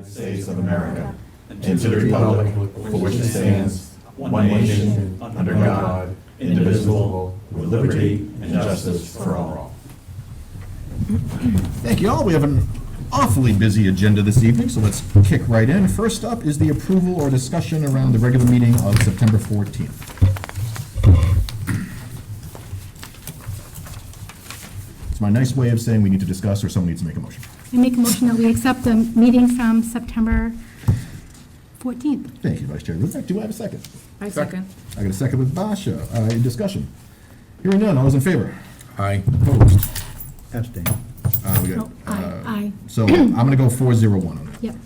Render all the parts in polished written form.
States of America, and to the republic for which it stands, one nation, under God, indivisible, with liberty and justice for all. Thank you all. We have an awfully busy agenda this evening, so let's kick right in. First up is the approval or discussion around the regular meeting of September 14th. It's my nice way of saying we need to discuss or someone needs to make a motion. I make a motion that we accept the meeting from September 14th. Thank you, Vice Chair Rubik. Do I have a second? I second. I got a second with Basha. Any discussion? Hearing none. All those in favor? Aye. Opposed? Abstain. We got, Aye. So I'm going to go 4-0-1 on that. Yep.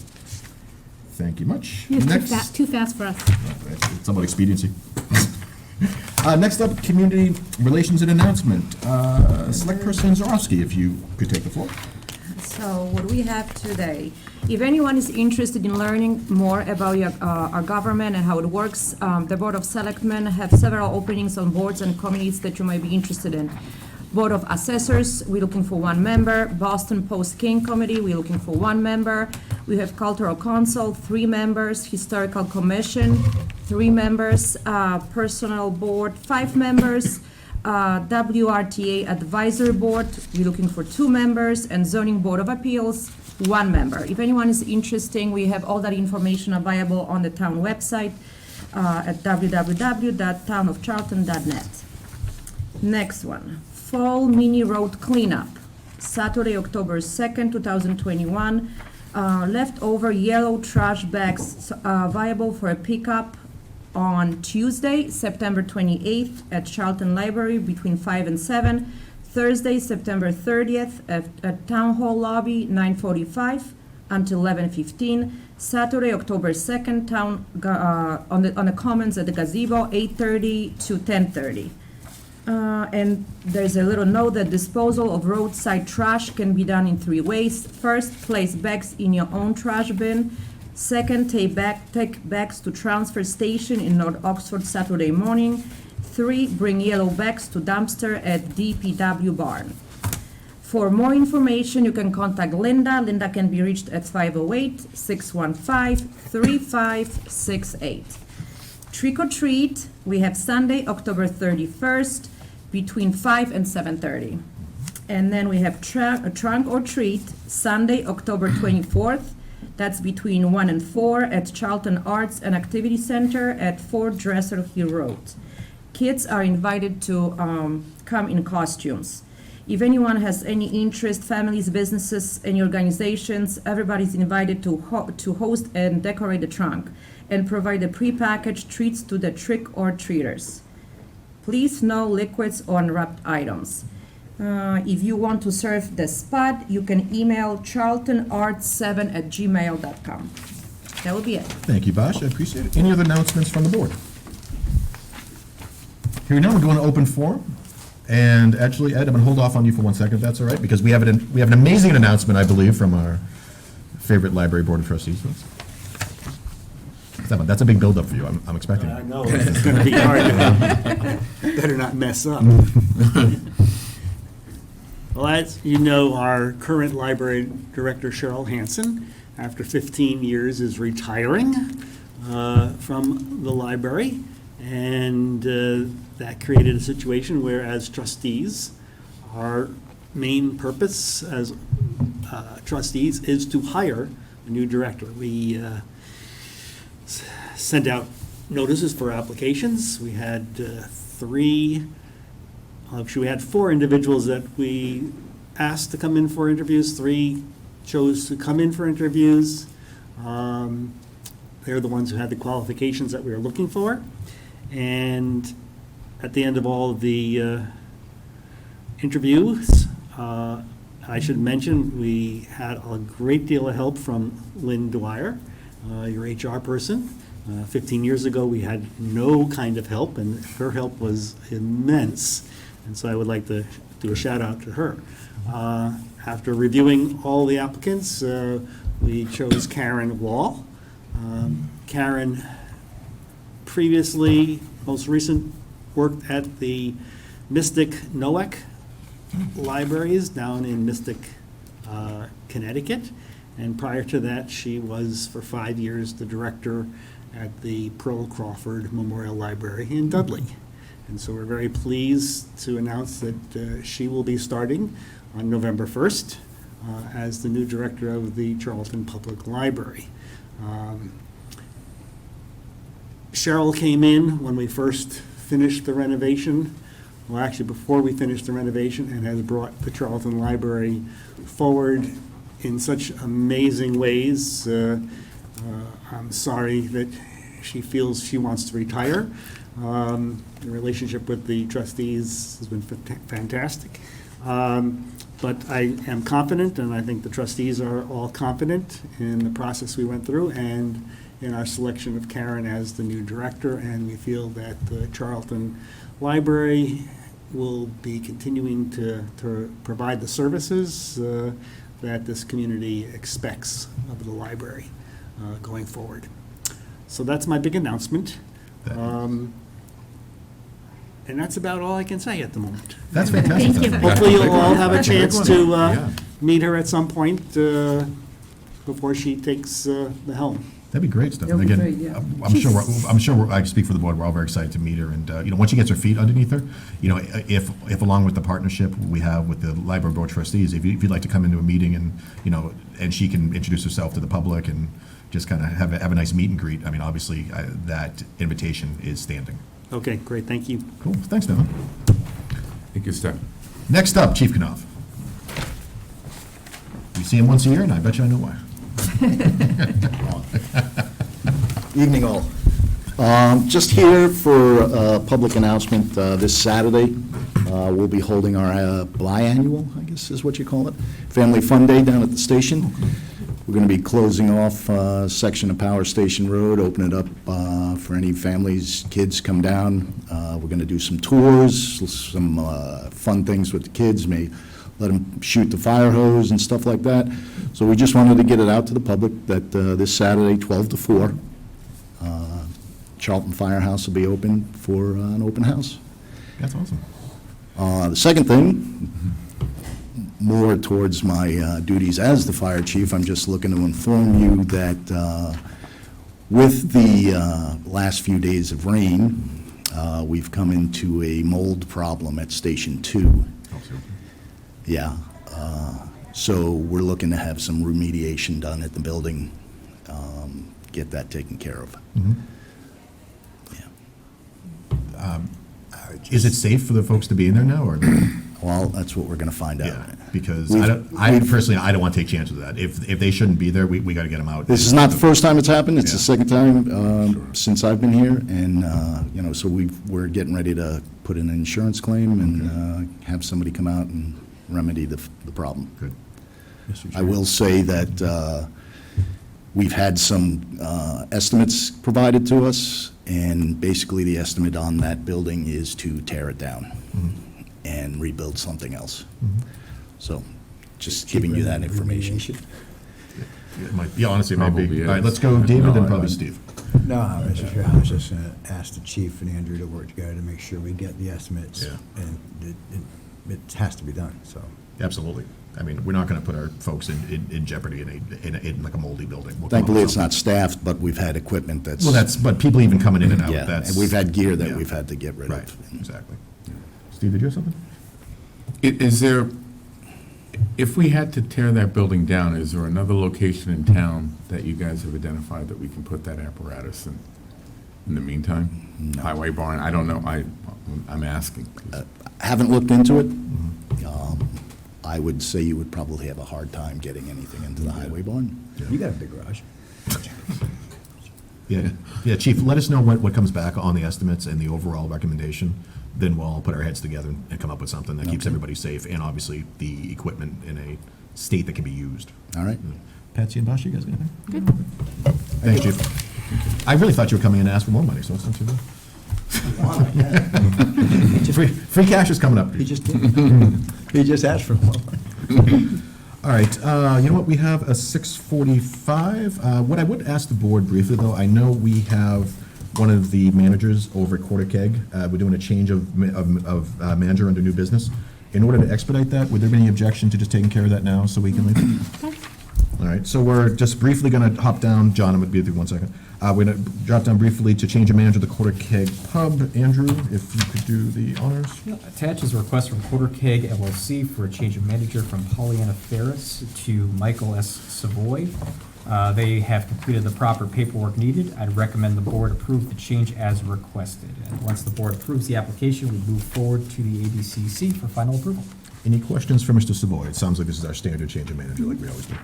Thank you much. It's too fast for us. It's about expediency. Next up, community relations and announcement. Select Person Zarowski, if you could take the floor. So what we have today, if anyone is interested in learning more about our government and how it works, the Board of Selectmen have several openings on boards and committees that you might be interested in. Board of Assessors, we're looking for one member. Boston Post King Committee, we're looking for one member. We have Cultural Council, 3 members. Historical Commission, 3 members. Personnel Board, 5 members. WRTA Advisory Board, we're looking for 2 members. And Zoning Board of Appeals, 1 member. If anyone is interested, we have all that information available on the town website at www.townofcharlton.net. Next one. Fall Mini Road Cleanup, Saturday, October 2nd, 2021. Leftover yellow trash bags viable for a pickup on Tuesday, September 28th at Charlton Library between 5 and 7. Thursday, September 30th at Town Hall Lobby, 9:45 until 11:15. Saturday, October 2nd, on the Commons at the Gazebo, 8:30 to 10:30. And there's a little note that disposal of roadside trash can be done in 3 ways. First, place bags in your own trash bin. Second, take bags to transfer station in North Oxford Saturday morning. 3, bring yellow bags to dumpster at DPW barn. For more information, you can contact Linda. Linda can be reached at 508-615-3568. Trick or treat, we have Sunday, October 31st, between 5 and 7:30. And then we have trunk or treat, Sunday, October 24th. That's between 1 and 4 at Charlton Arts and Activity Center at 4 Dresser Hill Road. Kids are invited to come in costumes. If anyone has any interest, families, businesses, any organizations, everybody's invited to host and decorate the trunk and provide the prepackaged treats to the trick-or-treaters. Please no liquids or unwrapped items. If you want to serve the spot, you can email charltonarts7@gmail.com. That will be it. Thank you, Bosh. I appreciate it. Any other announcements from the board? Here now, we're going to open forum. And actually, Ed, I'm going to hold off on you for 1 second, if that's all right, because we have an amazing announcement, I believe, from our favorite library board of trustees. That's a big build-up for you. I'm expecting. I know, it's going to be hard. Better not mess up. Well, as you know, our current library director, Cheryl Hansen, after 15 years, is retiring from the library. And that created a situation where, as trustees, our main purpose as trustees is to hire a new director. We sent out notices for applications. We had 4 individuals that we asked to come in for interviews. 3 chose to come in for interviews. They're the ones who had the qualifications that we were looking for. And at the end of all of the interviews, I should mention we had a great deal of help from Lynn Dwyer, your HR person. 15 years ago, we had no kind of help, and her help was immense. And so I would like to do a shout out to her. After reviewing all the applicants, we chose Karen Wall. Karen previously, most recent, worked at the Mystic Nowak Libraries down in Mystic, Connecticut, And prior to that, she was for 5 years the director at the Pearl Crawford Memorial Library in Dudley. And so we're very pleased to announce that she will be starting on November 1st as the new director of the Charlton Public Library. Cheryl came in when we first finished the renovation, well, actually before we finished the renovation, and has brought the Charlton Library forward in such amazing ways. I'm sorry that she feels she wants to retire. The relationship with the trustees has been fantastic. But I am confident, and I think the trustees are all confident in the process we went through and in our selection of Karen as the new director, and we feel that the Charlton Library will be continuing to provide the services that this community expects of the library going forward. So that's my big announcement. And that's about all I can say at the moment. That's fantastic. Thank you. Hopefully you'll all have a That's a big chance one. to Yeah. meet her at some point before she takes the helm. That'd be great stuff. That'd And be again, great, yeah. I'm sure, I speak for the board, we're all very excited to meet her. And, once she gets her feet underneath her, if along with the partnership we have with the library board trustees, if you'd like to come into a meeting and, and she can introduce herself to the public and just kind of have a nice meet and greet, I mean, obviously, that invitation is standing. Okay, great, thank you. Cool. Thanks, Devin. Thank you, Steph. Next up, Chief Knopf. You see him once a year, and I bet you I know why. Evening all. Just here for a public announcement, this Saturday, we'll be holding our biannual, I guess is what you call it, Family Fun Day down at the station. We're going to be closing off a section of Power Station Road, open it up for any families, kids come down. We're going to do some tours, some fun things with the kids, may let them shoot the fire hose and stuff like that. So we just wanted to get it out to the public that this Saturday, 12 to 4, Charlton Firehouse will be open for an open house. That's awesome. The second thing, more towards my duties as the fire chief, I'm just looking to inform you that with the last few days of rain, we've come into a mold problem at Station 2. Yeah, so we're looking to have some remediation done at the building, get that taken care of. Mhm. Yeah. Is it safe for the folks to be in there now, or? Well, that's what we're going to find out. Yeah, because We've- I personally, I don't want to take chances with that. If they shouldn't be there, we got to get them out. This is not the first time it's happened, it's the Yeah. second time since I've been here, and, so we're getting ready to put in an insurance claim and have somebody come out and remedy the problem. Good. I will say that we've had some estimates provided to us, and basically the estimate on that building is to tear it down and rebuild something else. So, just giving you that information. It might- Yeah, honestly, it might be. Probably All right, is. let's go David, No, then I probably like- Steve. No, Mr. Chair, I was just going to ask the chief and Andrew to work together to make sure we get the estimates. Yeah. And it has to be done, so. Absolutely. I mean, we're not going to put our folks in jeopardy in like a moldy building. We'll come up Thankfully, with it's not staffed, but we've had equipment that's. Well, but people even coming in and out, Yeah, that's. and we've had gear that yeah. we've had to get rid Right, of. exactly. Steve, did you have something? Is there, if we had to tear that building down, is there another location in town that you guys have identified that we can put that apparatus in the meantime? No. Highway barn, I don't know, I'm asking. Haven't looked into it. Mm-hmm. I would say you would probably have a hard time getting anything into the highway barn. You got a big garage. Yeah, Chief, let us know what comes back on the estimates and the overall recommendation. Then we'll all put our heads together and come up with something that keeps Okay. everybody safe and obviously the equipment in a state that can be used. All right? Patsy and Bosh, you guys got anything? Good. Thanks, Chief. I really thought you were coming in to ask for more money, so it's not too bad. Free cash is coming up. He just did. He just asked for more. All right, you know what, we have a 6:45. What I would ask the board briefly, though, I know we have one of the managers over at Quarter Keg. We're doing a change of manager under new business. In order to expedite that, would there be any objection to just taking care of that now so we can leave? All right, so we're just briefly going to hop down, John, I'm going to be with you 1 second. We're going to drop down briefly to change of manager of the Quarter Keg Pub. Andrew, if you could do the honors. Attached is a request from Quarter Keg LLC for a change of manager from Pollyanna Ferris to Michael S. Savoy. They have completed the proper paperwork needed. I'd recommend the board approve the change as requested. And once the board approves the application, we move forward to the ABCC for final approval. Any questions for Mr. Savoy? It sounds like this is our standard change of manager like we always do.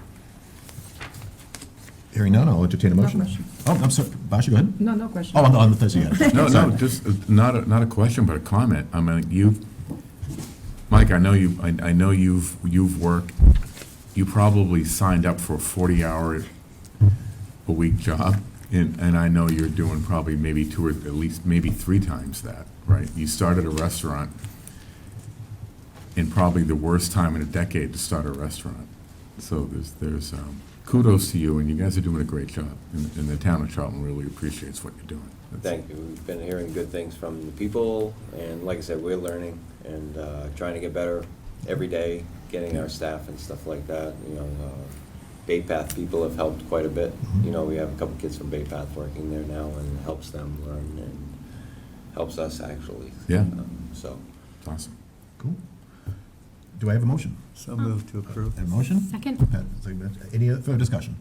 Hearing none, I'll entertain a motion. question. Oh, I'm sorry, Basha, go ahead. No question. Oh, on the thing, yeah. No, Sorry. just not a question, but a comment. I mean, Mike, I know you've worked, you probably signed up for a 40-hour-a-week job, and I know you're doing probably maybe 2 or at least maybe 3 times that, right? You started a restaurant in probably the worst time in a decade to start a restaurant. So there's kudos to you, and you guys are doing a great job. And the town of Charlton really appreciates what you're doing. Thank you. We've been hearing good things from the people, and like I said, we're learning and trying to get better every day, getting our staff and stuff like that. You know, Bay Path people have helped quite a bit. You know, we have a couple kids from Bay Path working there now, and it helps them learn and helps us actually. Yeah. So. Awesome. Cool. Do I have a motion? So moved to approve. I have a motion? Second. Any further discussion?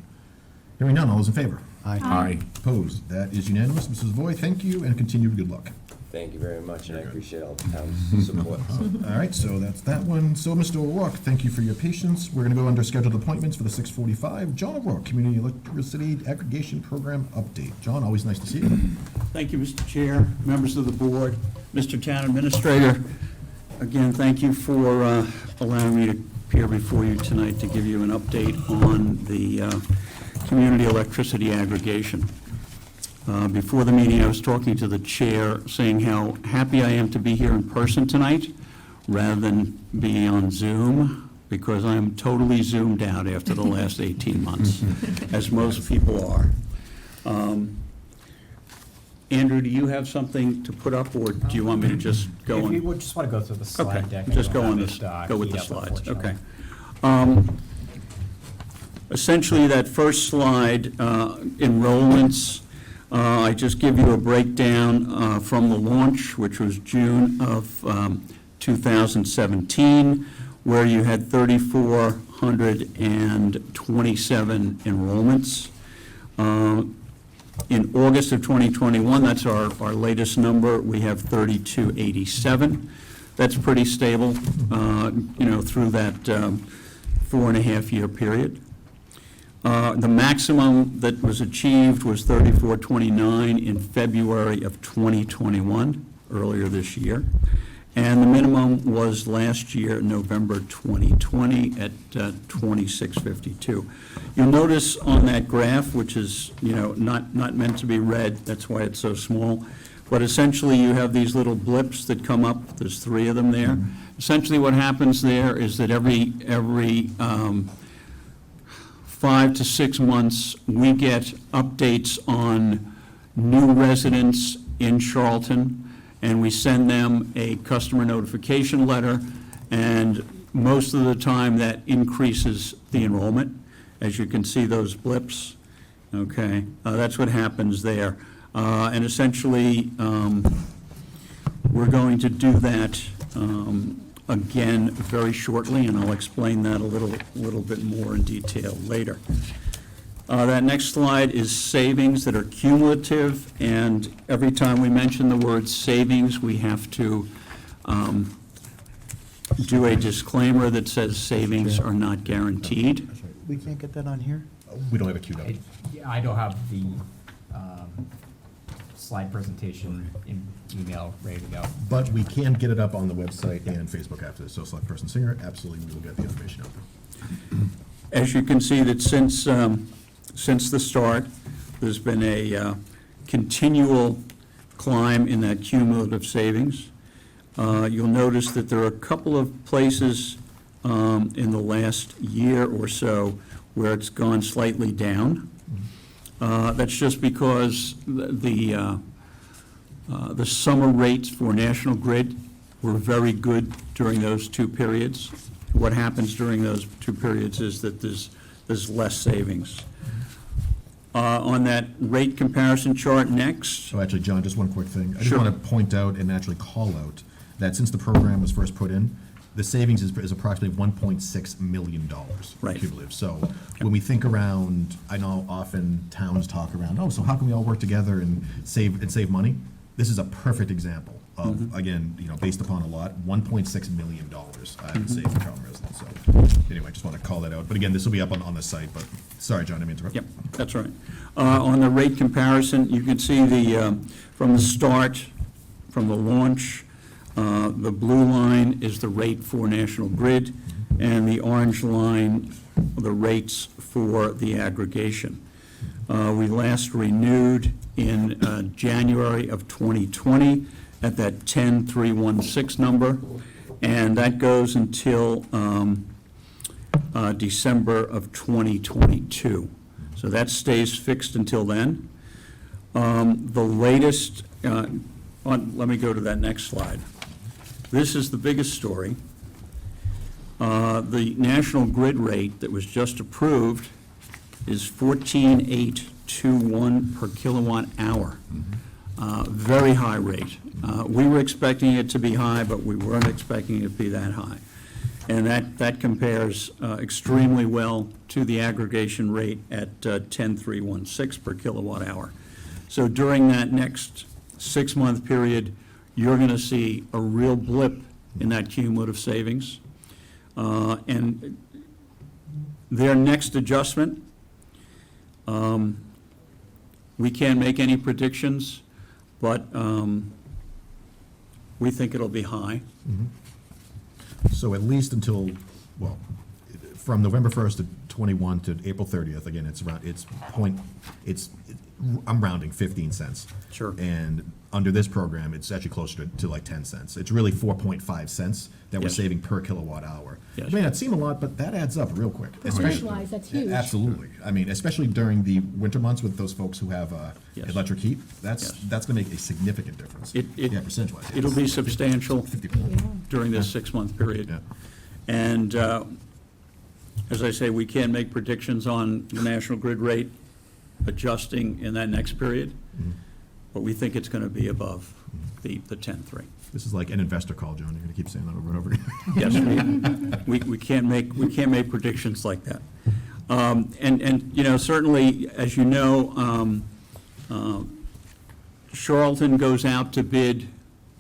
Hearing none, all those in favor? Aye. Opposed? That is unanimous. Mrs. Savoy, thank you, and continued good luck. Thank you very much, and I appreciate all the town's support. All right, so that's that one. So, Mr. O'Rourke, thank you for your patience. We're going to go under scheduled appointments for the 6:45. John O'Rourke, Community Electricity Aggregation Program Update. John, always nice to see you. Thank you, Mr. Chair, members of the board, Mr. Town Administrator. Again, thank you for allowing me to appear before you tonight to give you an update on the community electricity aggregation. Before the meeting, I was talking to the chair, saying how happy I am to be here in person tonight rather than be on Zoom, because I am totally zoomed out after the last 18 months, as most people are. Andrew, do you have something to put up, or do you want me to just go on? If you would just want to go through the slide deck. Okay, just I go don't on have this, it, go with keyed the up, slides, unfortunately. okay. Essentially, that first slide, enrollments, I just give you a breakdown from the launch, which was June of 2017, where you had 3,427 enrollments. In August of 2021, that's our latest number, we have 3,287. That's pretty stable, through that 4.5-year period. The maximum that was achieved was 3,429 in February of 2021, earlier this year. And the minimum was last year, November 2020, at 2,652. You'll notice on that graph, which is, not meant to be read, that's why it's so small, but essentially you have these little blips that come up, there's 3 of them there. Essentially what happens there is that every 5 to 6 months, we get updates on new residents in Charlton, and we send them a customer notification letter, and most of the time that increases the enrollment. As you can see, those blips, okay? That's what happens there. And essentially, we're going to do that again very shortly, and I'll explain that a little bit more in detail later. That next slide is savings that are cumulative, and every time we mention the word savings, we have to do a disclaimer that says savings are not guaranteed. We can't get that on here? We don't have a queued up. I don't have the slide presentation in email ready to go. But we can get it up on the website and Facebook after this. So Select Person Singer, absolutely, we will get the information out there. As you can see, that since the start, there's been a continual climb in that cumulative savings. You'll notice that there are a couple of places in the last year or so where it's gone slightly down. That's just because the summer rates for National Grid were very good during those 2 periods. What happens during those 2 periods is that there's there's less savings. On that rate comparison chart next, Oh, actually, John, just one quick thing. I just Sure. want to point out and actually call out that since the program was first put in, the savings is approximately $1.6 million Right. cumulative. So when we think around, I know often towns talk around, oh, so how can we all work together and save money? This is a perfect example of, Mm-hmm. again, based upon a lot, $1.6 million saved for Charlton residents. So anyway, just want to call that out. But again, this will be up on the site, but sorry, John, I didn't mean to interrupt. yep, that's right. On the rate comparison, you can see from the start, from the launch, the blue line is the rate for National Grid, and the orange line, the rates for the aggregation. We last renewed in January of 2020 at that 10,316 number, and that goes until December of 2022. So that stays fixed until then. The latest, let me go to that next slide. This is the biggest story. The National Grid rate that was just approved is 14,821 per kilowatt hour. Very high rate. We were expecting it to be high, but we weren't expecting it to be that high. And that compares extremely well to the aggregation rate at 10,316 per kilowatt hour. So during that next 6-month period, you're going to see a real blip in that cumulative savings. And their next adjustment, we can't make any predictions, but we think it'll be high. So at least until, well, from November 1st to 21 to April 30th, again, I'm rounding 15 cents. Sure. And under this program, it's actually closer to like 10 cents. It's really 4.5 cents that we're Yes. saving per kilowatt hour. Yes. It may not seem a lot, but that adds up real quick. Percentage-wise, that's huge. Absolutely. I mean, especially during the winter months with those folks who have Yes. electric heat, that's Yes. going to make a significant difference. Yeah, percentage-wise. It'll be substantial 50%. during this 6-month period. Yeah. And as I say, we can't make predictions on the National Grid rate adjusting in that next period, but we think it's going to be above the 10.3. This is like an investor call, John. You're going to keep saying that over and over again. Yes, we can't make predictions like that. And certainly, as you know, Charlton goes out to bid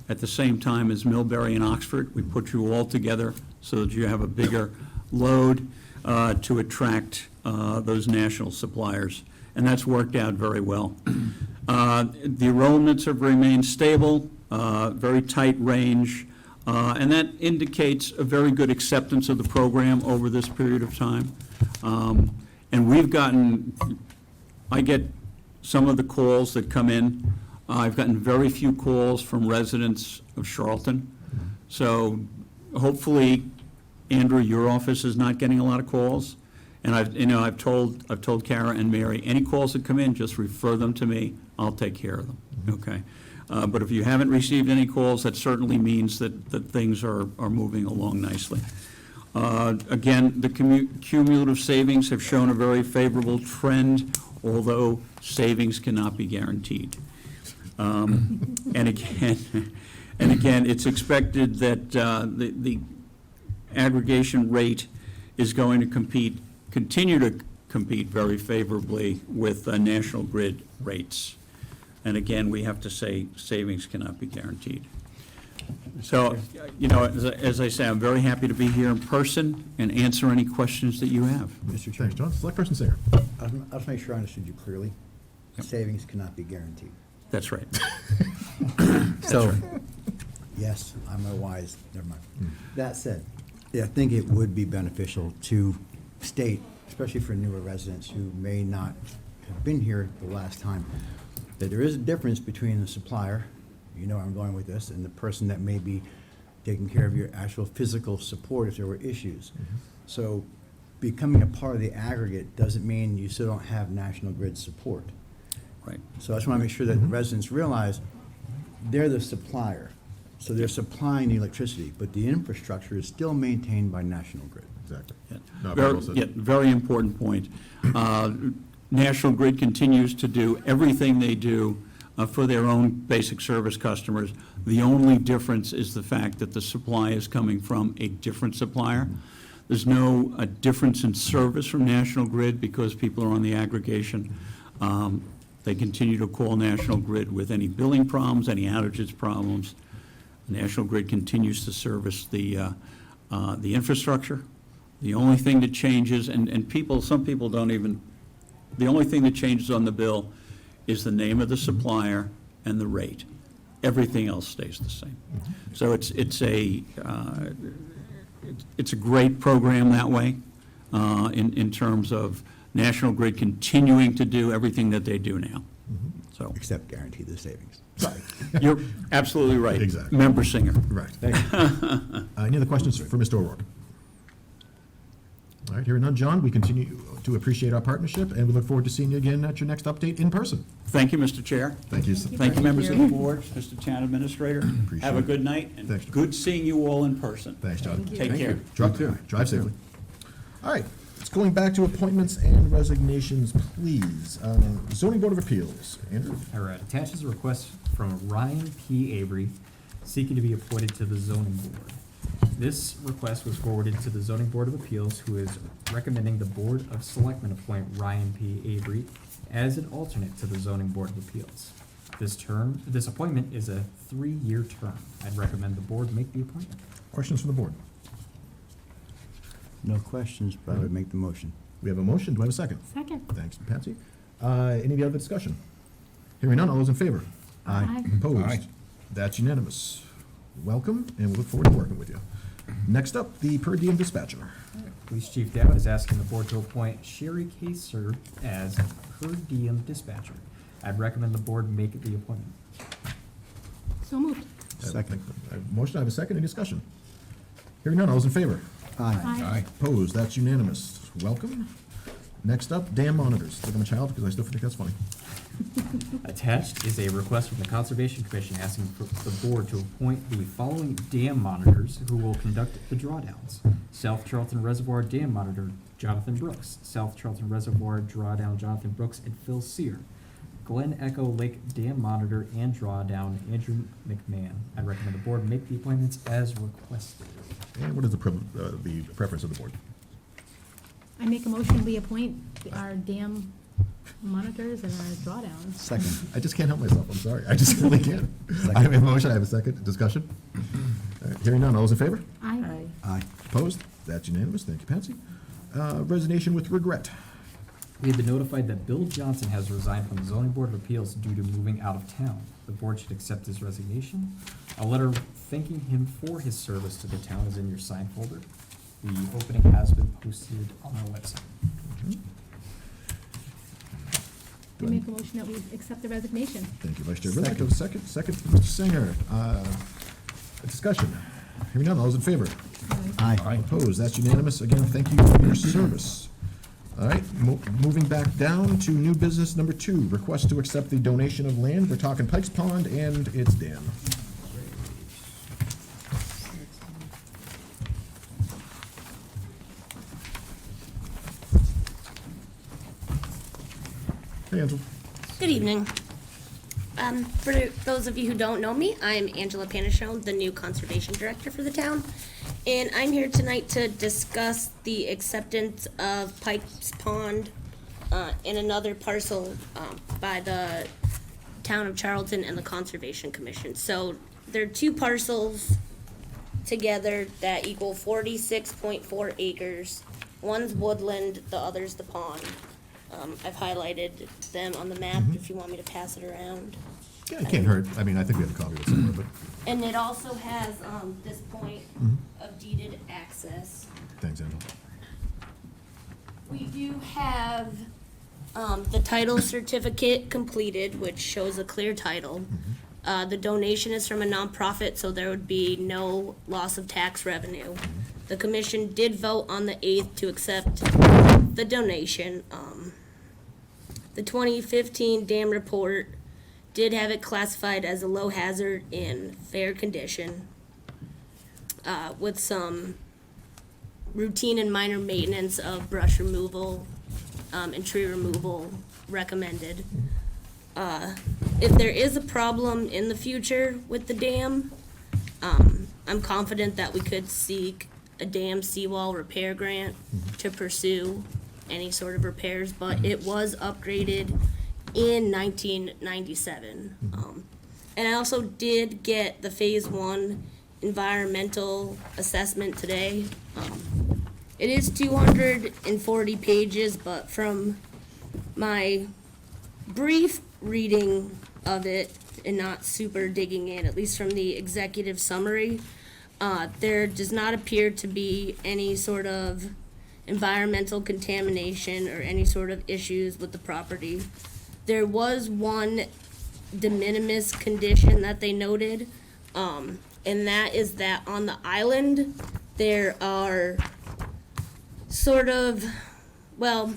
at the same time as Millbury and Oxford. We put you all together so that you have a bigger load to attract those national suppliers, and that's worked out very well. The enrollments have remained stable, very tight range, and that indicates a very good acceptance of the program over this period of time. And I get some of the calls that come in. I've gotten very few calls from residents of Charlton. So hopefully, Andrew, your office is not getting a lot of calls. And I've told Kara and Mary, any calls that come in, just refer them to me. I'll take care of them, okay? But if you haven't received any calls, that certainly means that things are moving along nicely. Again, the cumulative savings have shown a very favorable trend, although savings cannot be guaranteed. And again, it's expected that the aggregation rate is going to continue to compete very favorably with National Grid rates. And again, we have to say savings cannot be guaranteed. So, as I say, I'm very happy to be here in person and answer any questions that you have. Mr. Thanks, Chairman, John. Select person Singer. I'll just make sure I understood you clearly. Yep. Savings cannot be guaranteed. That's right. So, yes, I'm a wise, never mind. That said, yeah, I think it would be beneficial to state, especially for newer residents who may not have been here the last time, that there is a difference between the supplier, you know where I'm going with this, and the person that may be taking care of your actual physical support if there were issues. So becoming a part of the aggregate doesn't mean you still don't have National Grid support. Right. So I just want to make sure that the residents realize they're the supplier. So they're supplying the electricity, but the infrastructure is still maintained by National Grid. Exactly. No, very well said. Yeah, very important point. National Grid continues to do everything they do for their own basic service customers. The only difference is the fact that the supply is coming from a different supplier. There's no difference in service from National Grid because people are on the aggregation. They continue to call National Grid with any billing problems, any outages problems. National Grid continues to service the infrastructure. The only thing that changes, and some people don't even, the only thing that changes on the bill is the name of the supplier and the rate. Everything else stays the same. So it's a great program that way, in terms of National Grid continuing to do everything that they do now. So Except guarantee the savings. you're absolutely right. Exactly. Member Singer. Right. Any other questions for Mr. O'Rourke? All right, hearing none, John, we continue to appreciate our partnership, and we look forward to seeing you again at your next update in person. Thank you, Mr. Chair. Thank you. Thank you, members of the board, Mr. Town Administrator. Appreciate Have a it. good night, and Thanks, John. good seeing you all in person. Thanks, John. Take care. Drive safely. All right, it's going back to appointments and resignations, please. Zoning Board of Appeals, Andrew? All right, attached is a request from Ryan P. Avery seeking to be appointed to the zoning board. This request was forwarded to the Zoning Board of Appeals, who is recommending the Board of Selectmen appoint Ryan P. Avery as an alternate to the Zoning Board of Appeals. This appointment is a 3-year term. I'd recommend the board make the appointment. Questions from the board? No questions, but I would make the motion. We have a motion, do I have a second? Second. Thanks, Patsy. Any other discussion? Hearing none, all those in favor? Aye. Opposed? Aye. That's unanimous. Welcome, and we look forward to working with you. Next up, the per diem dispatcher. Police Chief Dowd is asking the board to appoint Sherry Kaser as per diem dispatcher. I'd recommend the board make the appointment. So moved. Second. I have a motion, I have a second, any discussion? Hearing none, all those in favor? Aye. Aye. Opposed? That's unanimous. Welcome. Next up, dam monitors. Look, I'm a child because I still think that's funny. Attached is a request from the Conservation Commission asking for the board to appoint the following dam monitors who will conduct the drawdowns. South Charlton Reservoir Dam Monitor, Jonathan Brooks. South Charlton Reservoir Drawdown, Jonathan Brooks and Phil Sear. Glen Echo Lake Dam Monitor and Drawdown, Andrew McMahon. I recommend the board make the appointments as requested. And what is the preference of the board? I make a motion, we appoint our dam monitors and our drawdowns. Second. I just can't help myself, I'm sorry. I just really can't. I have a motion, I have a second. Discussion? All right, hearing none, all those in favor? Aye. Aye. Opposed? That's unanimous. Thank you, Patsy. Resignation with regret. We have been notified that Bill Johnson has resigned from the Zoning Board of Appeals due to moving out of town. The board should accept his resignation. A letter thanking him for his service to the town is in your sign folder. The opening has been posted on our website. I make a motion that we accept the resignation. Thank you, Vice Chair Rizzo. Do I have a second? Second, from Mr. Singer. Discussion. Hearing none, all those in favor? Aye. Opposed? That's unanimous. Again, thank you for your service. All right, moving back down to new business number 2, request to accept the donation of land. We're talking Pikes Pond and its dam. Hey, Angela. Good evening. For those of you who don't know me, I'm Angela Panichon, the new Conservation Director for the town. And I'm here tonight to discuss the acceptance of Pikes Pond and another parcel by the town of Charlton and the Conservation Commission. So there are 2 parcels together that equal 46.4 acres. One's woodland, the other's the pond. I've highlighted them on the map if you want me to pass it around. Yeah, it can't hurt. I mean, I think we have a copy of it somewhere, but And it also has this point of deeded access. thanks, Angela. We do have the title certificate completed, which shows a clear title. The donation is from a nonprofit, so there would be no loss of tax revenue. The commission did vote on the 8th to accept the donation. The 2015 dam report did have it classified as a low hazard in fair condition, with some routine and minor maintenance of brush removal, and tree removal recommended. If there is a problem in the future with the dam, I'm confident that we could seek a dam seawall repair grant to pursue any sort of repairs, but it was upgraded in 1997. And I also did get the Phase 1 environmental assessment today. It is 240 pages, but from my brief reading of it and not super digging in, at least from the executive summary, there does not appear to be any sort of environmental contamination or any sort of issues with the property. There was one de minimis condition that they noted, and that is that on the island, there are sort of, well,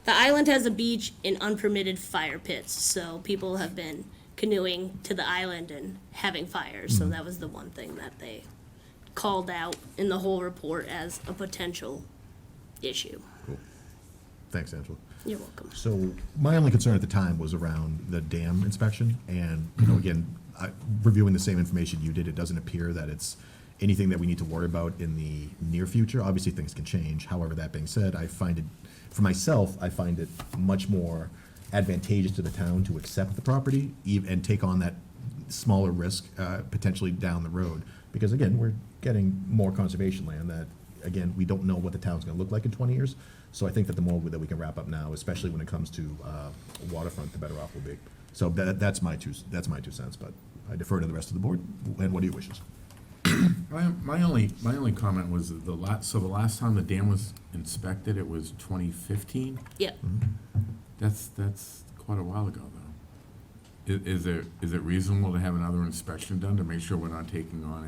the island has a beach and unpermitted fire pits, so people have been canoeing to the island and having fires, so that was the one thing that they called out in the whole report as a potential issue. Thanks, Angela. You're welcome. So my only concern at the time was around the dam inspection, and, again, reviewing the same information you did, it doesn't appear that it's anything that we need to worry about in the near future. Obviously, things can change. However, that being said, I find it, for myself, I find it much more advantageous to the town to accept the property and take on that smaller risk potentially down the road. Because again, we're getting more conservation land that, again, we don't know what the town's gonna look like in 20 years. So I think that the more that we can wrap up now, especially when it comes to waterfront, the better off we'll be. So that's my 2 cents, but I defer to the rest of the board. And what are your wishes? My only comment was that the last time the dam was inspected, it was 2015? Yep. That's quite a while ago, though. Is it reasonable to have another inspection done to make sure we're not taking on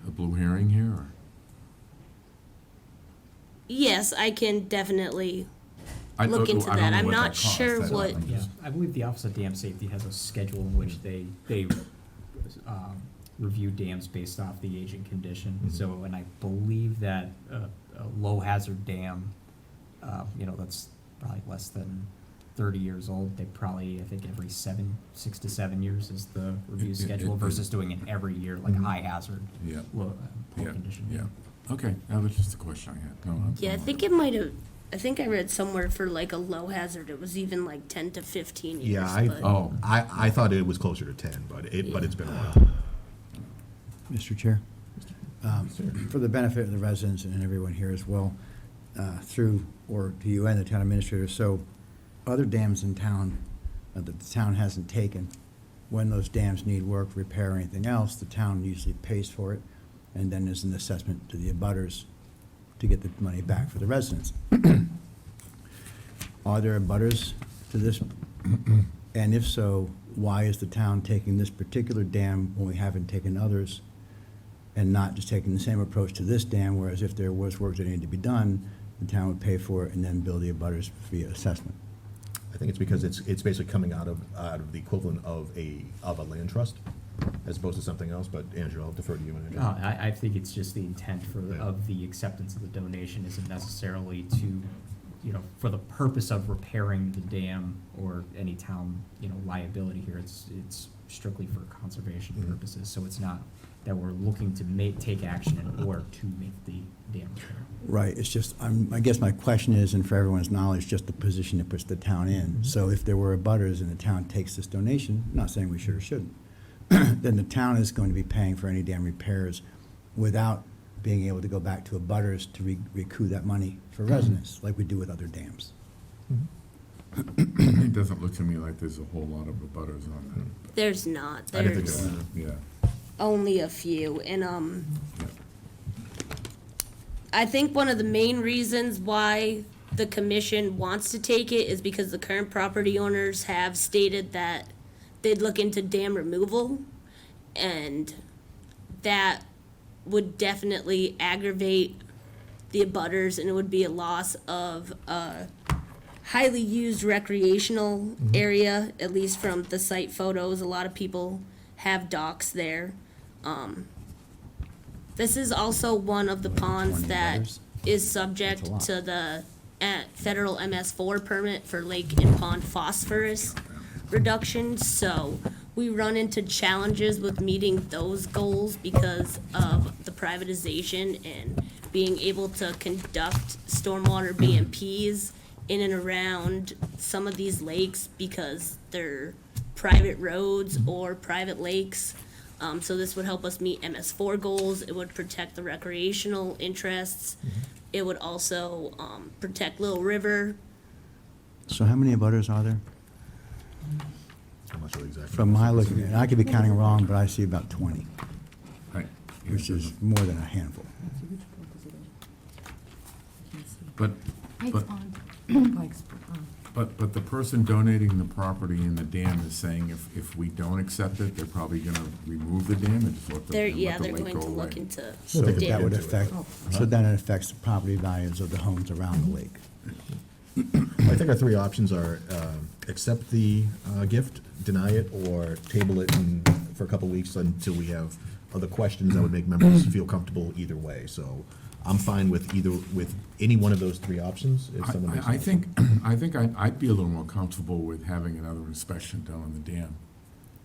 a blue herring here, or? Yes, I can definitely I look don't into know that. I'm what not that costs. sure That's what, all. Yeah, I believe the Office of Dam Safety has a schedule in which they review dams based off the aging condition. So, and I believe that a low hazard dam, that's probably less than 30 years old. They probably, I think, every 6 to 7 years is the review schedule versus doing it every year, like high hazard, Yeah. low Yeah, condition. yeah. Okay, that was just a question I had. No, yeah, I think it might have, I think I read somewhere for like a low hazard, it was even like 10 to 15 years. Yeah, but- I thought it was closer to 10, but it's been a while. Mr. Chair, for the benefit of the residents and everyone here as well, through, or to you and the town administrator, so other dams in town that the town hasn't taken, when those dams need work, repair, or anything else, the town usually pays for it, and then there's an assessment to the abutters to get the money back for the residents. Are there abutters to this? And if so, why is the town taking this particular dam when we haven't taken others, and not just taking the same approach to this dam, whereas if there was work that needed to be done, the town would pay for it and then bill the abutters via assessment? I think it's because it's basically coming out of the equivalent of a land trust, as opposed to something else, but Andrew, I'll defer to you. No, I think it's just the intent of the acceptance of the donation isn't necessarily to, for the purpose of repairing the dam or any town, liability here. It's strictly for conservation purposes, so it's not that we're looking to take action in order to make the dam repair. Right, it's just, I guess my question is, and for everyone's knowledge, just the position it puts the town in. So if there were abutters and the town takes this donation, I'm not saying we should or shouldn't, then the town is going to be paying for any dam repairs without being able to go back to abutters to recoup that money for residents, like we do with other dams. It doesn't look to me like there's a whole lot of abutters on that. There's not, I didn't think there's so. Yeah. only a few, and, Yeah. I think one of the main reasons why the commission wants to take it is because the current property owners have stated that they'd look into dam removal, and that would definitely aggravate the abutters, and it would be a loss of a highly used recreational area, at least from the site photos. A lot of people have docks there. This is also one of the ponds 20 that butters? is That's subject a lot. to the federal MS4 permit for lake and pond phosphorus reduction. So we run into challenges with meeting those goals because of the privatization and being able to conduct stormwater BMPs in and around some of these lakes because they're private roads or private lakes. So this would help us meet MS4 goals. It would protect the recreational interests. It would also protect Little River. So how many butters are there? I'm not sure exactly. From my look, and I could be counting wrong, but I see about 20, Right. which is more than a handful. But, Pikes but, Pond. but the person donating the property in the dam is saying if we don't accept it, they're probably gonna remove the dam and just let the, They're, and yeah, let the they're lake going go to look away. into So take a that would into it. affect, so then it affects the property values of the homes around the lake. I think our three options are accept the gift, deny it, or table it for a couple weeks until we have other questions that would make members feel comfortable either way. So I'm fine with any one of those three options. If someone makes I an think, I'd be a little more comfortable with having another inspection done on the dam.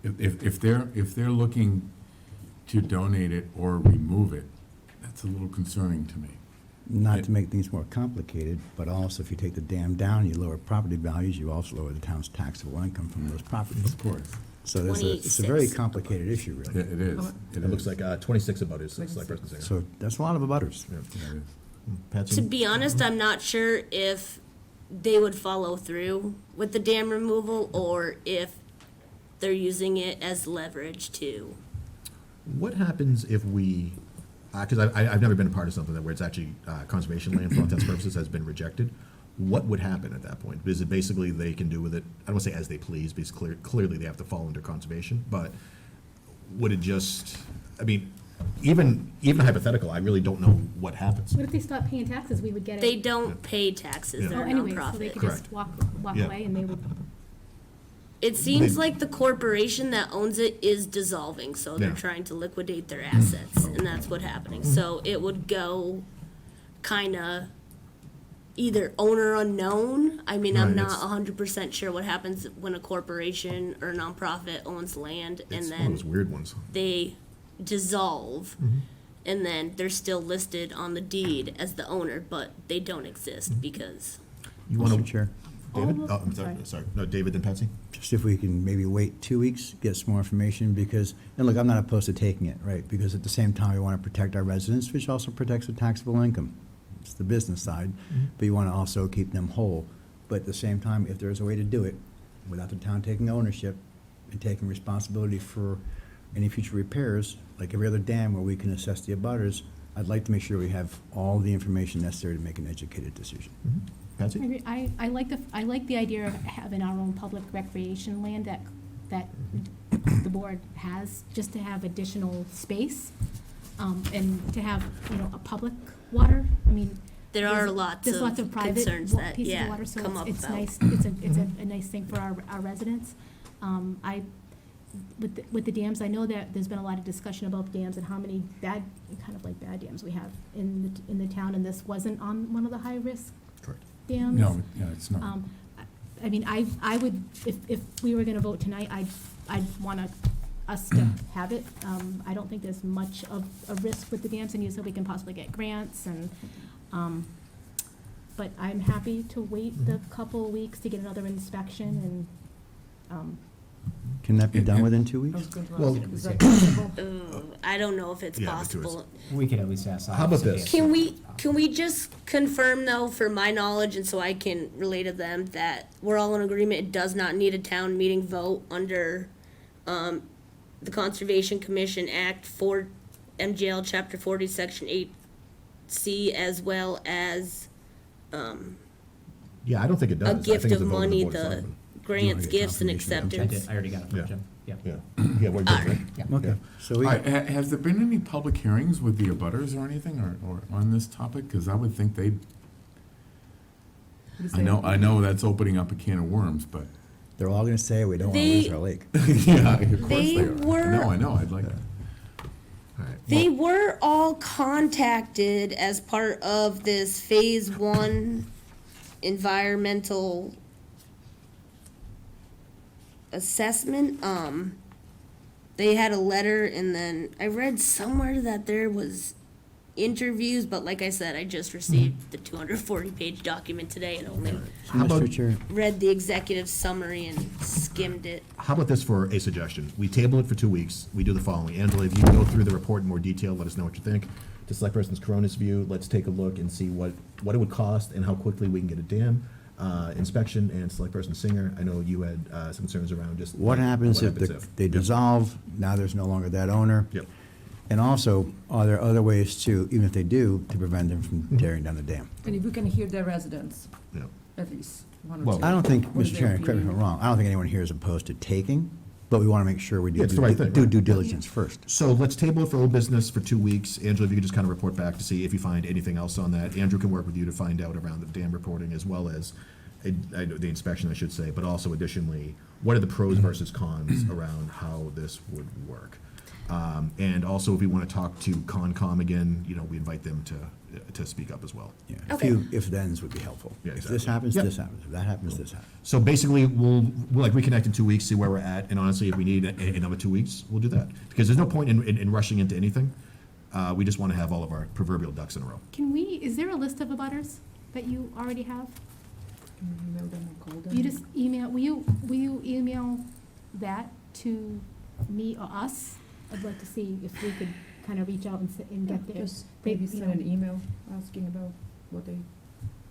If they're looking to donate it or remove it, that's a little concerning to me. Not to make things more complicated, but also if you take the dam down, you lower property values, you also lower the town's taxable income from those properties. Of course. So it's a very 26. complicated issue, really. It is. It looks like 26 about it, select person saying. So that's a lot of abutters. Yeah, it is. Patsy? To be honest, I'm not sure if they would follow through with the dam removal or if they're using it as leverage too. What happens if we, because I've never been a part of something where it's actually conservation land for all intents and purposes has been rejected. What would happen at that point? Is it basically they can do with it, I don't want to say as they please, because clearly they have to fall under conservation, but would it just, I mean, even hypothetical, I really don't know what happens. What if they stop paying taxes? We would get it. They don't pay taxes, Yeah. they're Oh, a anyway, so they nonprofit. could Correct. just walk Yeah. away and they would, It seems They- like the corporation that owns it is dissolving, so they're Yeah. trying to liquidate their assets, and that's what's happening. So it would go kinda either owner unknown. I mean, I'm Right, not it's- 100% sure what happens when a corporation or nonprofit owns land and It's one of then those weird ones. they dissolve, and then they're still listed on the deed as the owner, but they don't exist because You want Mr. to, Chair, David? All Oh, of- I'm sorry. No, David, then Patsy? just if we can maybe wait 2 weeks, get some more information, because, and look, I'm not opposed to taking it, right? Because at the same time, we want to protect our residents, which also protects the taxable income. It's the business side, but you want to also keep them whole. But at the same time, if there's a way to do it without the town taking ownership and taking responsibility for any future repairs, like every other dam where we can assess the abutters, I'd like to make sure we have all the information necessary to make an educated decision. Patsy? I agree. I like the idea of having our own public recreation land that the board has, just to have additional space, and to have, a public water. I mean, there are there's lots of private concerns wa- that, pieces of yeah, water, so come up it's about. nice, it's a nice thing for our residents. With the dams, I know that there's been a lot of discussion about dams and how many bad dams we have in the town, and this wasn't on one of the high-risk Correct. dams. No, yeah, it's not. I mean, I would, if we were gonna vote tonight, I'd want us to have it. I don't think there's much of a risk with the dams, and you said we can possibly get grants and, but I'm happy to wait the couple of weeks to get another inspection and, Can that be done within 2 weeks? Well, I don't know if it's Yeah, but to us- possible. We could at least ask. How about this? Can we just confirm though, for my knowledge, and so I can relay to them, that we're all in agreement, it does not need a town meeting vote under, the Conservation Commission Act for MGL Chapter 40, Section 8C, as well as, Yeah, I don't think it does. a I think gift it's of a vote money, Board of the Selectmen. grants, get gifts, and confirmation? I acceptance. did, I already got it from Yeah. Jim, yeah. Yeah, yeah, we're good, right? Yeah. Okay, so we, All right, has there been any public hearings with the abutters or anything, or on this topic? Because I would think they'd, I know that's opening up a can of worms, but, they're all gonna say we don't want to They- lose our lake. yeah, of course They they are. were- No, I know, I'd like that. All right. They were all contacted as part of this Phase 1 environmental assessment. They had a letter, and then I read somewhere that there was interviews, but like I said, I just received the 240-page document today and only How about, Mr. Chair, read the executive summary and skimmed it. how about this for a suggestion? We table it for 2 weeks. We do the following. Angela, if you can go through the report in more detail, let us know what you think. To select person's Corona's view, let's take a look and see what it would cost and how quickly we can get a dam inspection, and select person Singer. I know you had some concerns around just. what happens if they dissolve, now there's no longer that owner? Yep. And also, are there other ways to, even if they do, to prevent them from tearing down the dam? And if we can hear their residents, Yep. at least, one or Well, two. I don't think, What is Mr. their Chairman, correct me if I'm opinion? wrong, I don't think anyone here is opposed to taking, but we want to make sure we do Yeah, it's the right thing, do right. due diligence first. So let's table it for old business for 2 weeks. Angela, if you could just kind of report back to see if you find anything else on that. Andrew can work with you to find out around the dam reporting as well as the inspection, I should say, but also additionally, what are the pros versus cons around how this would work? And also, if we want to talk to Concom again, we invite them to speak up as well. Yeah, a Okay. few if-thens would be helpful. Yeah, If this exactly. happens, Yep. this happens. If that happens, this happens. So basically, we'll like reconnect in 2 weeks, see where we're at, and honestly, if we need another 2 weeks, we'll do that. Because there's no point in rushing into anything. We just want to have all of our proverbial ducks in a row. Is there a list of abutters that you already have? You just email, will you email that to me or us? I'd like to see if we could kind of reach out and get there. Just maybe send an email asking about what they.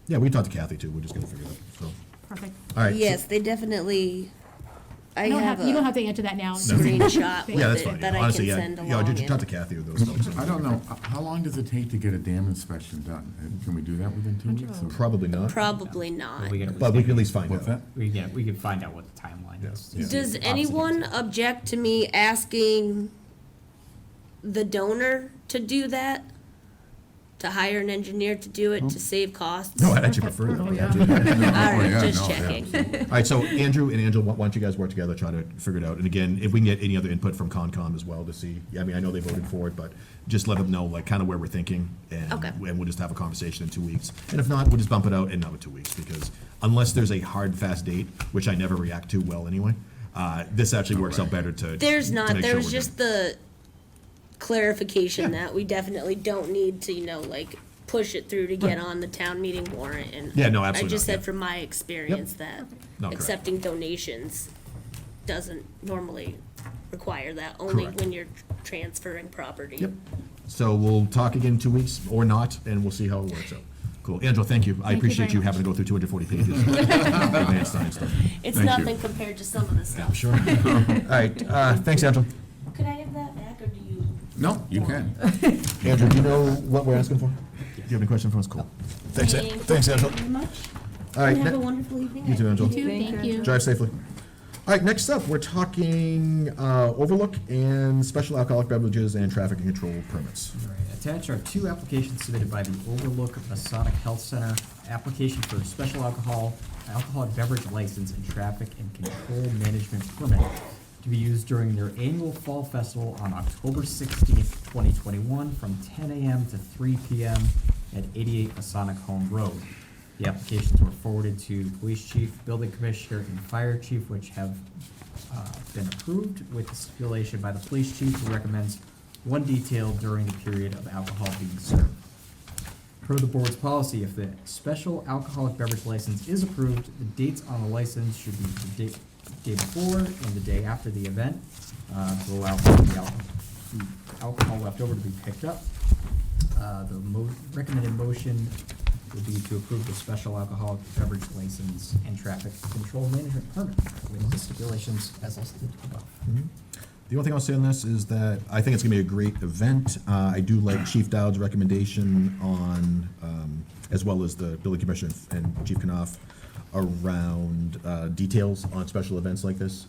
Yeah, we talked to Kathy too, we're just gonna figure it out, so, Perfect. all right. so- Yes, they definitely, I You don't have have, you don't a have to answer that now. screenshot Yeah, that's with fine. it that I Honestly, can yeah. send Yeah, along. just and- talk to Kathy with those folks. I don't know, how long does it take to get a dam inspection done? Can we do that within 2 weeks? or- Probably not, Probably not. but we can at least find What's out. that? We can find out what the timeline is. Yeah. Does Opposite anyone ends. object to me asking the donor to do that? To hire an engineer to do it, to save costs? No, I'd actually prefer that. Oh, yeah. All right, yeah, just no, yeah. checking. All right, so Andrew and Angela, why don't you guys work together, try to figure it out? And again, if we can get any other input from Concom as well to see, I mean, I know they voted for it, but just let them know, like, kind of where we're thinking, and Okay. and we'll just have a conversation in 2 weeks. And if not, we'll just bump it out in another 2 weeks, because unless there's a hard, fast date, which I never react to well anyway, this actually works out better to. There's to not, make sure there's we're just good. the clarification that we definitely don't need to, push it through to get on the town meeting warrant, and Yeah, no, I absolutely just not, said yeah. from my experience that No, correct. accepting donations doesn't normally require that, only Correct. when you're transferring property. Yep. So we'll talk again in 2 weeks, or not, and we'll see how it works out. Cool. Angela, thank you. I Thank you appreciate very you having to go through 240 pages. Advanced science stuff. It's Thank you. nothing compared to some of the stuff. Sure. All right, thanks, Angela. Could I have that back, or do you? No, you can. Andrew, do you know what we're asking for? Do you have any questions for us? Cool. Thanks, thanks, Angela. Thank you very much. All right, And have a ne- wonderful evening. you too, Angela. You too, thank you. Drive safely. All right, next up, we're talking overlook and special alcoholic beverages and traffic and control permits. Right. Attached are 2 applications submitted by the Overlook Masonic Health Center. Application for special alcoholic beverage license and traffic and control management permit to be used during their annual fall festival on October 16th, 2021, from 10 a.m. to 3 p.m. at 88 Masonic Home Road. The applications were forwarded to Police Chief, Building Commissioner, and Fire Chief, which have been approved with the stipulation by the Police Chief, who recommends one detail during the period of alcohol being served. Per the board's policy, if the special alcoholic beverage license is approved, the dates on the license should be the day before and the day after the event, to allow for the alcohol left over to be picked up. The recommended motion would be to approve the special alcoholic beverage license and traffic control management permit with the stipulations as listed above. The only thing I'll say on this is that I think it's gonna be a great event. I do like Chief Dowd's recommendation on, as well as the building commissioner and Chief Knopf, around details on special events like this.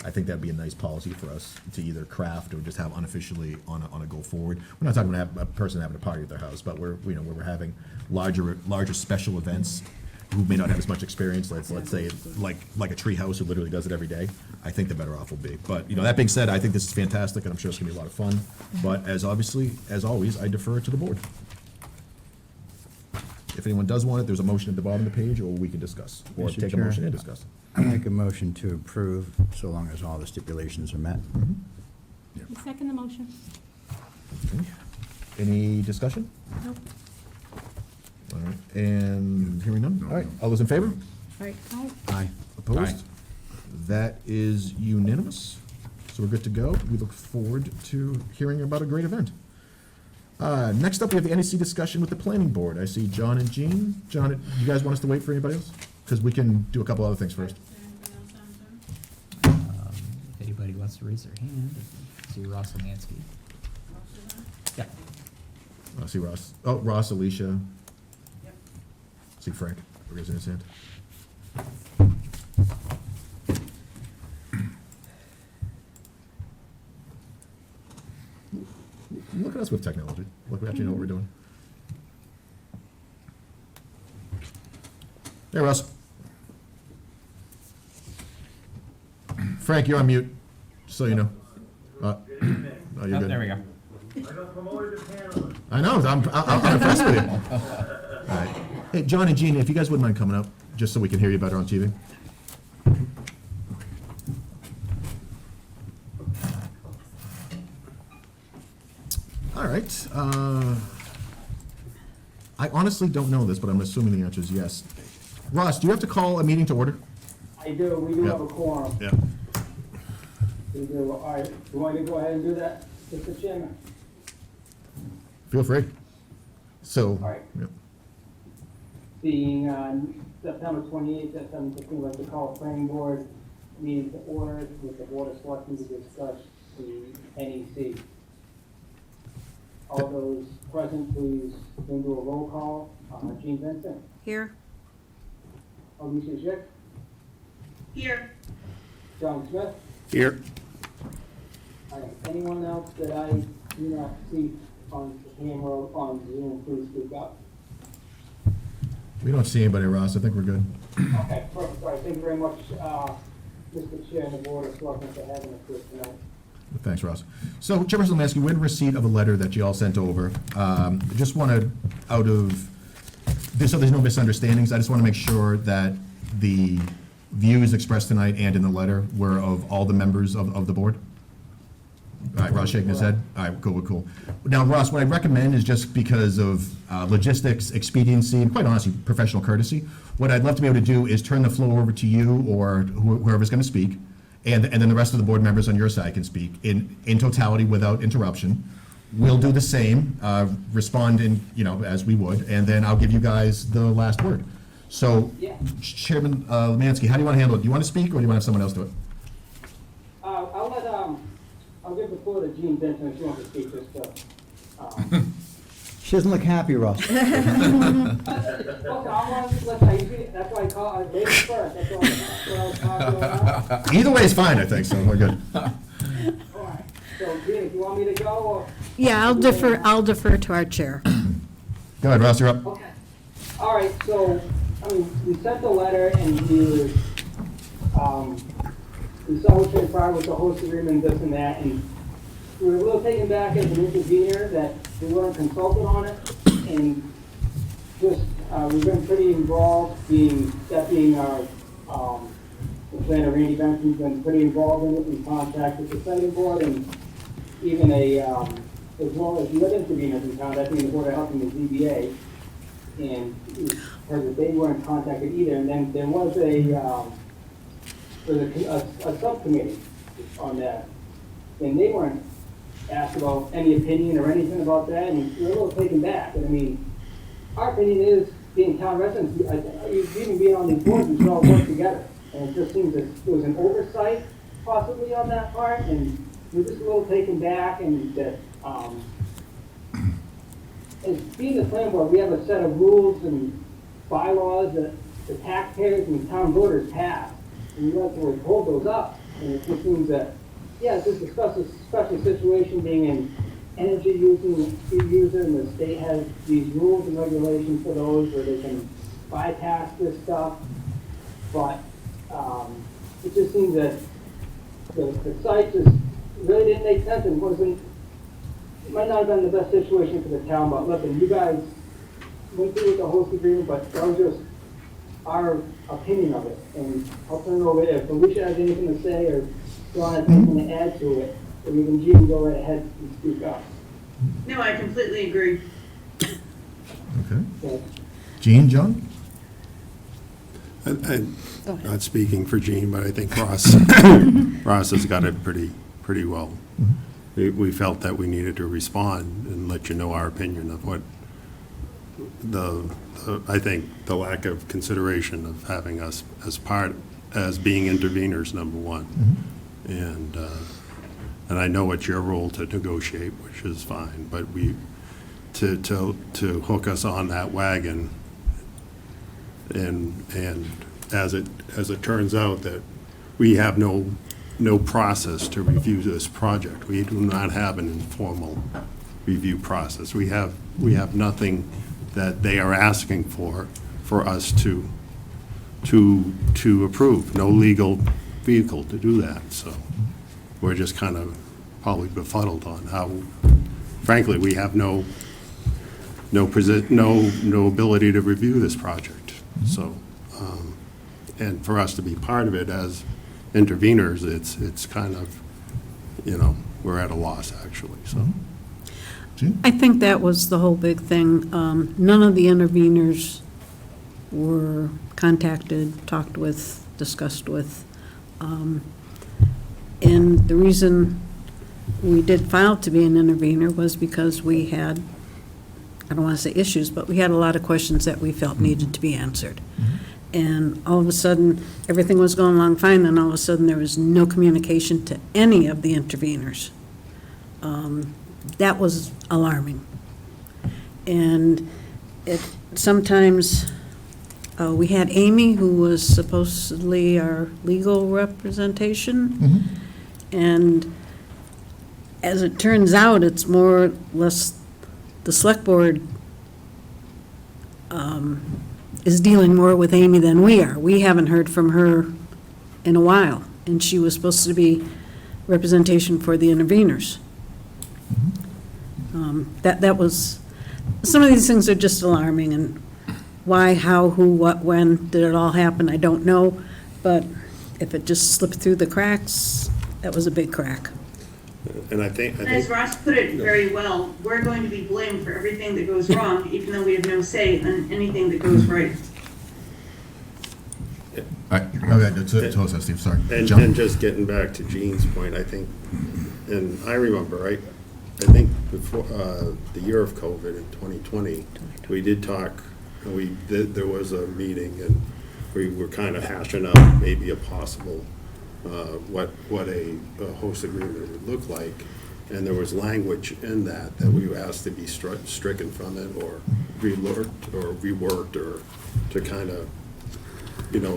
I think that'd be a nice policy for us to either craft or just have unofficially on a go forward. We're not talking about a person having a party at their house, but where we're having larger special events who may not have as much experience, let's say, like a tree house who literally does it every day, I think the better off will be. But, that being said, I think this is fantastic, and I'm sure it's gonna be a lot of fun. But as always, I defer to the board. If anyone does want it, there's a motion at the bottom of the page, or we can discuss, or Mr. take a Chair, motion and discuss. I make a motion to approve, so long as all the stipulations are met. Second the motion. Okay. Any discussion? Nope. All right, and hearing none? All right, all those in favor? Aye. Aye. Opposed? That is unanimous. So we're good to go. We look forward to hearing about a great event. Next up, we have the Nfc discussion with the planning board. I see John and Jean. John, you guys want us to wait for anybody else? Because we can do a couple other things first. If anybody wants to raise their hand, see Ross Lemansky. Yeah. I see Ross. Oh, Ross, Alicia. See Frank raising his hand. Look at us with technology. Look, we actually know what we're doing. Hey, Russ. Frank, you're on mute, just so you know. Oh, you're good. There we go. I know, I'm impressed with you. All right. Hey, John and Jean, if you guys wouldn't mind coming up, just so we can hear you better on TV. All right. I honestly don't know this, but I'm assuming the answer is yes. Ross, do you have to call a meeting to order? I do, we do Yeah. have a quorum. Yeah. We do, all right, you want me to go ahead and do that, Mr. Chairman? Feel free. So, right. yeah. Being September 28th at 7:15, like to call a planning board meeting to order with the board of selectmen to discuss the NEC. All those present, please, can do a roll call. Jean Vincent, Here? Alicia Schick, Here. John Smith. Here. All right, anyone else that I do not see on the camera on Zoom, please speak up. We don't see anybody, Ross. I think we're good. Okay, perfect. All right, thank you very much, Mr. Chair and the Board of Selectmen for having us here tonight. Thanks, Ross. So, Chairperson Lemansky, we're in receipt of a letter that you all sent over. Just wanted, so there's no misunderstandings, I just want to make sure that the views expressed tonight and in the letter were of all the members of the board. All right, Ross shaking his head. All right, cool. Now, Ross, what I recommend is just because of logistics, expediency, and quite honestly, professional courtesy, what I'd love to be able to do is turn the floor over to you or whoever's going to speak, and then the rest of the board members on your side can speak in totality without interruption. We'll do the same, respond as we would, and then I'll give you guys the last word. So, Yeah. Chairman Lemansky, how do you want to handle it? Do you want to speak, or do you want to have someone else do it? I'll give the floor to Jean Benson if she wants to speak just She doesn't look happy, Ross. okay, that's why I call, ladies first, that's what I was talking about. Either way is fine, I think, so we're good. All right, so Jean, if you want me to go, or? Yeah, I'll defer to our chair. Go ahead, Ross, you're up. Okay. All right, so, we sent the letter and we saw what's transpired with the host agreement, this and that, and we were a little taken back as an intervener that we weren't consulted on it, and just, we've been pretty involved, that being our, the planner Randy Benson's been pretty involved in it, in contact with the planning board, and even as well as the other interveners in town, that being the Board of Health and the ZBA, and heard that they weren't contacted either, and then there was a subcommittee on that, and they weren't asked about any opinion or anything about that, and we're a little taken back. And I mean, our opinion is, being town residents, even being on these boards, we should all work together. And it just seems that there was an oversight possibly on that part, and we're just a little taken back, and that, as being the planning board, we have a set of rules and bylaws that the taxpayers and town voters pass. And we like to hold those up, and it just seems that, yeah, it's just a special situation being an energy user, and the state has these rules and regulations for those where they can bypass this stuff, but it just seems that the site just really didn't make sense and wasn't, it might not have been the best situation for the town, but listen, you guys went through with the host agreement, but that was just our opinion of it. And I'll turn it over if Alicia has anything to say or John has anything to add to it, or even Gene, go right ahead and speak up. No, I completely agree. Okay. So, Gene, John? Not speaking for Gene, but I think Ross has got it pretty well. We felt that we needed to respond and let you know our opinion of what I think the lack of consideration of having us as being interveners, number one. And I know it's your role to negotiate, which is fine, but to hook us on that wagon, and as it turns out that we have no process to review this project. We do not have an informal review process. We have nothing that they are asking for us to approve. No legal vehicle to do that. So we're just kind of probably befuddled on how, frankly, we have no ability to review this project. So, and for us to be part of it as interveners, it's kind of, we're at a loss, actually, so. I think that was the whole big thing. None of the interveners were contacted, talked with, discussed with. And the reason we did file to be an intervener was because we had, I don't want to say issues, but we had a lot of questions that we felt needed to be answered. And all of a sudden, everything was going along fine, and all of a sudden, there was no communication to any of the interveners. That was alarming. And sometimes, we had Amy, who was supposedly our legal representation, and as it turns out, it's more or less the select board is dealing more with Amy than we are. We haven't heard from her in a while, and she was supposed to be representation for the interveners. That was, some of these things are just alarming, and why, how, who, what, when did it all happen, I don't know, but if it just slipped through the cracks, that was a big crack. And I think As Ross put it very well, we're going to be blamed for everything that goes wrong, even though we have no say on anything that goes right. Tell us, Steve, sorry. And just getting back to Gene's point, I think, and I remember, I think before, the year of COVID in 2020, we did talk, and there was a meeting, and we were kind of hashing out maybe a possible, what a host agreement would look like. And there was language in that we were asked to be stricken from it, or reworked, or to kind of,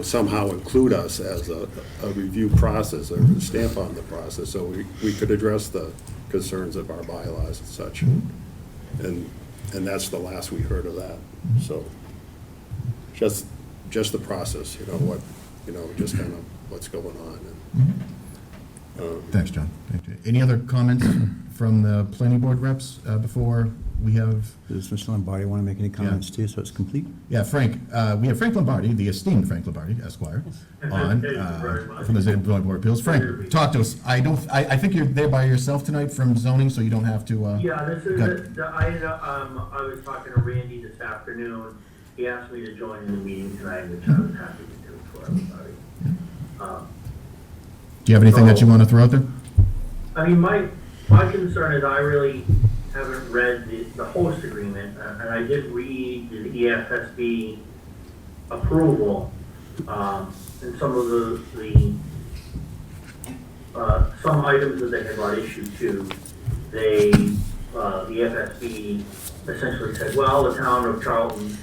somehow include us as a review process, or a stamp on the process, so we could address the concerns of our bylaws and such. And that's the last we heard of that. So just the process, just kind of what's going on. Thanks, John. Thank you. Any other comments from the planning board reps before we have? Does Mr. Lombardi want to make any comments too, so it's complete? Yeah, Frank, we have Frank Lombardi, the esteemed Frank Lombardi, Esquire, on, from the Zoning Board of Appeals. Frank, talk to us. I think you're there by yourself tonight from zoning, so you don't have to, Yeah, this is, I was talking to Randy this afternoon. He asked me to join in the meeting tonight, which I was happy to do for everybody. Do you have anything that you want to throw out there? I mean, my concern is I really haven't read the host agreement, and I did read the EFSB approval, and some of the some items that they had brought issue to, the EFSB essentially said, well, the town of Charlton,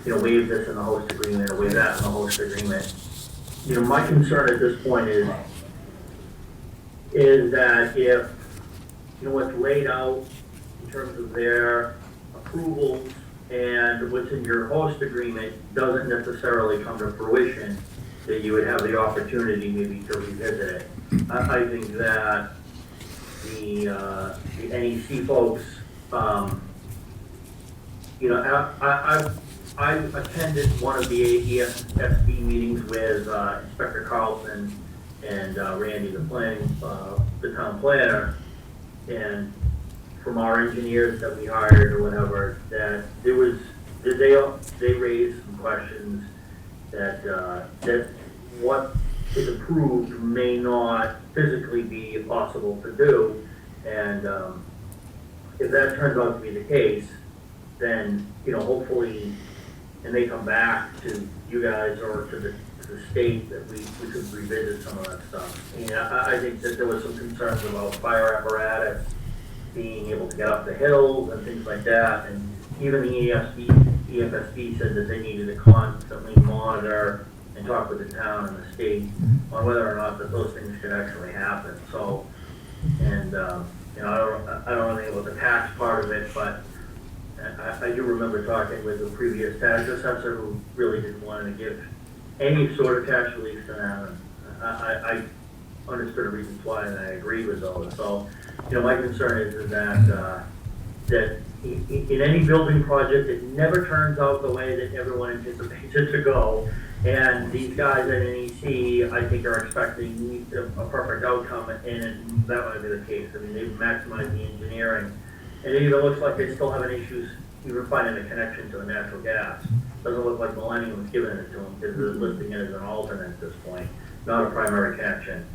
waived this in the host agreement, or waived that in the host agreement. My concern at this point is that if, what's laid out in terms of their approvals and what's in your host agreement doesn't necessarily come to fruition, that you would have the opportunity maybe to revisit it. I think that the NEC folks, you know, I attended one of the EFSB meetings with Inspector Charlton and Randy, the town planner, and from our engineers that we hired or whatever, that they raised some questions that what is approved may not physically be possible to do, and if that turns out to be the case, then, you know, hopefully, and they come back to you guys or to the state, that we could revisit some of that stuff. And I think that there was some concerns about fire apparatus being able to get up the hills and things like that, and even the EFSB said that they needed to constantly monitor and talk with the town and the state on whether or not that those things could actually happen. So, and you know, I don't know anything about the tax part of it, but I do remember talking with the previous tax assessor who really didn't want to give any sort of tax relief to them. I understood the reasons why, and I agreed with those. So, you know, my concern is that that in any building project, it never turns out the way that everyone anticipates it to go. And these guys at NEC, I think, are expecting a perfect outcome, and that might be the case. I mean, they've maximized the engineering, and it even looks like they still have issues even finding a connection to the natural gas. Doesn't look like Millennium was giving it to them, because they're listing it as an alternate at this point, not a primary connection.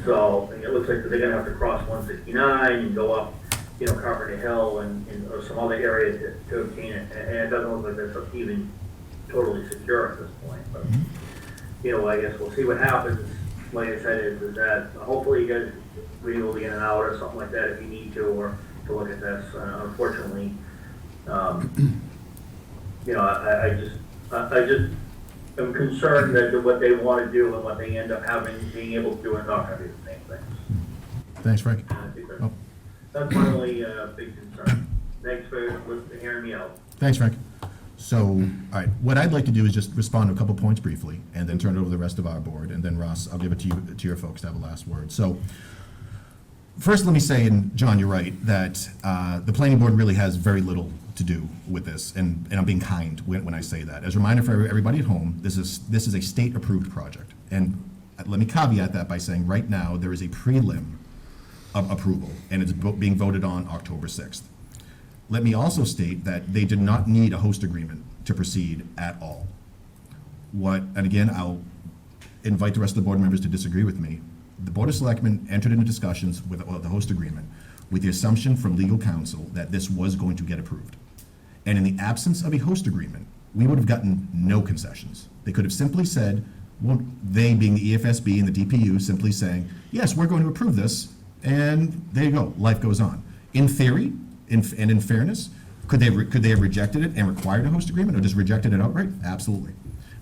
So it looks like they're gonna have to cross 169 and go up, you know, Carpenter Hill and or some other area to obtain it. And it doesn't look like that's even totally secure at this point. But, you know, I guess we'll see what happens. Like I said, is that hopefully you guys will be able to get an hour or something like that if you need to, or to look at this. Unfortunately, you know, I just am concerned that what they want to do and what they end up being able to do are not going to be the same things. Thanks, Frank. That's my only big concern. Thanks for hearing me out. Thanks, Frank. So, all right, what I'd like to do is just respond to a couple points briefly, and then turn it over to the rest of our board, and then Ross, I'll give it to you, to your folks to have a last word. So, first, let me say, and John, you're right, that the planning board really has very little to do with this, and I'm being kind when I say that. As a reminder for everybody at home, this is a state-approved project, and let me caveat that by saying right now there is a prelim of approval, and it's being voted on October 6th. Let me also state that they did not need a host agreement to proceed at all. And again, I'll invite the rest of the board members to disagree with me. The Board of Selectmen entered into discussions with the host agreement with the assumption from legal counsel that this was going to get approved. And in the absence of a host agreement, we would have gotten no concessions. They could have simply said, well, they being the EFSB and the DPU simply saying, yes, we're going to approve this, and there you go, life goes on. In theory, and in fairness, could they have rejected it and required a host agreement, or just rejected it outright? Absolutely.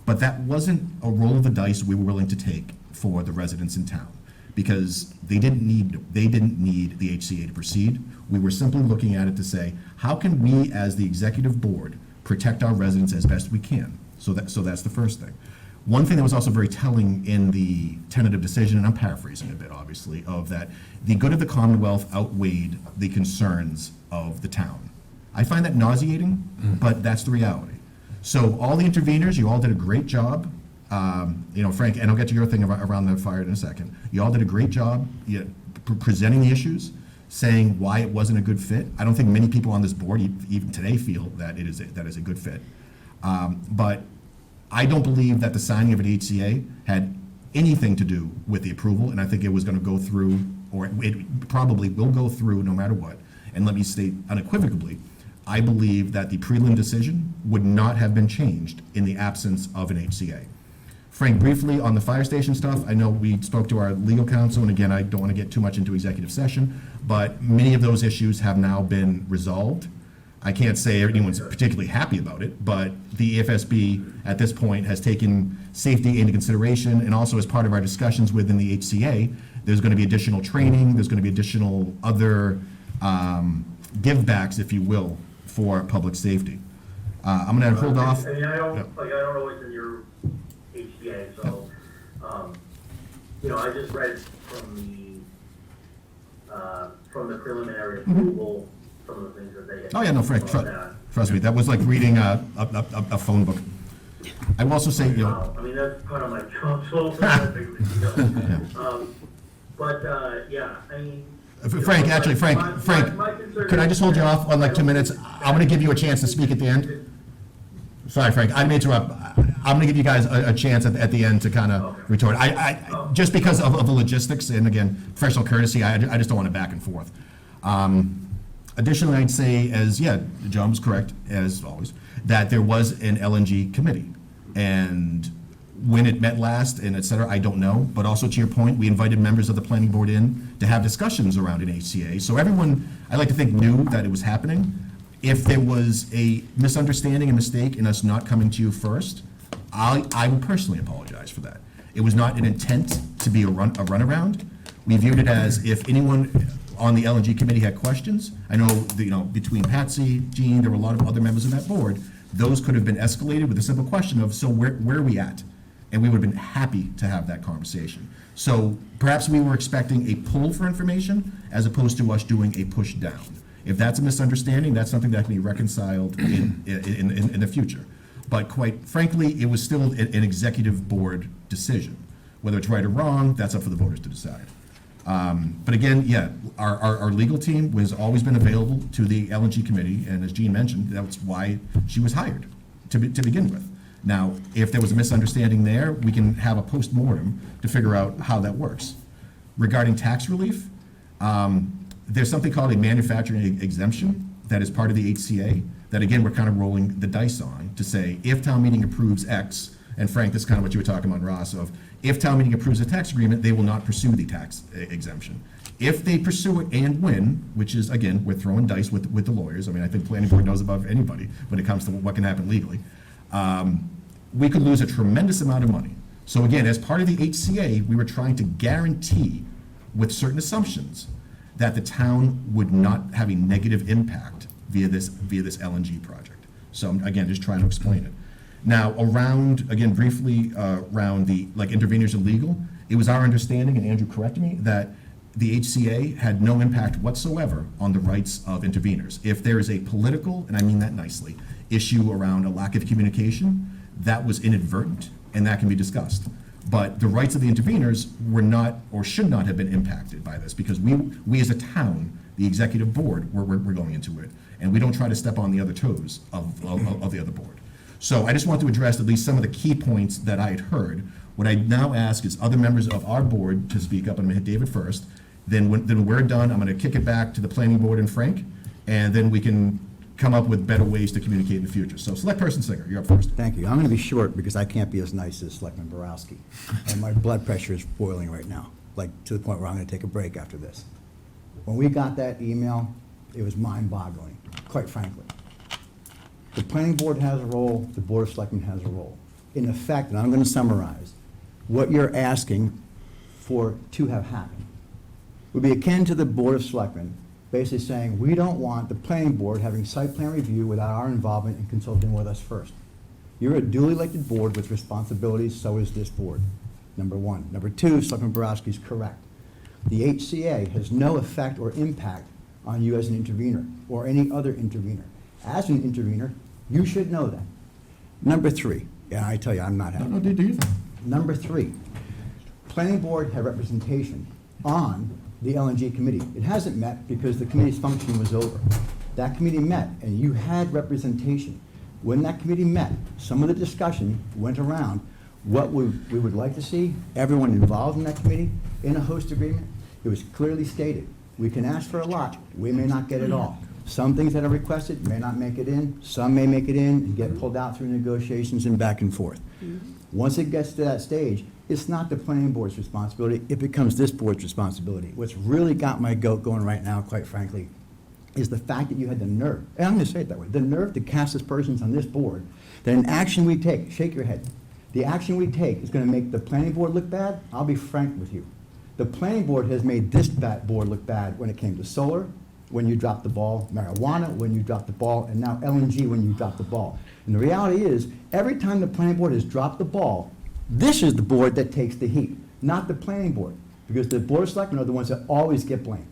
But that wasn't a roll of the dice we were willing to take for the residents in town, because they didn't need the HCA to proceed. We were simply looking at it to say, how can we as the executive board protect our residents as best we can? So that's the first thing. One thing that was also very telling in the tentative decision, and I'm paraphrasing a bit, obviously, of that the good of the Commonwealth outweighed the concerns of the town. I find that nauseating, but that's the reality. So all the interveners, you all did a great job. You know, Frank, and I'll get to your thing around the fire in a second. You all did a great job presenting the issues, saying why it wasn't a good fit. I don't think many people on this board, even today, feel that that is a good fit. But I don't believe that the signing of an HCA had anything to do with the approval, and I think it was going to go through, or it probably will go through no matter what. And let me state unequivocally, I believe that the prelim decision would not have been changed in the absence of an HCA. Frank, briefly on the fire station stuff, I know we spoke to our legal counsel, and again, I don't want to get too much into executive session, but many of those issues have now been resolved. I can't say anyone's particularly happy about it, but the EFSB at this point has taken safety into consideration, and also as part of our discussions within the HCA, there's going to be additional training, there's going to be additional other give-backs, if you will, for public safety. I'm going to hold off. I mean, I Yeah. don't know what's in your HCA, so, I just read from the preliminary approval, some of the things that they had. Oh, yeah, no, Frank, about that. trust me, that was like reading a phone book. I will also say, I mean, that's part of my job, so it's not that big of a deal. Yeah, I mean. Frank, actually, Frank, my concern could I just hold you off on like 2 minutes? I'm going to give you a chance to speak at the end. Sorry, Frank, I didn't interrupt. I'm going to give you guys a chance at the end to kind of retort. Just because of the logistics, and again, professional courtesy, I just don't want to back and forth. Additionally, I'd say, John was correct, as always, that there was an LNG committee. And when it met last and et cetera, I don't know. But also to your point, we invited members of the planning board in to have discussions around an HCA. So everyone, I like to think, knew that it was happening. If there was a misunderstanding, a mistake in us not coming to you first, I would personally apologize for that. It was not an intent to be a runaround. We viewed it as if anyone on the LNG committee had questions. I know, between Patsy, Jean, there were a lot of other members of that board. Those could have been escalated with a simple question of, so where are we at? And we would have been happy to have that conversation. So perhaps we were expecting a pull for information as opposed to us doing a push down. If that's a misunderstanding, that's something that can be reconciled in the future. But quite frankly, it was still an executive board decision. Whether it's right or wrong, that's up for the voters to decide. But again, our legal team has always been available to the LNG committee, and as Jean mentioned, that's why she was hired to begin with. Now, if there was a misunderstanding there, we can have a post-mortem to figure out how that works. Regarding tax relief, there's something called a manufacturing exemption that is part of the HCA that, again, we're kind of rolling the dice on to say, if town meeting approves X, and Frank, this is kind of what you were talking about, Ross, of if town meeting approves a tax agreement, they will not pursue the tax exemption. If they pursue it and win, which is, again, we're throwing dice with the lawyers. I mean, I think planning board knows above anybody when it comes to what can happen legally. We could lose a tremendous amount of money. So again, as part of the HCA, we were trying to guarantee with certain assumptions that the town would not have a negative impact via this LNG project. So again, just trying to explain it. Now, again, briefly, around the, interveners are legal, it was our understanding, and Andrew corrected me, that the HCA had no impact whatsoever on the rights of interveners. If there is a political, and I mean that nicely, issue around a lack of communication, that was inadvertent, and that can be discussed. But the rights of the interveners were not, or should not have been impacted by this, because we as a town, the executive board, we're going into it, and we don't try to step on the other toes of the other board. So I just want to address at least some of the key points that I had heard. What I now ask is other members of our board to speak up. I'm going to hit David first. Then when we're done, I'm going to kick it back to the planning board and Frank, and then we can come up with better ways to communicate in the future. So Select Person Singer, you're up first. Thank you. I'm going to be short because I can't be as nice as Selectman Borowski. And my blood pressure is boiling right now, to the point where I'm going to take a break after this. When we got that email, it was mind-boggling, quite frankly. The planning board has a role, the board of selectmen has a role. In effect, and I'm going to summarize, what you're asking for to have happened would be akin to the board of selectmen basically saying, we don't want the planning board having site plan review without our involvement and consulting with us first. You're a duly elected board with responsibilities, so is this board, number one. Number two, Selectman Borowski is correct. The HCA has no effect or impact on you as an intervener or any other intervener. As an intervener, you should know that. Number three, and I tell you, I'm not happy. No, do you think? Number three, planning board had representation on the LNG committee. It hasn't met because the committee's function was over. That committee met, and you had representation. When that committee met, some of the discussion went around what we would like to see everyone involved in that committee in a host agreement. It was clearly stated. We can ask for a lot, we may not get it all. Some things that are requested may not make it in, some may make it in and get pulled out through negotiations and back and forth. Once it gets to that stage, it's not the planning board's responsibility, it becomes this board's responsibility. What's really got my goat going right now, quite frankly, is the fact that you had the nerve, and I'm going to say it that way, the nerve to cast aspersions on this board, that an action we take, shake your head, the action we take is going to make the planning board look bad. I'll be frank with you. The planning board has made this board look bad when it came to solar, when you drop the ball, marijuana when you drop the ball, and now LNG when you drop the ball. And the reality is, every time the planning board has dropped the ball, this is the board that takes the heat, not the planning board, because the board of selectmen are the ones that always get blamed.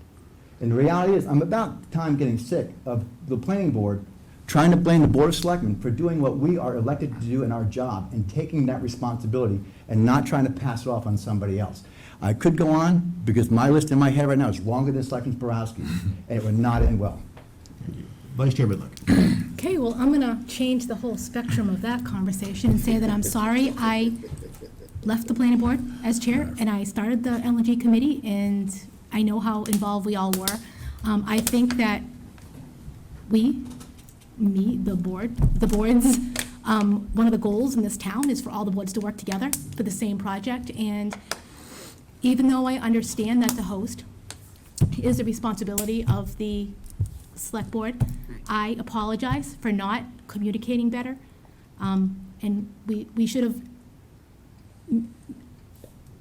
And the reality is, I'm about time getting sick of the planning board trying to blame the board of selectmen for doing what we are elected to do in our job and taking that responsibility and not trying to pass it off on somebody else. I could go on, because my list in my head right now is longer than Selectman Borowski's, and it would not end well. Vice Chair Whitlock. Okay, well, I'm gonna change the whole spectrum of that conversation and say that I'm sorry. I left the planning board as chair, and I started the LNG committee, and I know how involved we all were. I think that the boards, one of the goals in this town is for all the boards to work together for the same project, and even though I understand that the host is the responsibility of the select board, I apologize for not communicating better. And we should have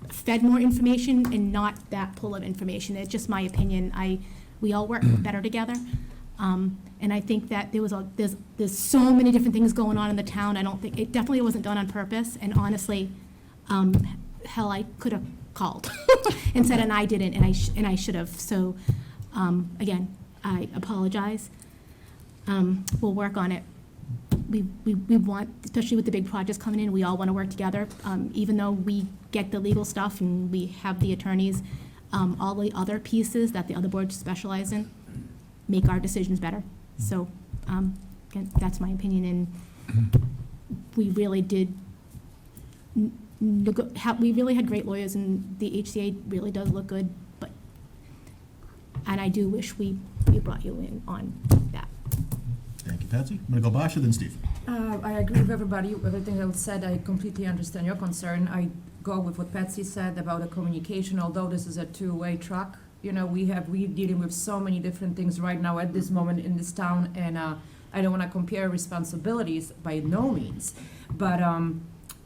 fed more information and not that pull of information. It's just my opinion. We all work better together. And I think that there's so many different things going on in the town. I don't think, it definitely wasn't done on purpose. And honestly, hell, I could have called and said, and I didn't, and I should have. So, again, I apologize. We'll work on it. We want, especially with the big projects coming in, we all want to work together. Even though we get the legal stuff and we have the attorneys, all the other pieces that the other boards specialize in make our decisions better. So, again, that's my opinion, and we really did, we really had great lawyers, and the HCA really does look good, and I do wish we brought you in on that. Thank you, Patsy. I'm going to go Basha, then Steve. I agree with everything that was said. I completely understand your concern. I go with what Patsy said about the communication, although this is a two-way track. You know, we're dealing with so many different things right now at this moment in this town, and I don't want to compare responsibilities by no means, but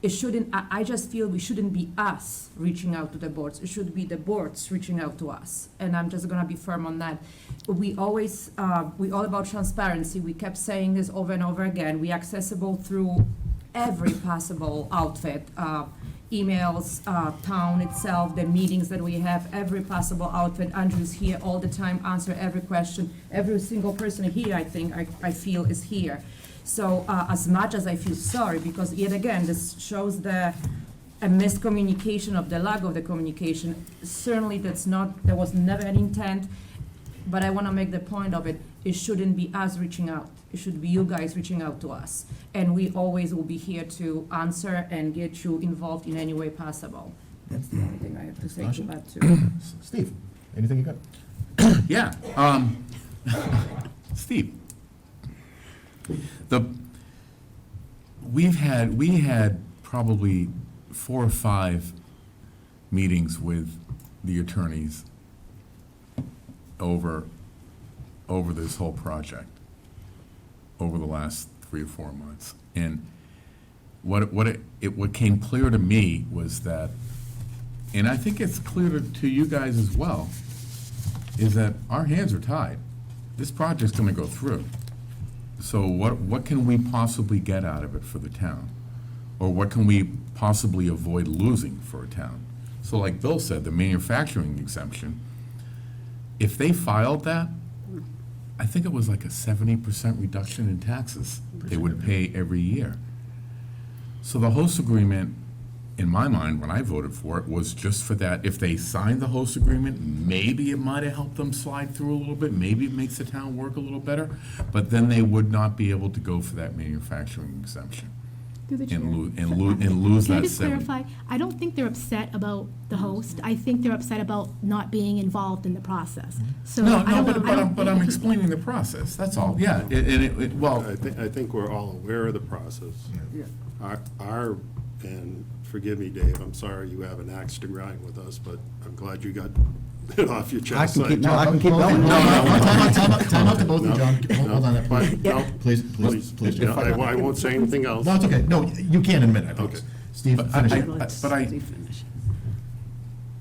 it shouldn't, I just feel we shouldn't be us reaching out to the boards. It should be the boards reaching out to us, and I'm just gonna be firm on that. We always, we all about transparency. We kept saying this over and over again. We accessible through every possible outfit, emails, town itself, the meetings that we have, every possible outfit. Andrew's here all the time, answer every question. Every single person here, I think, I feel is here. So as much as I feel sorry, because yet again, this shows a miscommunication of the lack of the communication. Certainly there was never an intent, but I want to make the point of it. It shouldn't be us reaching out. It should be you guys reaching out to us. And we always will be here to answer and get you involved in any way possible. That's the only thing I have to say to that too. Steve, anything you got? Yeah, Steve. We had probably 4 or 5 meetings with the attorneys over this whole project over the last 3 or 4 months. And what came clear to me was that, and I think it's clear to you guys as well, is that our hands are tied. This project's gonna go through. So what can we possibly get out of it for the town? Or what can we possibly avoid losing for a town? So like Bill said, the manufacturing exemption, if they filed that, I think it was like a 70% reduction in taxes they would pay every year. So the host agreement, in my mind, when I voted for it, was just for that. If they signed the host agreement, maybe it might have helped them slide through a little bit, maybe it makes the town work a little better, but then they would not be able to go for that manufacturing exemption. Through the chair. And lose Can I that just 70. clarify? I don't think they're upset about the host. I think they're upset about not being involved in the process. So No, I don't but I'm explaining the process, that's all, yeah. Well, I think we're all aware of the process. And forgive me, Dave, I'm sorry you have an axe to grind with us, but I'm glad you got it off your chest. I can keep going. Time out to both of you, John. Hold on, please. Please. You know, I won't say anything else. No, it's okay. No, you can admit it. Okay. Steve, finish it.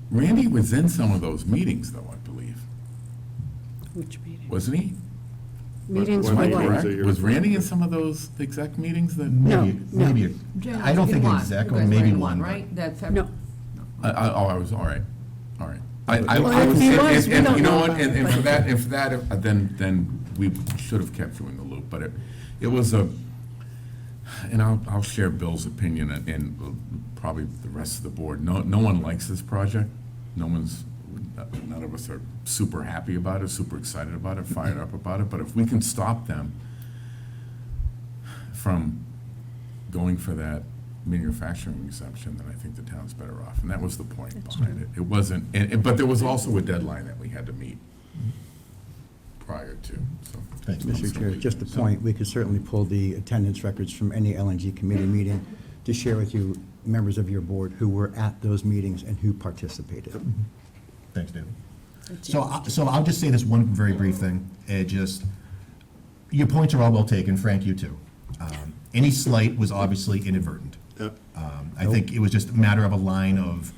Randy was in some of those meetings, though, I believe. Which meeting? Wasn't he? Meetings Am for I what? correct? Meetings are Was your- Randy in some of those exec meetings that? Maybe, no. maybe, I don't think exec, or maybe one. but- Right? That No. I was, all right, all right. I Well, if he was, we and don't you know know what, about and it, for but- that, then we should have kept you in the loop, but it was and I'll share Bill's opinion and probably the rest of the board. No one likes this project. None of us are super happy about it, super excited about it, fired up about it, but if we can stop them from going for that manufacturing exemption, then I think the town's better off, and that was the point behind it. It wasn't, but there was also a deadline that we had to meet prior to, so. Thanks, Mr. Chair, just a So- point, we could certainly pull the attendance records from any LNG committee meeting to share with you, members of your board, who were at those meetings and who participated. Thanks, David. So I'll just say this one very brief thing. Your points are all well taken, Frank, you too. Any slight was obviously inadvertent. Yep. I think it was just a matter of a line of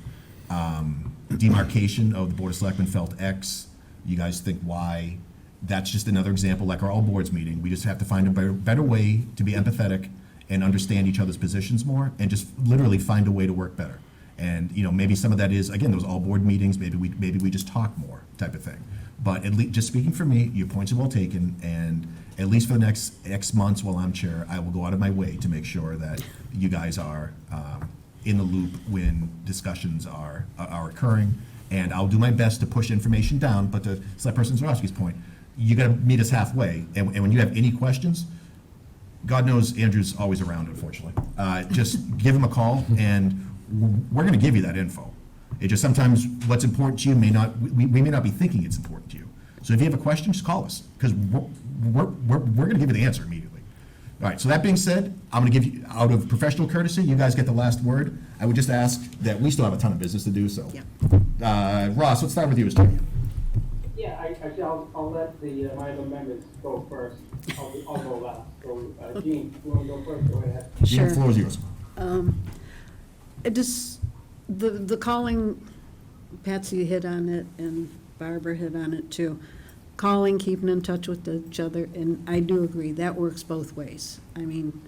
demarcation of the Board of Selectmen felt X, you guys think Y. That's just another example, like our all boards meeting. We just have to find a better way to be empathetic and understand each other's positions more, and just literally find a way to work better. And, maybe some of that is, again, those all board meetings, maybe we just talk more type of thing. But at least, just speaking for me, your points are well taken, and at least for the next X months while I'm chair, I will go out of my way to make sure that you guys are in the loop when discussions are occurring. And I'll do my best to push information down, but to Select Person Zarowski's point, you gotta meet us halfway. And when you have any questions, God knows Andrew's always around, unfortunately. Just give him a call, and we're gonna give you that info. It just sometimes what's important to you may not, we may not be thinking it's important to you. So if you have a question, just call us, because we're gonna give you the answer immediately. All right, so that being said, I'm gonna give you, out of professional courtesy, you guys get the last word. I would just ask that we still have a ton of business to do, so. Ross, let's start with you as chair. Yeah, I'll let my other members go first. I'll go last. So, Gene, you want to go first? Go ahead. Gene, the floor is yours. It just, the calling, Patsy hit on it, and Barbara hit on it too. Calling, keeping in touch with each other, and I do agree, that works both ways. I mean,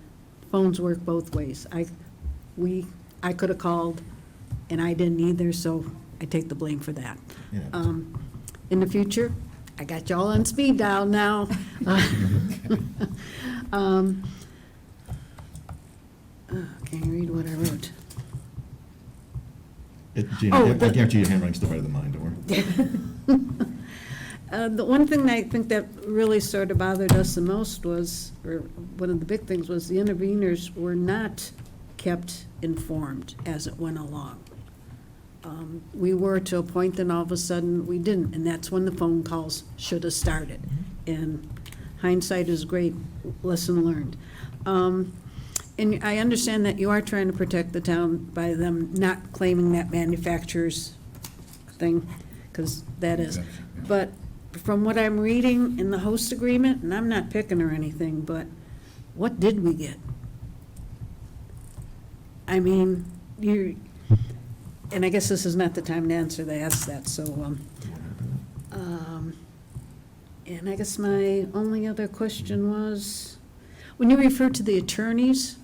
phones work both ways. I could have called, and I didn't either, so I take the blame for that. Yeah. In the future, I got y'all on speed dial now. Can you read what I wrote? Gene, Oh, I the- guarantee your handwriting's still better than mine, don't worry. The one thing I think that really sort of bothered us the most was, or one of the big things was, the interveners were not kept informed as it went along. We were to a point, and all of a sudden, we didn't, and that's when the phone calls should have started. And hindsight is great, lesson learned. And I understand that you are trying to protect the town by them not claiming that manufacturer's thing, because that is. Exemption, yeah. But from what I'm reading in the host agreement, and I'm not picking or anything, but what did we get? I mean, and I guess this is not the time to answer that, so, and I guess my only other question was, when you refer to the attorneys,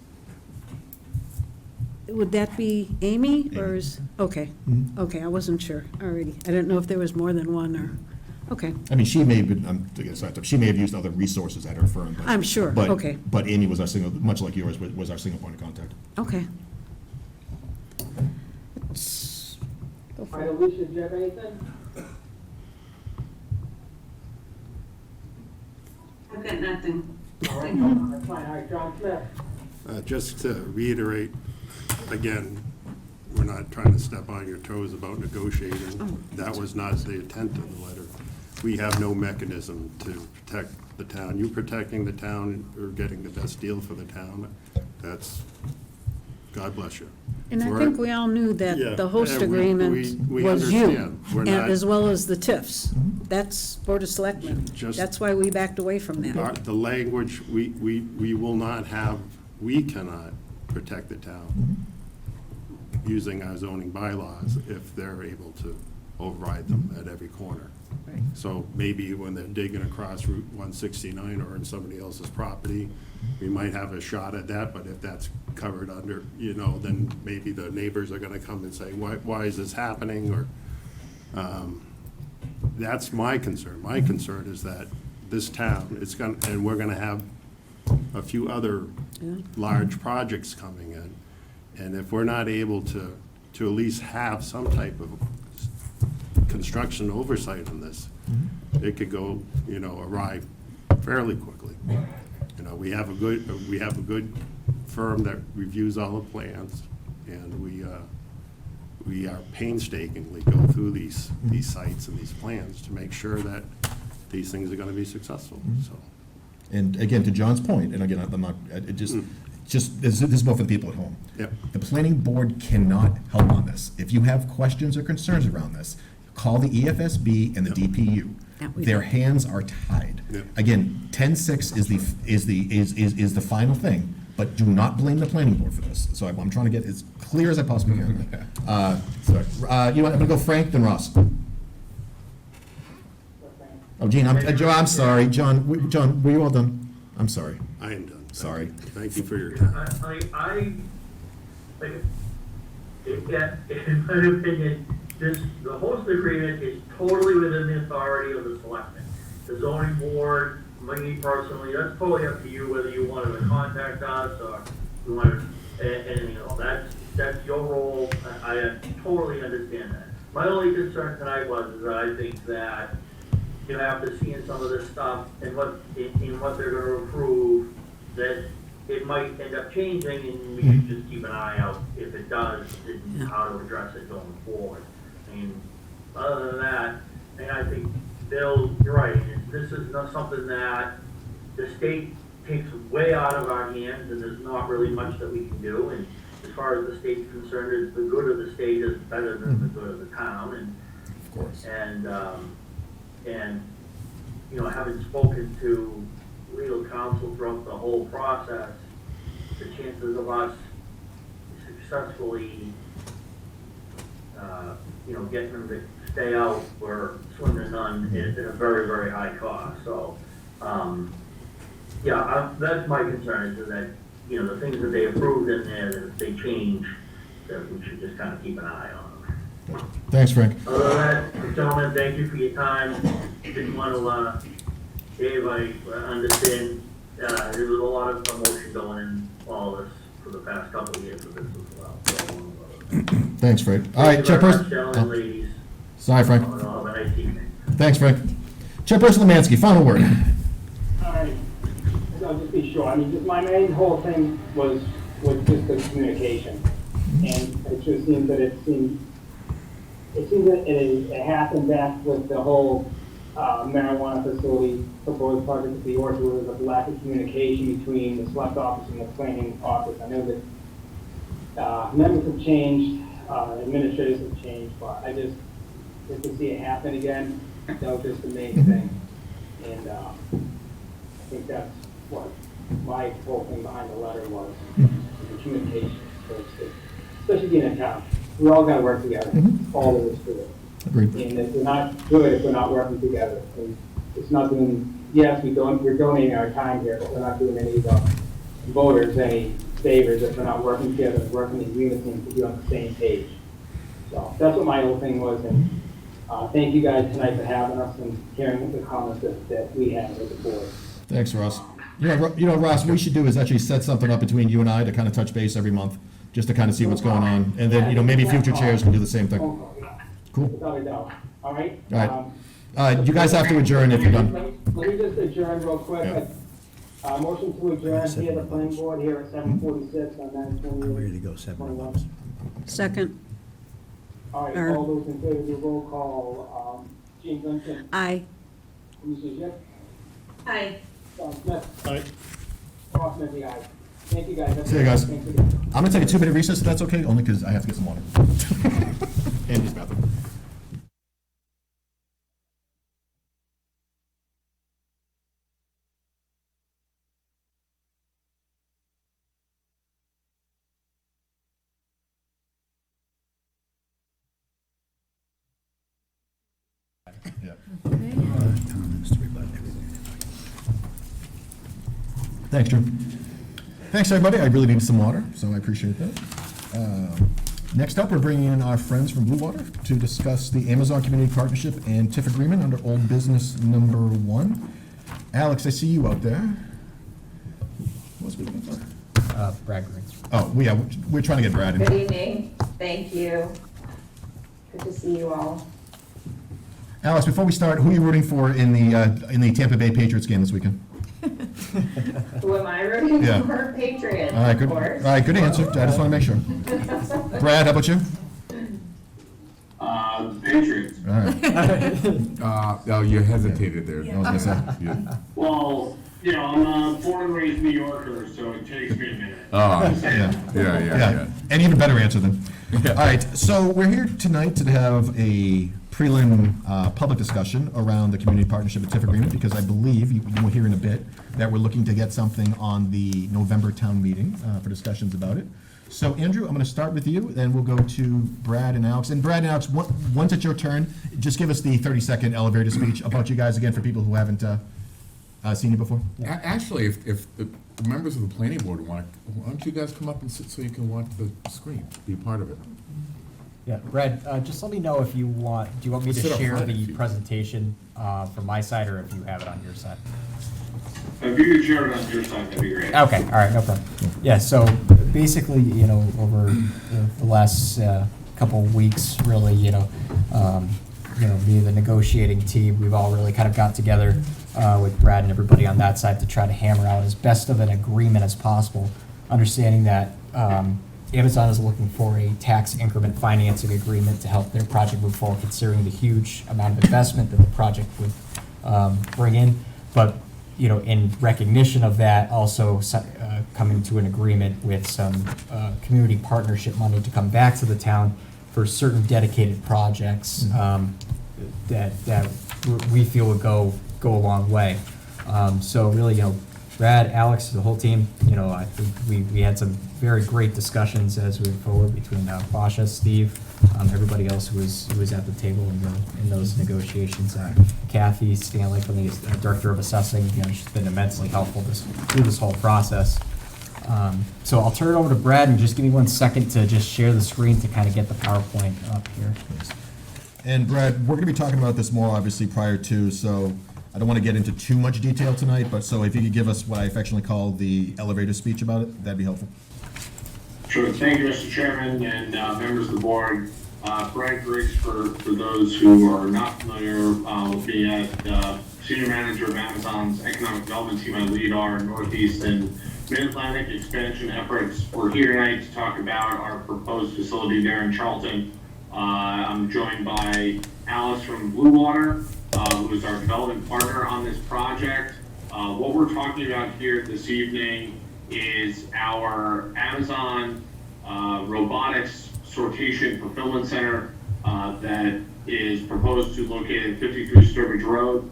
would that be Amy, or is, okay, Mhm. okay, I wasn't sure, already. I didn't know if there was more than one, or, okay, I mean, she may have been, she may have used other resources at her firm, but. I'm sure, but- okay. But Amy was our much like yours, was our single point of contact. okay. Let's go All for right, it. Alicia, do you have anything? I've got nothing. All right, that's fine. All right, John Smith. Just to reiterate, again, we're not trying to step on your toes about negotiating. That was not the intent of the letter. We have no mechanism to protect the town. You protecting the town or getting the best deal for the town, that's, God bless you. And I For- think we all knew Yeah, that the host and we- agreement we was you, understand. We're and not- as well as the TIFs. That's Board of Selectmen. Just- That's why we backed away from that. The language, we will not have, we cannot protect the town using our zoning bylaws if they're able to override them at every corner. So maybe when they're digging across Route 169 or in somebody else's property, we might have a shot at that, but if that's covered under, then maybe the neighbors are gonna come and say, why is this happening, or, that's my concern. My concern is that this town, and we're gonna have a few other large projects coming in, and if we're not able to at least have some type of construction oversight on this, it could go, awry fairly quickly. We have a good firm that reviews all the plans, and we are painstakingly go through these sites and these plans to make sure that these things are gonna be successful, so. And again, to John's point, and again, I'm not, this is both for the people at home. Yep. The planning board cannot help on this. If you have questions or concerns around this, call the EFSB and the DPU. Their hands are tied. Yep. Again, 10-6 is the final thing, but do not blame the planning board for this. So I'm trying to get as clear as I possibly can. I'm gonna go Frank, then Ross. Oh, Gene, I'm sorry, John, were you all done? I'm sorry. I am done. Sorry. Thank you for your time. In my opinion, the host agreement is totally within the authority of the selectmen. The zoning board, me personally, that's totally up to you whether you wanted to contact us or you wanted, that's your role. I totally understand that. My only concern tonight was that I think that, after seeing some of this stuff and what they're gonna approve, that it might end up changing, and we should just keep an eye out if it does, and how to address it going forward. Other than that, and I think, Bill, you're right, this is not something that the state takes way out of our hands, and there's not really much that we can do, and as far as the state's concerned, the good of the state is better than the good of the town, and Of course. Having spoken to legal counsel throughout the whole process, the chances of us successfully, getting them to stay out were slim to none at a very, very high cost. So, that's my concern, is that, the things that they approved in there, that if they change, that we should just kind of keep an eye on them. Thanks, Frank. Other than that, gentlemen, thank you for your time. Didn't want to, Dave, I understand, there was a lot of emotion going in all this for the past couple of years of this as well. Thanks, Frank. All right, Thank you very much, Chairperson. gentlemen, ladies. Sorry, Frank. Have a nice evening. Thanks, Frank. Chairperson Lemansky, final word. All right, I'll just be short. Just my main whole thing was just the communication. And it just seems that it seems that it happened back with the whole marijuana facility proposed project at the Orchard, where there was a lack of communication between the select office and the planning office. I know that members have changed, administrators have changed, but I just to see it happen again, that was just the main thing. And I think that's what my whole thing behind the letter was, the communication. So especially being in town, we all got to work together, all of us do it. Agreed. And if we're not good if we're not working together. And it's not doing, yes, we're donating our time here, but we're not doing any of the voters any favors if we're not working together, working in unison to be on the same page. So that's what my whole thing was. And thank you guys tonight for having us and hearing the comments that we have as a board. Thanks, Ross. Ross, what we should do is actually set something up between you and I to kind of touch base every month, just to kind of see what's going on. And then, maybe future chairs can do the same thing. Cool. Without a doubt. All right? All right. You guys have to adjourn if you're done. Let me just adjourn real quick. Yeah. Motion to adjourn here, the planning board here at 7:46 on 9/28. I'm ready to go 7 months. Second. All right, all those in favor, do roll call. Jean Vincent. Aye. Mrs. Yip. Hi. John Smith. Aye. Ross Smith, aye. Thank you, guys. See you guys. Thanks again. I'm gonna take a 2-minute recess if that's okay, only because I have to get some water. And use bathroom. Yeah. Yeah. Okay. Thanks, Drew. Thanks, everybody. I really needed some water, so I appreciate that. Next up, we're bringing in our friends from Blue Water to discuss the Amazon Community Partnership and TIF agreement under old business number 1. Alex, I see you out there. What was we looking for? Brad Green. Oh, yeah, we're trying to get Brad in. Good evening. Thank you. Good to see you all. Alex, before we start, who are you rooting for in the Tampa Bay Patriots game this weekend? Who am I rooting Yeah. for? Patriots, All right, good. of course. All right, good answer. I just want to make sure. Brad, how about you? Patriots. All right. Oh, you hesitated there. I was gonna say. Yeah. Well, you know, I'm a born and raised New Yorker, so it takes me a minute. Oh, Just saying. yeah. An even better answer then. All right, so we're here tonight to have a prelim public discussion around the community partnership and TIF agreement, because I believe, you will hear in a bit, that we're looking to get something on the November town meeting for discussions about it. So Andrew, I'm going to start with you, then we'll go to Brad and Alex. And Brad and Alex, once it's your turn, just give us the 30-second elevator speech about you guys again for people who haven't seen you before. Actually, if the members of the planning board want, why don't you guys come up and sit so you can watch the screen, be part of it? Yeah, Brad, just let me know if you want, do you want me to Sit up share front if the you- presentation from my side, or if you have it on your side? If you could share it on your side, that'd be great. Okay, all right, no problem. Yeah, so basically, over the last couple of weeks, really, me and the negotiating team, we've all really kind of got together with Brad and everybody on that side to try to hammer out as best of an agreement as possible, understanding that Amazon is looking for a tax increment financing agreement to help their project move forward, considering the huge amount of investment that the project would bring in. But in recognition of that, also coming to an agreement with some community partnership money to come back to the town for certain dedicated projects that we feel would go a long way. So really, Brad, Alex, the whole team, I think we had some very great discussions as we went forward between Basha, Steve, everybody else who was at the table in those negotiations. Kathy Stanley from the Director of Assessing, she's been immensely helpful through this whole process. So I'll turn it over to Brad, and just give me 1 second to just share the screen to kind of get the PowerPoint up here. And Brad, we're going to be talking about this more obviously prior to, so I don't want to get into too much detail tonight, but so if you could give us what I affectionately call the elevator speech about it, that'd be helpful. Sure. Thank you, Mr. Chairman and members of the board. Brad Griggs, for those who are not familiar with me, Senior Manager of Amazon's Economic Development Team. I lead our Northeast and Mid-Atlantic expansion efforts. We're here tonight to talk about our proposed facility there in Charlton. I'm joined by Alice from Blue Water, who is our development partner on this project. What we're talking about here this evening is our Amazon robotics sortation fulfillment center that is proposed to locate at 53 Sturbridge Road.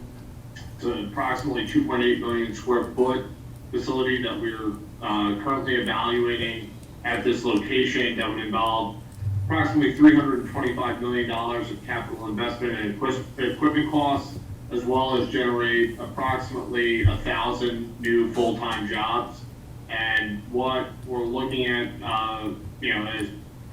It's an approximately 2.8 million square foot facility that we're currently evaluating at this location that would involve approximately $325 million of capital investment and equipment costs, as well as generate approximately 1,000 new full-time jobs. And what we're looking at, as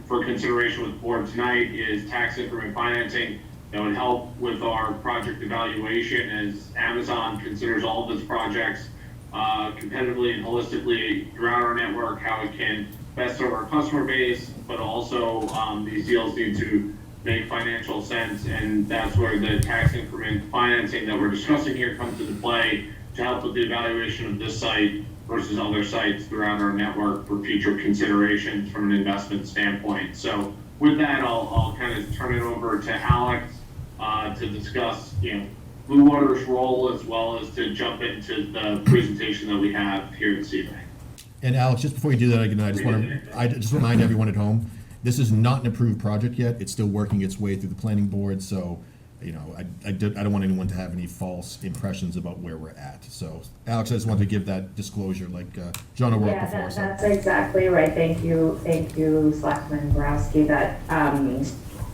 for consideration with the board tonight, is tax increment financing that would help with our project evaluation as Amazon considers all of its projects competitively and holistically throughout our network, how it can best serve our customer base, but also these deals need to make financial sense, and that's where the tax increment financing that we're discussing here comes into play to help with the evaluation of this site versus other sites throughout our network for future considerations from an investment standpoint. So with that, I'll kind of turn it over to Alex to discuss, Blue Water's role, as well as to jump into the presentation that we have here this evening. And Alex, just before you do that, again, I just remind everyone at home, this is not an approved project yet. It's still working its way through the planning board, so, I don't want anyone to have any false impressions about where we're at. So, Alex, I just wanted to give that disclosure, like John O'Rourke before. That's exactly right. Thank you, Selectman Borowski. That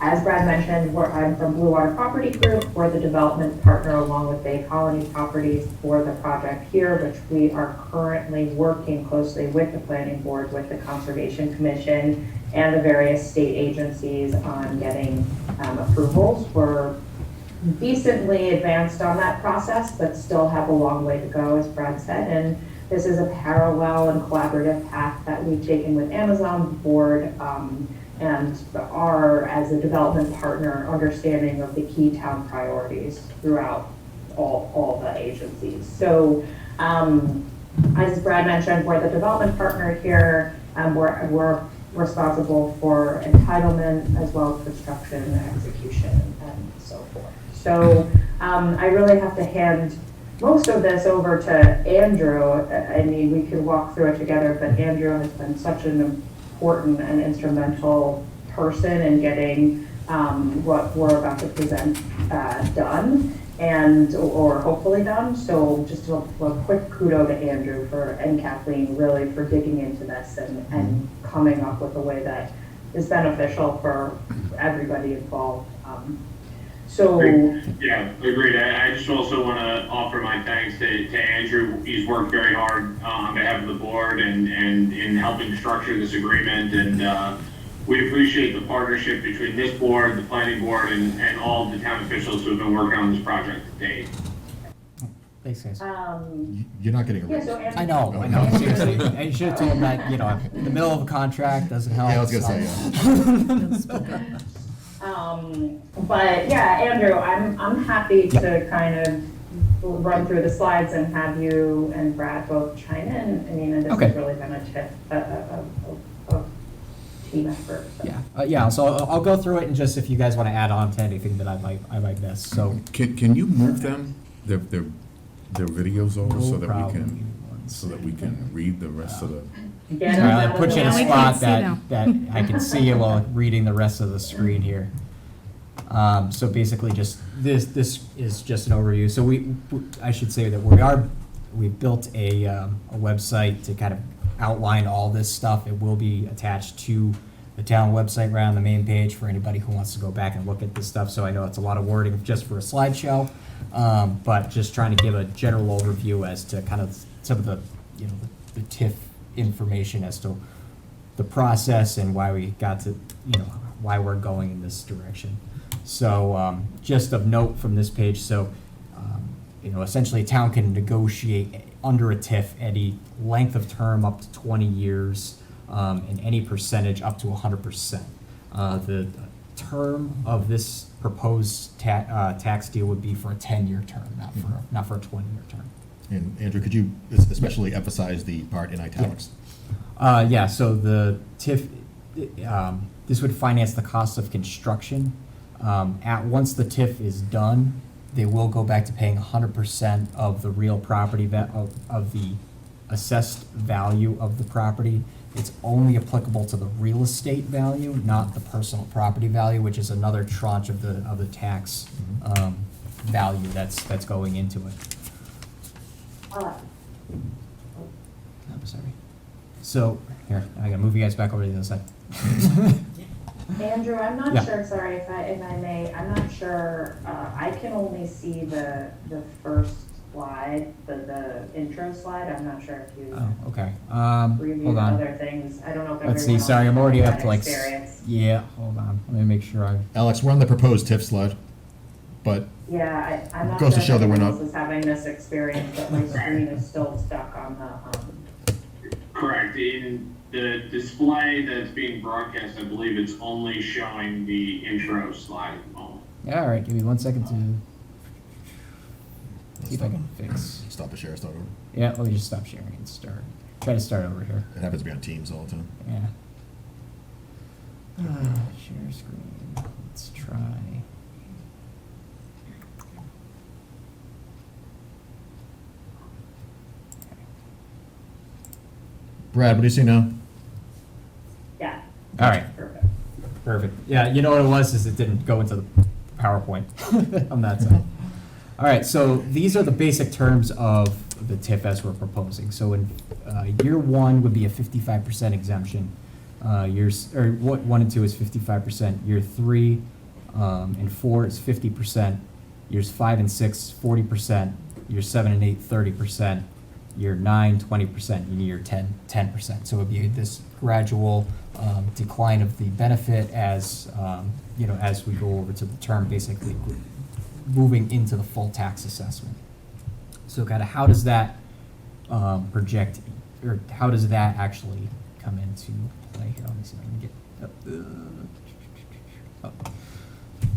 As Brad mentioned, I'm from Blue Water Property Group. We're the development partner along with Bay Colony Properties for the project here, which we are currently working closely with the planning board, with the Conservation Commission, and the various state agencies on getting approvals. We're decently advanced on that process, but still have a long way to go, as Brad said. And this is a parallel and collaborative path that we've taken with Amazon board, and are, as a development partner, understanding of the key town priorities throughout all the agencies. So, as Brad mentioned, we're the development partner here. We're responsible for entitlement as well as construction, execution, and so forth. So, I really have to hand most of this over to Andrew. I mean, we could walk through it together, but Andrew has been such an important and instrumental person in getting what we're about to present done, or hopefully done. So just a quick kudo to Andrew and Kathleen really for digging into this and coming up with a way that is beneficial for everybody involved. Yeah, agreed. I just also want to offer my thanks to Andrew. He's worked very hard on behalf of the board and in helping structure this agreement. And we appreciate the partnership between this board, the planning board, and all of the town officials who have been working on this project to date. Thanks, guys. You're not getting a raise. I know, seriously. I should have told him that, in the middle of a contract doesn't help. Yeah, I was gonna say, But yeah, Andrew, I'm happy to kind of run through the slides and have you and Brad both chime in. I mean, and this has really been a team effort. So. So I'll go through it, and just if you guys want to add on to anything that I might miss. So Can you move them, their videos over so that we can read the rest of the. Sorry, I'll put you in a spot that I can see you while reading the rest of the screen here. So basically just, this is just an overview. So I should say that we built a website to kind of outline all this stuff. It will be attached to the town website right on the main page for anybody who wants to go back and look at this stuff. So I know it's a lot of wording just for a slideshow, but just trying to give a general overview as to kind of some of the TIF information as to the process and why we got to, why we're going in this direction. So just of note from this page, so essentially a town can negotiate under a TIF any length of term up to 20 years and any percentage up to 100%. The term of this proposed tax deal would be for a 10-year term, not for a 20-year term. And Andrew, could you especially emphasize the part in italics? So the TIF, this would finance the cost of construction. Once the TIF is done, they will go back to paying 100% of the real property of the assessed value of the property. It's only applicable to the real estate value, not the personal property value, which is another tranche of the tax value that's going into it. I'm sorry. So, here, I gotta move you guys back over to the other side. Andrew, I'm not sure, sorry, if I may, I'm not sure, I can only see the first slide, the intro slide. I'm not sure if you reviewed Hold on. other things. I don't know if Let's everyone see, sorry, I'm already else up had to like, experience. hold on, let me make sure Alex, we're on the proposed TIF slide, but Yeah, I'm not goes sure to show that we're if not. anyone else is having this experience, but my screen is still stuck on the, Correct. In the display that's being broadcast, I believe it's only showing the intro slide at the moment. All right, give me 1 second to see if I can fix. Stop the share, start over. Yeah, let me just stop sharing and try to start over here. It happens to be on Teams all the time. Yeah. Share screen, let's try. Brad, what do you see now? yeah. All right. Perfect. Yeah, you know what it was, is it didn't go into the PowerPoint on that side. All right, so these are the basic terms of the TIF as we're proposing. So in year one would be a 55% exemption. What 1 and 2 is 55%. Year 3 and 4 is 50%. Years 5 and 6, 40%. Year 7 and 8, 30%. Year 9, 20%. And year 10, 10%. So it would be this gradual decline of the benefit as as we go over to the term, basically moving into the full tax assessment. So kind of how does that project, or how does that actually come into play here? Let me see if I can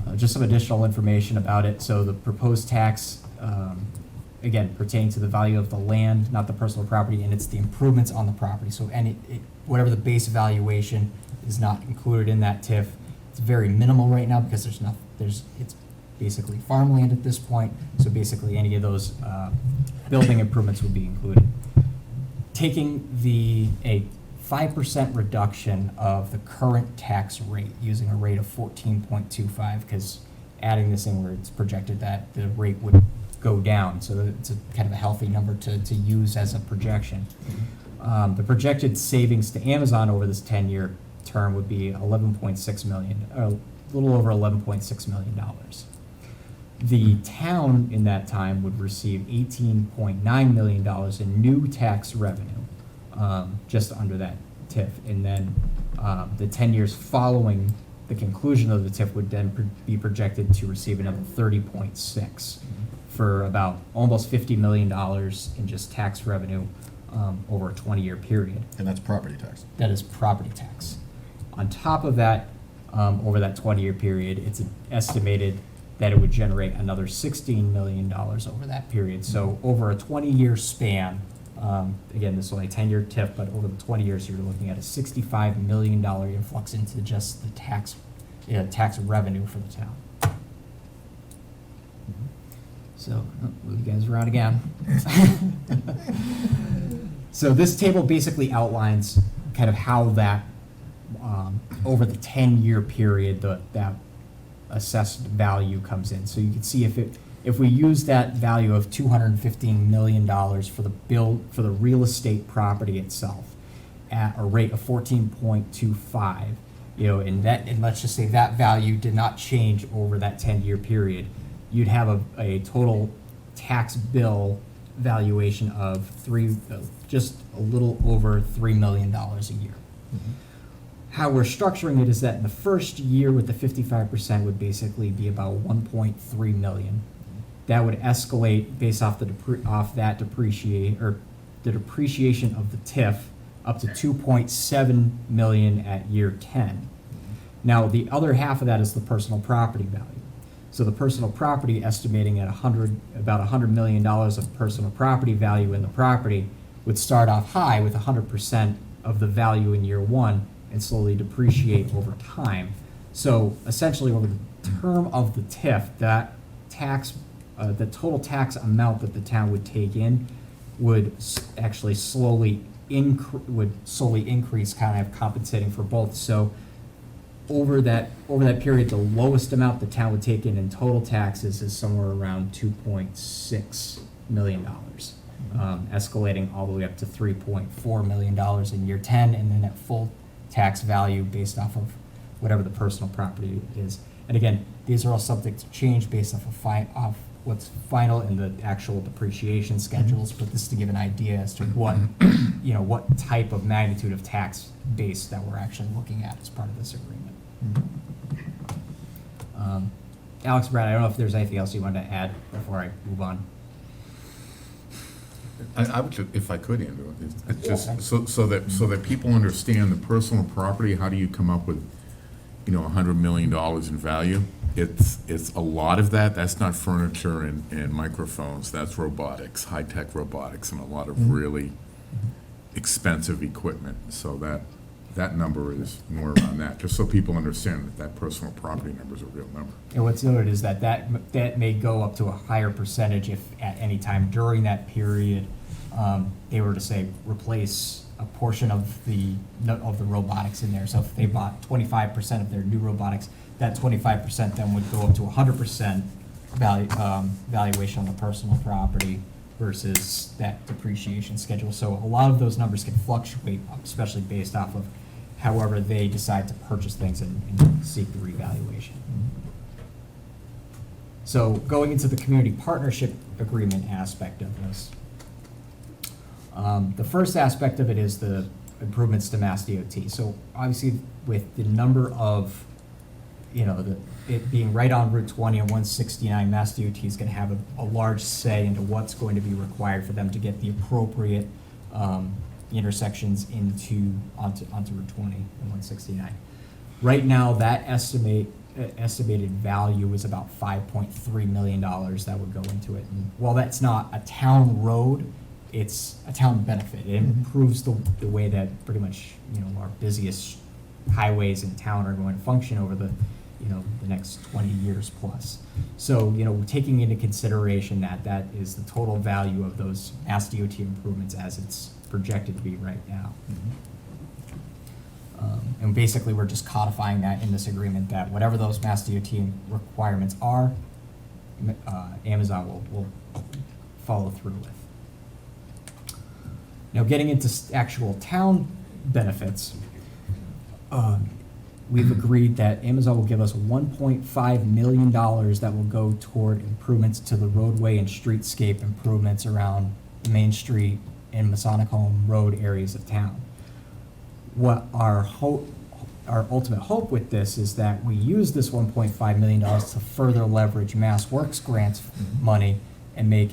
get just some additional information about it. So the proposed tax, again, pertaining to the value of the land, not the personal property, and it's the improvements on the property. So whatever the base valuation is not included in that TIF. It's very minimal right now because it's basically farmland at this point. So basically any of those building improvements would be included. Taking a 5% reduction of the current tax rate, using a rate of 14.25, because adding this in where it's projected that the rate would go down, so that it's a kind of a healthy number to use as a projection. The projected savings to Amazon over this 10-year term would be $11.6 million, a little over $11.6 million. The town in that time would receive $18.9 million in new tax revenue, just under that TIF. And then the 10 years following the conclusion of the TIF would then be projected to receive another 30.6 for about almost $50 million in just tax revenue over a 20-year period. And that's property tax. That is property tax. On top of that, over that 20-year period, it's estimated that it would generate another $16 million over that period. So over a 20-year span, again, this is only a 10-year TIF, but over the 20 years, you're looking at a $65 million influx into just the tax revenue for the town. So, move you guys around again. So this table basically outlines kind of how that, over the 10-year period, that assessed value comes in. So you can see if we use that value of $215 million for the real estate property itself at a rate of 14.25, and let's just say that value did not change over that 10-year period, you'd have a total tax bill valuation of just a little over $3 million a year. Mm-hmm. How we're structuring it is that in the first year with the 55% would basically be about 1.3 million. That would escalate based off the depreciation of the TIF up to 2.7 million at year 10. Now the other half of that is the personal property value. So the personal property, estimating at about $100 million of personal property value in the property, would start off high with 100% of the value in year 1 and slowly depreciate over time. So essentially over the term of the TIF, that the total tax amount that the town would take in would actually slowly increase, kind of compensating for both. So over that period, the lowest amount the town would take in total taxes is somewhere around $2.6 million, escalating all the way up to $3.4 million in year 10, and then at full tax value based off of whatever the personal property is. And again, these are all subject to change based off what's final in the actual depreciation schedules, but this is to give an idea as to what type of magnitude of tax base that we're actually looking at as part of this agreement. Alex, Brad, I don't know if there's anything else you wanted to add before I move on. I would, if I could, Andrew, it's just so that people understand the personal property. How do you come up with, $100 million in value? It's a lot of that. That's not furniture and microphones. That's robotics, high-tech robotics, and a lot of really expensive equipment. So that number is more around that, just so people understand that personal property number is a real number. And what's noted is that may go up to a higher percentage if at any time during that period they were to say replace a portion of the robotics in there. So if they bought 25% of their new robotics, that 25% then would go up to 100% valuation on the personal property versus that depreciation schedule. So a lot of those numbers can fluctuate, especially based off of however they decide to purchase things and seek the revaluation. So going into the community partnership agreement aspect of this, the first aspect of it is the improvements to Mass DOT. So obviously with the number of, it being right on Route 20 and 169, Mass DOT is going to have a large say into what's going to be required for them to get the appropriate intersections onto Route 20 and 169. Right now, that estimated value is about $5.3 million that would go into it. And while that's not a town road, it's a town benefit. It improves the way that pretty much, our busiest highways in town are going to function over the next 20 years plus. So, taking into consideration that is the total value of those Mass DOT improvements as it's projected to be right now. And basically, we're just codifying that in this agreement that whatever those Mass DOT requirements are, Amazon will follow through with. Now, getting into actual town benefits, we've agreed that Amazon will give us $1.5 million that will go toward improvements to the roadway and streetscape improvements around Main Street and Masonic Home Road areas of town. What our ultimate hope with this is that we use this $1.5 million to further leverage Mass Works grants money and make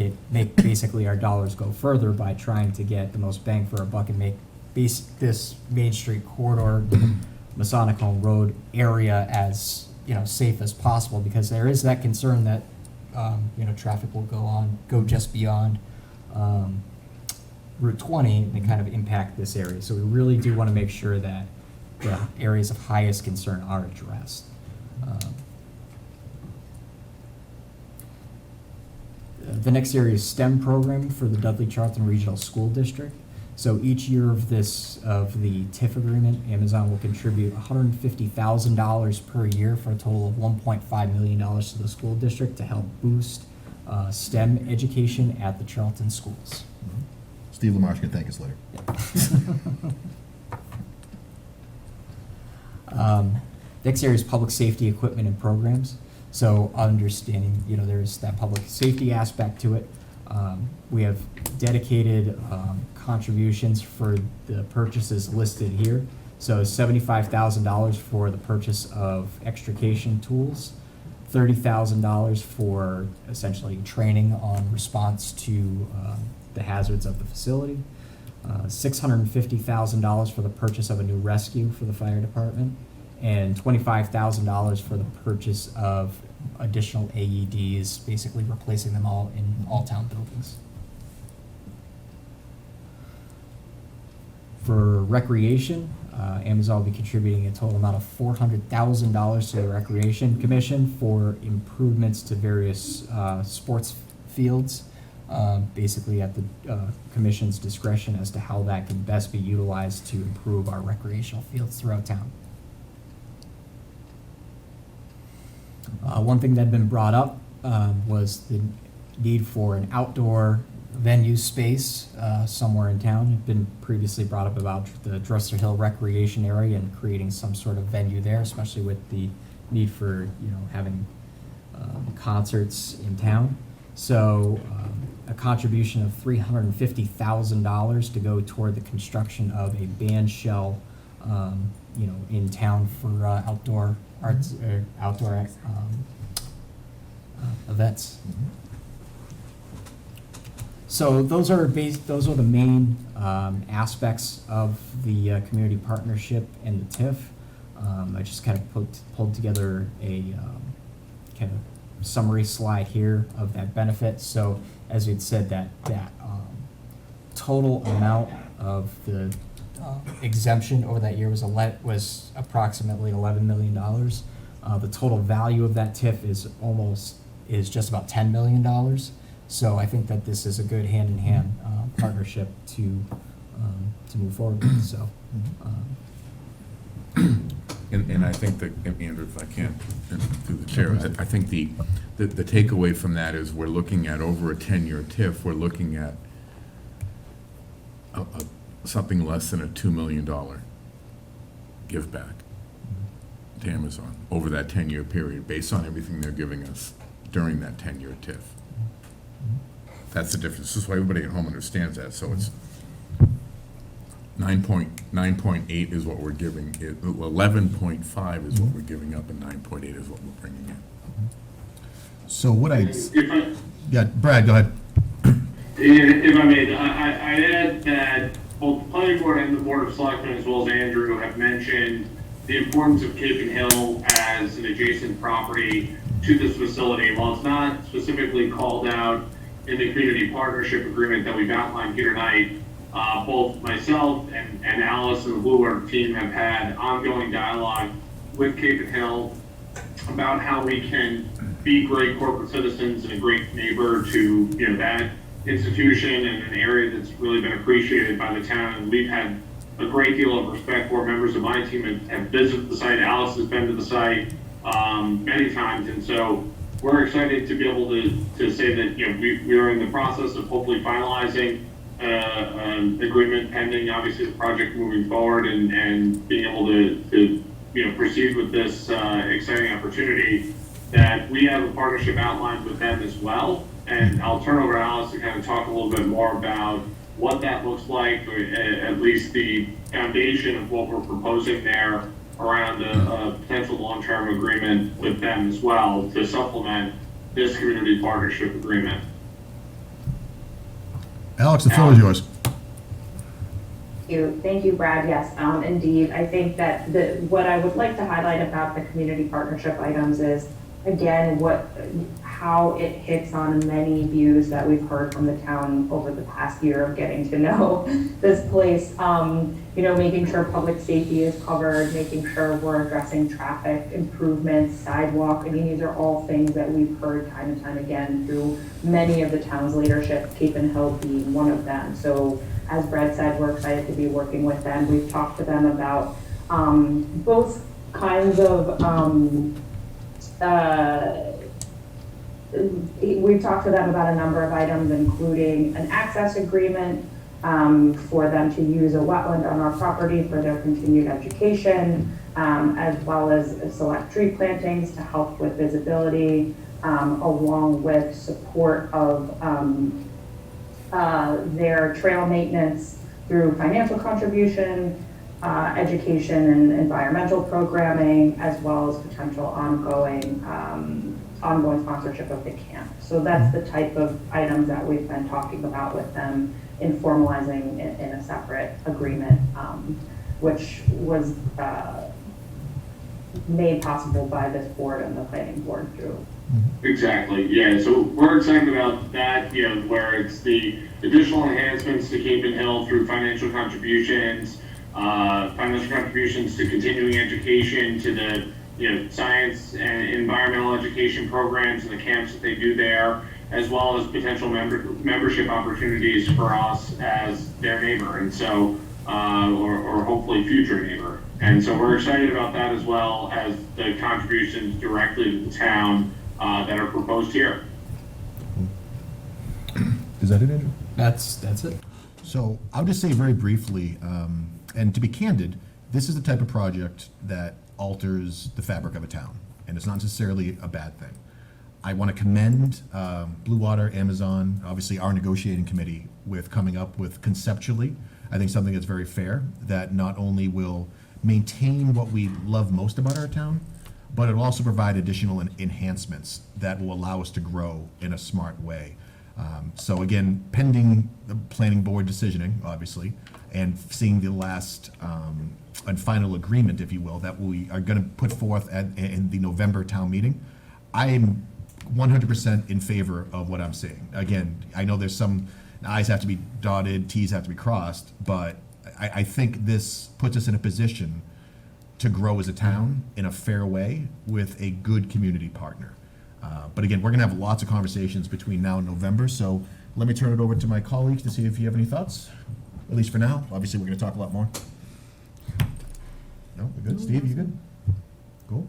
basically our dollars go further by trying to get the most bang for our buck and make this Main Street corridor, Masonic Home Road area as safe as possible, because there is that concern that traffic will go just beyond Route 20 and kind of impact this area. So we really do want to make sure that the areas of highest concern are addressed. The next area is STEM programming for the Dudley Charlton Regional School District. So each year of the TIF agreement, Amazon will contribute $150,000 per year for a total of $1.5 million to the school district to help boost STEM education at the Charlton schools. Steve Lamarche can thank us later. Next area is public safety equipment and programs. So understanding, there's that public safety aspect to it. We have dedicated contributions for the purchases listed here. So $75,000 for the purchase of extrication tools, $30,000 for essentially training on response to the hazards of the facility, $650,000 for the purchase of a new rescue for the fire department, and $25,000 for the purchase of additional AEDs, basically replacing them all in all town buildings. For recreation, Amazon will be contributing a total amount of $400,000 to the Recreation Commission for improvements to various sports fields, basically at the Commission's discretion as to how that can best be utilized to improve our recreational fields throughout town. One thing that had been brought up was the need for an outdoor venue space somewhere in town. It had been previously brought up about the Dresser Hill Recreation Area and creating some sort of venue there, especially with the need for having concerts in town. So a contribution of $350,000 to go toward the construction of a band shell, in town for outdoor arts or outdoor events. So those are the main aspects of the community partnership and the TIF. I just kind of pulled together a kind of summary slide here of that benefit. So as we'd said, that total amount of the exemption over that year was approximately $11 million. The total value of that TIF is just about $10 million. So I think that this is a good hand-in-hand partnership to move forward with. So, and I think that, Andrew, if I can, through the chair, I think the takeaway from that is we're looking at over a 10-year TIF. We're looking at something less than a $2 million give back to Amazon over that 10-year period, based on everything they're giving us during that 10-year TIF. That's the difference. This is why everybody at home understands that. So it's 9.8 is what we're giving, 11.5 is what we're giving up, and 9.8 is what we're bringing in. So what If I, yeah, Brad, go ahead. if I may, I'd add that both the planning board and the board of selectmen, as well as Andrew, have mentioned the importance of Cape and Hill as an adjacent property to this facility. While it's not specifically called out in the community partnership agreement that we've outlined here tonight, both myself and Alice and the Blue Water team have had ongoing dialogue with Cape and Hill about how we can be great corporate citizens and a great neighbor to, you know, that institution and an area that's really been appreciated by the town. And we've had a great deal of respect for. Members of my team have visited the site. Alice has been to the site many times, and so we're excited to be able to say that, you know, we are in the process of hopefully finalizing an agreement pending, obviously, the project moving forward and being able to you know, proceed with this exciting opportunity, that we have a partnership outlined with them as well. And I'll turn over to Alice to kind of talk a little bit more about what that looks like, or at least the foundation of what we're proposing there around a potential long-term agreement with them as well to supplement this community partnership agreement. Alex, the floor is yours. Thank you, Brad. Yes, indeed. I think that what I would like to highlight about the community partnership items is, again, how it hits on many views that we've heard from the town over the past year of getting to know this place. You know, making sure public safety is covered, making sure we're addressing traffic improvements, sidewalk. I mean, these are all things that we've heard time and time again through many of the town's leadership, Cape and Hill being one of them. So as Brad said, we're excited to be working with them. We've talked to them about both kinds of we've talked to them about a number of items, including an access agreement for them to use a wetland on our property for their continued education, as well as select tree plantings to help with visibility, along with support of their trail maintenance through financial contribution, education and environmental programming, as well as potential ongoing sponsorship of the camp. So that's the type of items that we've been talking about with them in formalizing in a separate agreement, which was made possible by this board and the planning board through. Exactly, yeah, so we're excited about that, you know, where it's the additional enhancements to Cape and Hill through financial contributions to continuing education, to the, you know, science and environmental education programs and the camps that they do there, as well as potential membership opportunities for us as their neighbor, and so, or hopefully future neighbor. And so we're excited about that, as well as the contributions directly to the town that are proposed here. Is that it, Andrew? That's it. So I'll just say very briefly, and to be candid, this is the type of project that alters the fabric of a town, and it's not necessarily a bad thing. I want to commend Blue Water, Amazon, obviously our negotiating committee, with coming up with conceptually, I think, something that's very fair, that not only will maintain what we love most about our town, but it'll also provide additional enhancements that will allow us to grow in a smart way. So again, pending the planning board decisioning, obviously, and seeing the last and final agreement, if you will, that we are going to put forth in the November town meeting, I am 100% in favor of what I'm seeing. Again, I know there's some I's have to be dotted, T's have to be crossed, but I think this puts us in a position to grow as a town in a fair way with a good community partner. But again, we're going to have lots of conversations between now and November, so let me turn it over to my colleagues to see if you have any thoughts, at least for now. Obviously, we're going to talk a lot more. No, we're good. Steve, you good? Cool.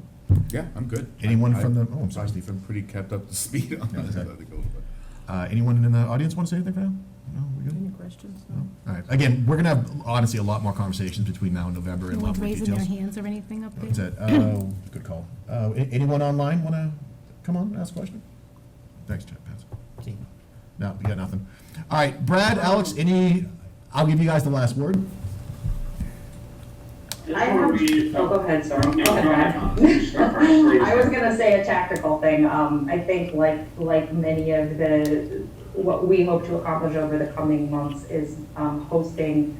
Yeah, I'm good. Anyone from the, oh, I'm sorry, Steve. I'm pretty kept up to speed on Yeah, that. exactly. Anyone in the audience want to say anything for now? No, we good? questions? All right, again, we're gonna have, honestly, a lot more conversations between now and November and a No lot one's more raising their details. hands or anything up there? That's it. Good call. Anyone online wanna come on and ask a question? Thanks, Pat. No, you got nothing. All right, Brad, Alex, I'll give you guys the last word. I have, go ahead, sorry. Go No, ahead, go Brad. ahead. Start first, please. I was gonna say a tactical thing. I think like many of what we hope to accomplish over the coming months is hosting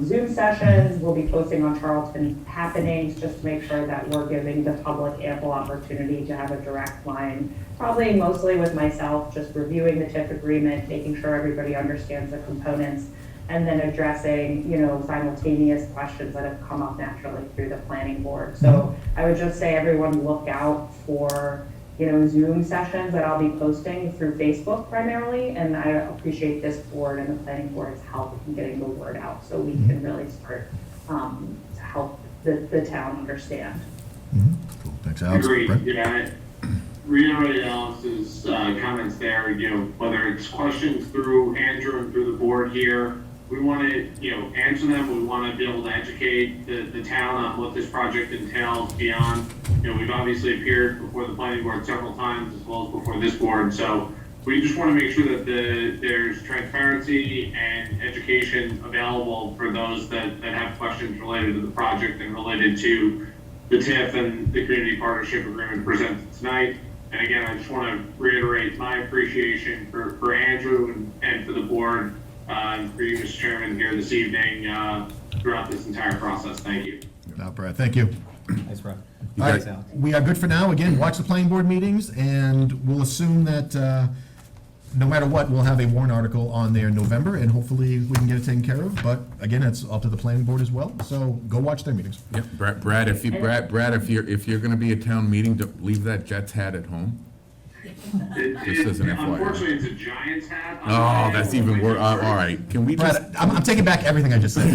Zoom sessions. We'll be posting on Charlton happenings, just to make sure that we're giving the public ample opportunity to have a direct line. Probably mostly with myself, just reviewing the TIF agreement, making sure everybody understands the components, and then addressing, simultaneous questions that have come up naturally through the planning board. So I would just say everyone look out for, Zoom sessions that I'll be posting through Facebook primarily, and I appreciate this board and the planning board's help in getting the word out, so we can really start to help the town understand. Cool, thanks, Alex. Agreed, Brad? yeah. Reiterate Alice's comments there, whether it's questions through Andrew and through the board here, we want to, answer them. We want to be able to educate the town on what this project entails beyond. We've obviously appeared before the planning board several times as well as before this board. So we just want to make sure that there's transparency and education available for those that have questions related to the project and related to the TIF and the community partnership agreement presented tonight. And again, I just want to reiterate my appreciation for Andrew and for the board, and for you, Mr. Chairman, here this evening throughout this entire process. Thank you. No, Brad, thank you. Thanks, Brad. All right, we are good for now. Again, watch the planning board meetings, and we'll assume that no matter what, we'll have a warrant article on there in November, and hopefully we can get it taken care of. But again, it's up to the planning board as well, so go watch their meetings. Yep, Brad, if you're gonna be at town meeting, don't leave that Jets hat at home. Just as an FYI. Unfortunately, it's a Giants hat. Oh, that's even worse. All right, can we just? Brad, I'm taking back everything I just said.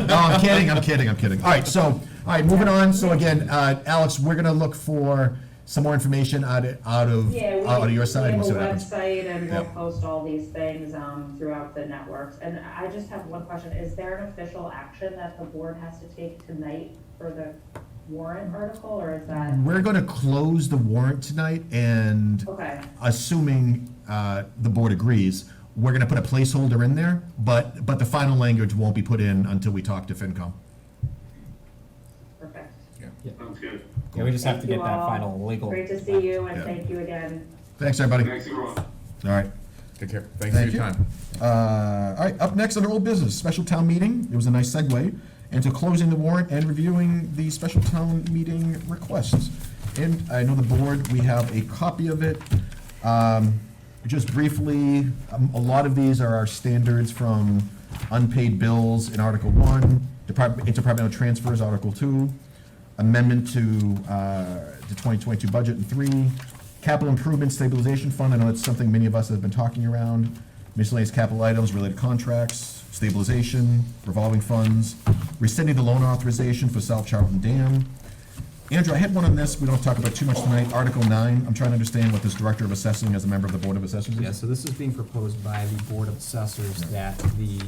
No, I'm kidding. All right, moving on. So again, Alex, we're gonna look for some more information out of your side. We We'll see what have a happens. website and we'll Yeah. post all these things throughout the networks. And I just have one question. Is there an official action that the board has to take tonight for the warrant article, or is that? We're gonna close the warrant tonight, and Okay. assuming the board agrees, we're gonna put a placeholder in there, but the final language won't be put in until we talk to FinCom. Perfect. Sounds good. Yeah, we just have to Thank get you that all. final legal. Great to see you, and Yeah. thank you again. Thanks, everybody. Thanks, everyone. All right. Take care. Thanks for Thank your you. time. All right, up next under old business, special town meeting. It was a nice segue into closing the warrant and reviewing the special town meeting requests. And I know the board, we have a copy of it. Just briefly, a lot of these are our standards from unpaid bills in Article 1, interdepartmental transfers, Article 2, amendment to the 2022 budget in 3, capital improvement stabilization fund. I know that's something many of us have been talking around. Miscellaneous capital items, related contracts, stabilization, revolving funds, rescinding the loan authorization for South Charlton Dam. Andrew, I had one on this, we don't talk about too much tonight, Article 9. I'm trying to understand what this Director of Assessing as a member of the Board of Assessors is. Yeah, so this is being proposed by the Board of Assessors that the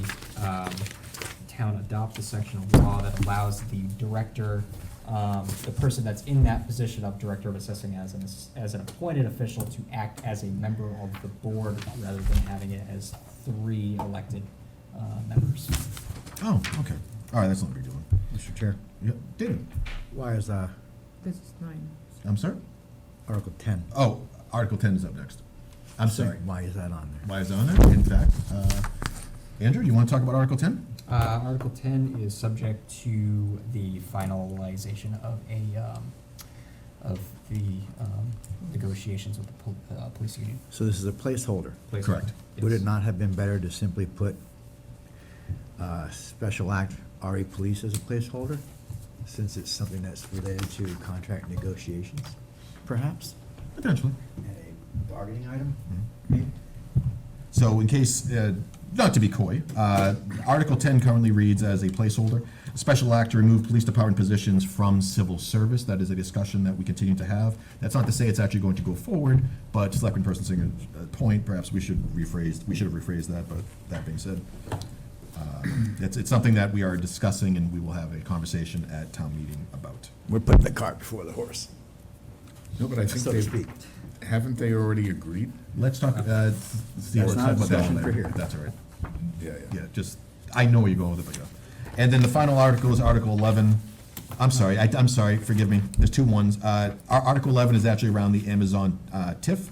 town adopt a section of law that allows the director, the person that's in that position of Director of Assessing as an appointed official to act as a member of the board rather than having it as 3 elected members. Oh, okay. All right, that's not what you're doing. Mr. Chair, Yeah, David, why is This is 9. I'm sorry? Article 10? Oh, Article 10 is up next. I'm sorry. Why is that on there? Why is it on there? In fact, Andrew, you want to talk about Article 10? Article 10 is subject to the finalization of the negotiations with the police union. So this is a placeholder? Correct. Would Yes. it not have been better to simply put Special Act RE Police as a placeholder, since it's something that's related to contract negotiations, perhaps? Potentially. And a bargaining item? So in case not to be coy, Article 10 currently reads as a placeholder, a special act to remove police department positions from civil service. That is a discussion that we continue to have. That's not to say it's actually going to go forward, but to Selectman Person Singer's point, perhaps we should have rephrased that, but that being said, it's something that we are discussing and we will have a conversation at town meeting about. We're putting the cart before the horse. No, but I think So to speak. haven't they already agreed? Let's talk, Steve, That's let's not talk a about that discussion one for later, here. if that's all right. Yeah, Yeah, just, I know where you're going with it, but yeah. And then the final article is Article 11. I'm sorry, forgive me, there's two ones. Our Article 11 is actually around the Amazon TIF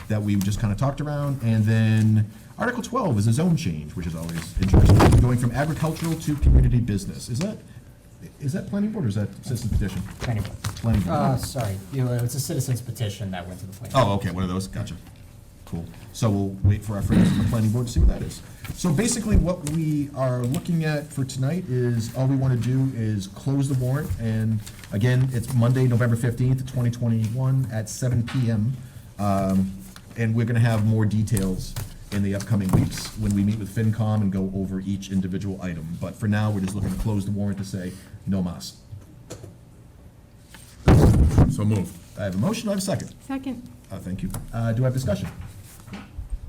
that we just kind of talked around. And then Article 12 is a zone change, which is always interesting, going from agricultural to community business. Is that planning board or is that citizen petition? Planning board. Planning board. Sorry, it's a citizen's petition that went to the planning. Oh, okay, one of those, gotcha. Cool. So we'll wait for our friends on the planning board to see what that is. So basically, what we are looking at for tonight is, all we want to do is close the warrant, and again, it's Monday, November 15th, 2021, at 7 PM. And we're going to have more details in the upcoming weeks when we meet with FinCom and go over each individual item. But for now, we're just looking to close the warrant to say, no mas. So moved. I have a motion, I have a second. Second. Thank you. Do I have discussion?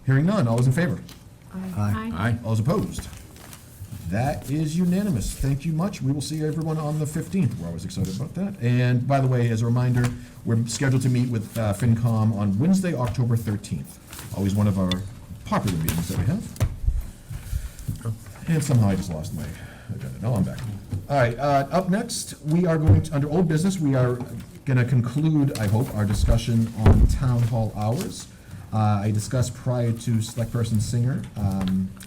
Hearing none, all those in favor? Aye. Aye. All those opposed? That is unanimous. Thank you much. We will see everyone on the 15th. We're always excited about that. And by the way, as a reminder, we're scheduled to meet with FinCom on Wednesday, October 13th. Always one of our popular meetings that we have. And somehow I just lost my agenda. No, I'm back. All right, up next, we are going to, under old business, we are going to conclude, I hope, our discussion on town hall hours. I discussed prior to Select Person Singer,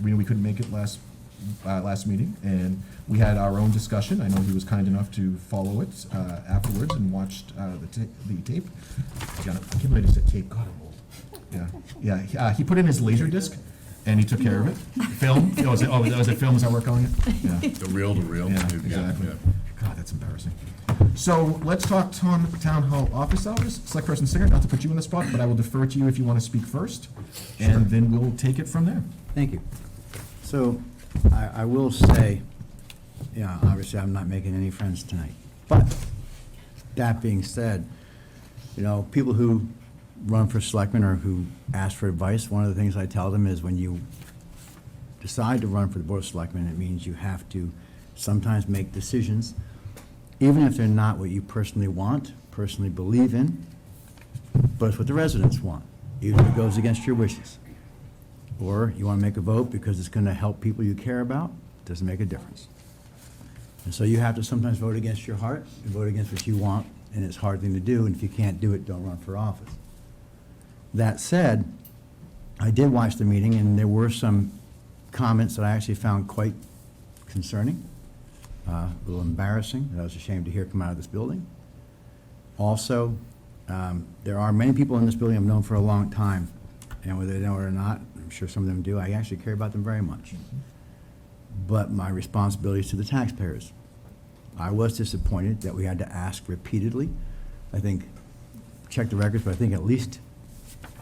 we knew we couldn't make it last meeting, and we had our own discussion. I know he was kind enough to follow it afterwards and watched the tape. I can't believe I just said tape. God, I'm old. Yeah. He put in his laser disc, and he took care of it. Film? Was it film? Is that what we're calling it? Yeah. The reel-to-reel. Yeah, exactly. God, that's embarrassing. So let's talk town hall office hours. Select Person Singer, not to put you in the spot, but I will defer to you if you want to speak first, and then we'll take it from there. Thank you. So I will say, obviously I'm not making any friends tonight. But that being said, people who run for selectmen or who ask for advice, one of the things I tell them is when you decide to run for the board of selectmen, it means you have to sometimes make decisions, even if they're not what you personally want, personally believe in, but it's what the residents want, even if it goes against your wishes. Or you want to make a vote because it's going to help people you care about, doesn't make a difference. And so you have to sometimes vote against your heart and vote against what you want, and it's a hard thing to do, and if you can't do it, don't run for office. That said, I did watch the meeting, and there were some comments that I actually found quite concerning, a little embarrassing, that I was ashamed to hear come out of this building. Also, there are many people in this building I've known for a long time, and whether they know it or not, I'm sure some of them do, I actually care about them very much. But my responsibility is to the taxpayers. I was disappointed that we had to ask repeatedly, I think, check the records, but I think at least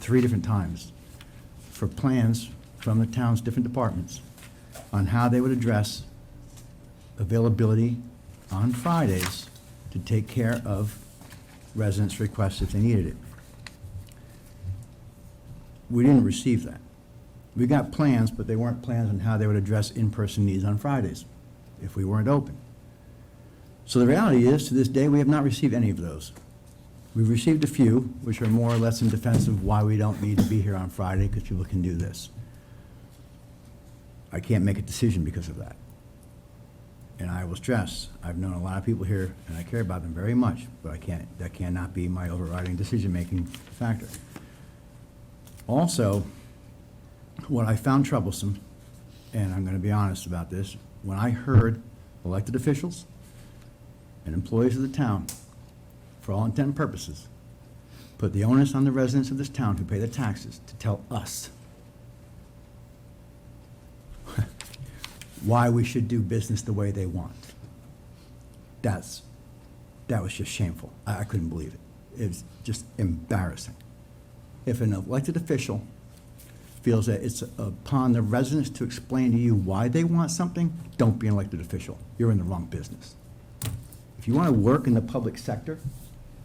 3 different times, for plans from the town's different departments on how they would address availability on Fridays to take care of residents' requests if they needed it. We didn't receive that. We got plans, but they weren't plans on how they would address in-person needs on Fridays if we weren't open. So the reality is, to this day, we have not received any of those. We've received a few, which are more or less in defense of why we don't need to be here on Friday, because people can do this. I can't make a decision because of that. And I will stress, I've known a lot of people here, and I care about them very much, but that cannot be my overriding decision-making factor. Also, what I found troublesome, and I'm going to be honest about this, when I heard elected officials and employees of the town, for all intent and purposes, put the onus on the residents of this town who pay the taxes to tell us why we should do business the way they want. That was just shameful. I couldn't believe it. It was just embarrassing. If an elected official feels that it's upon the residents to explain to you why they want something, don't be an elected official. You're in the wrong business. If you want to work in the public sector,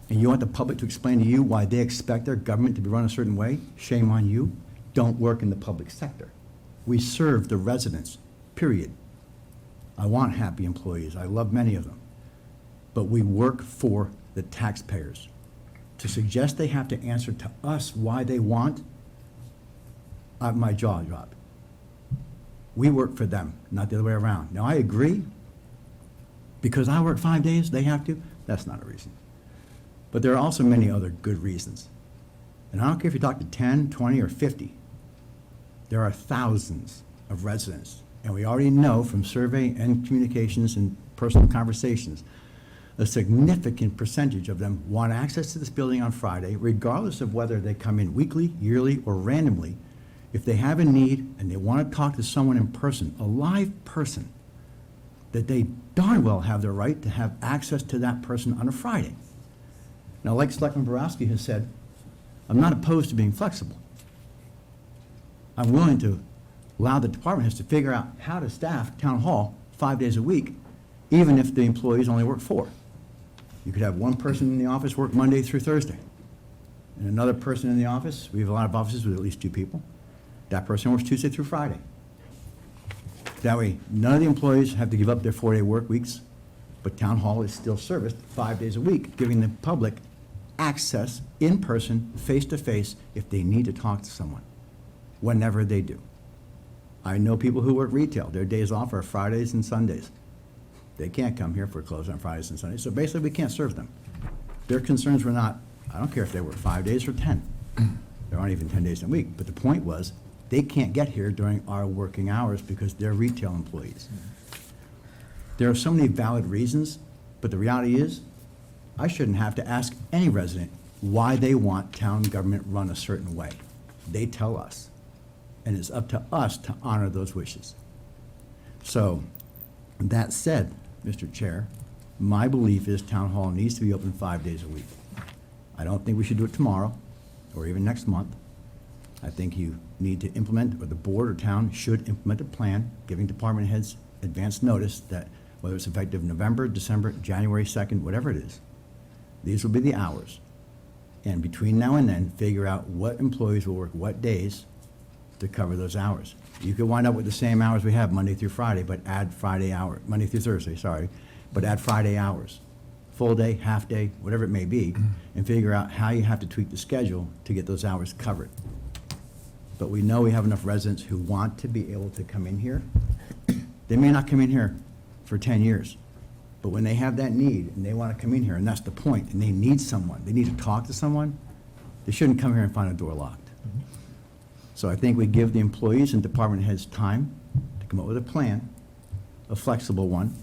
and you want the public to explain to you why they expect their government to be run a certain way, shame on you. Don't work in the public sector. We serve the residents, period. I want happy employees. I love many of them. But we work for the taxpayers. To suggest they have to answer to us why they want, my jaw dropped. We work for them, not the other way around. Now, I agree, because I work 5 days, they have to. That's not a reason. But there are also many other good reasons. And I don't care if you talk to 10, 20, or 50. There are thousands of residents, and we already know from survey and communications and personal conversations, a significant percentage of them want access to this building on Friday, regardless of whether they come in weekly, yearly, or randomly. If they have a need and they want to talk to someone in person, a live person, that they darn well have the right to have access to that person on a Friday. Now, like Selectman Borowski has said, I'm not opposed to being flexible. I'm willing to allow the department heads to figure out how to staff town hall 5 days a week, even if the employees only work 4. You could have one person in the office work Monday through Thursday, and another person in the office, we have a lot of offices with at least 2 people, that person works Tuesday through Friday. That way, none of the employees have to give up their 4-day work weeks, but town hall is still serviced 5 days a week, giving the public access in person, face-to-face, if they need to talk to someone, whenever they do. I know people who work retail. Their days off are Fridays and Sundays. They can't come here for close on Fridays and Sundays, so basically we can't serve them. Their concerns were not, I don't care if they work 5 days or 10. There aren't even 10 days in a week, but the point was, they can't get here during our working hours because they're retail employees. There are so many valid reasons, but the reality is, I shouldn't have to ask any resident why they want town government run a certain way. They tell us, and it's up to us to honor those wishes. So, that said, Mr. Chair, my belief is town hall needs to be open 5 days a week. I don't think we should do it tomorrow, or even next month. I think you need to implement, or the board or town should implement a plan, giving department heads advance notice that whether it's effective November, December, January 2nd, whatever it is, these will be the hours. And between now and then, figure out what employees will work what days to cover those hours. You could wind up with the same hours we have Monday through Friday, but add Friday hour, Monday through Thursday, sorry, but add Friday hours. Full day, half day, whatever it may be, and figure out how you have to tweak the schedule to get those hours covered. But we know we have enough residents who want to be able to come in here. They may not come in here for 10 years, but when they have that need and they want to come in here, and that's the point, and they need someone, they need to talk to someone, they shouldn't come here and find a door locked. So I think we give the employees and department heads time to come up with a plan, a flexible one,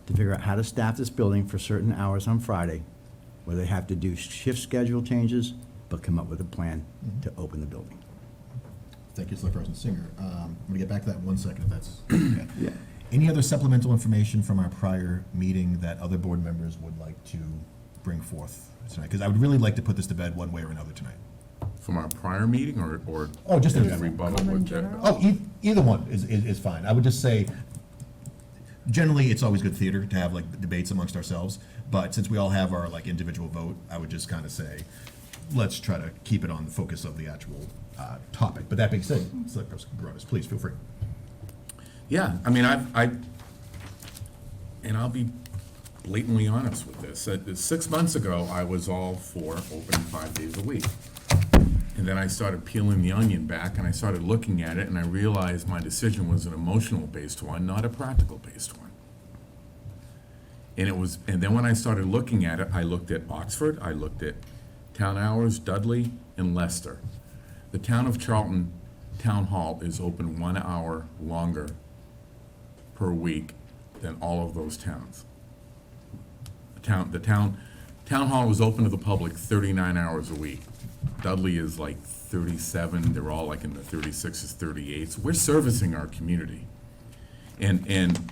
to figure out how to staff this building for certain hours on Friday, where they have to do shift schedule changes, but come up with a plan to open the building. Thank you, Selectperson Singer. I'm going to get back to that in 1 second, if that's okay. Yeah. Any other supplemental information from our prior meeting that other board members would like to bring forth tonight? Because I would really like to put this to bed one way or another tonight. From our prior meeting, or? Oh, just in as general. rebuttal with Jeff? Oh, either one is fine. I would just say, generally, it's always good theater to have like debates amongst ourselves, but since we all have our like individual vote, I would just kind of say, let's try to keep it on the focus of the actual topic. But that being said, Selectperson Gronis, please feel free. Yeah, I mean, and I'll be blatantly honest with this. 6 months ago, I was all for opening 5 days a week. And then I started peeling the onion back, and I started looking at it, and I realized my decision was an emotional-based one, not a practical-based one. And then when I started looking at it, I looked at Oxford, I looked at Town Hours, Dudley, and Leicester. The town of Charlton Town Hall is open 1 hour longer per week than all of those towns. The town hall is open to the public 39 hours a week. Dudley is like 37, they're all like in the 36s, 38s. We're servicing our community. And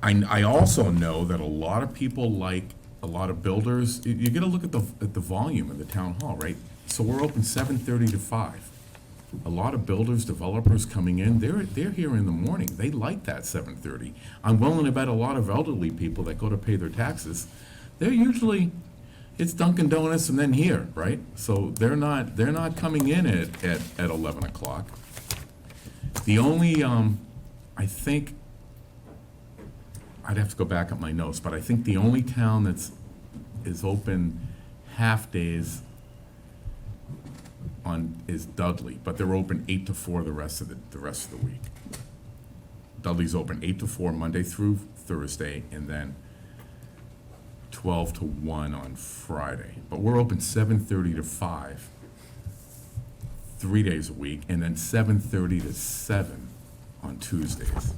I also know that a lot of people, like a lot of builders, you gotta look at the volume of the town hall, right? So we're open 7:30 to 5. a lot of builders, developers coming in, they're here in the morning. They like that 7:30. I'm willing to bet a lot of elderly people that go to pay their taxes, they're usually, it's Dunkin' Donuts and then here, right? So they're not coming in at 11 o'clock. The only, I think, I'd have to go back up my notes, but I think the only town is open half-days is Dudley, but they're open 8 to 4 the rest of the week. Dudley's open 8 to 4 Monday through Thursday, and then 12 to 1 on Friday. But we're open 7:30 to 5, 3 days a week, and then 7:30 to 7 on Tuesdays.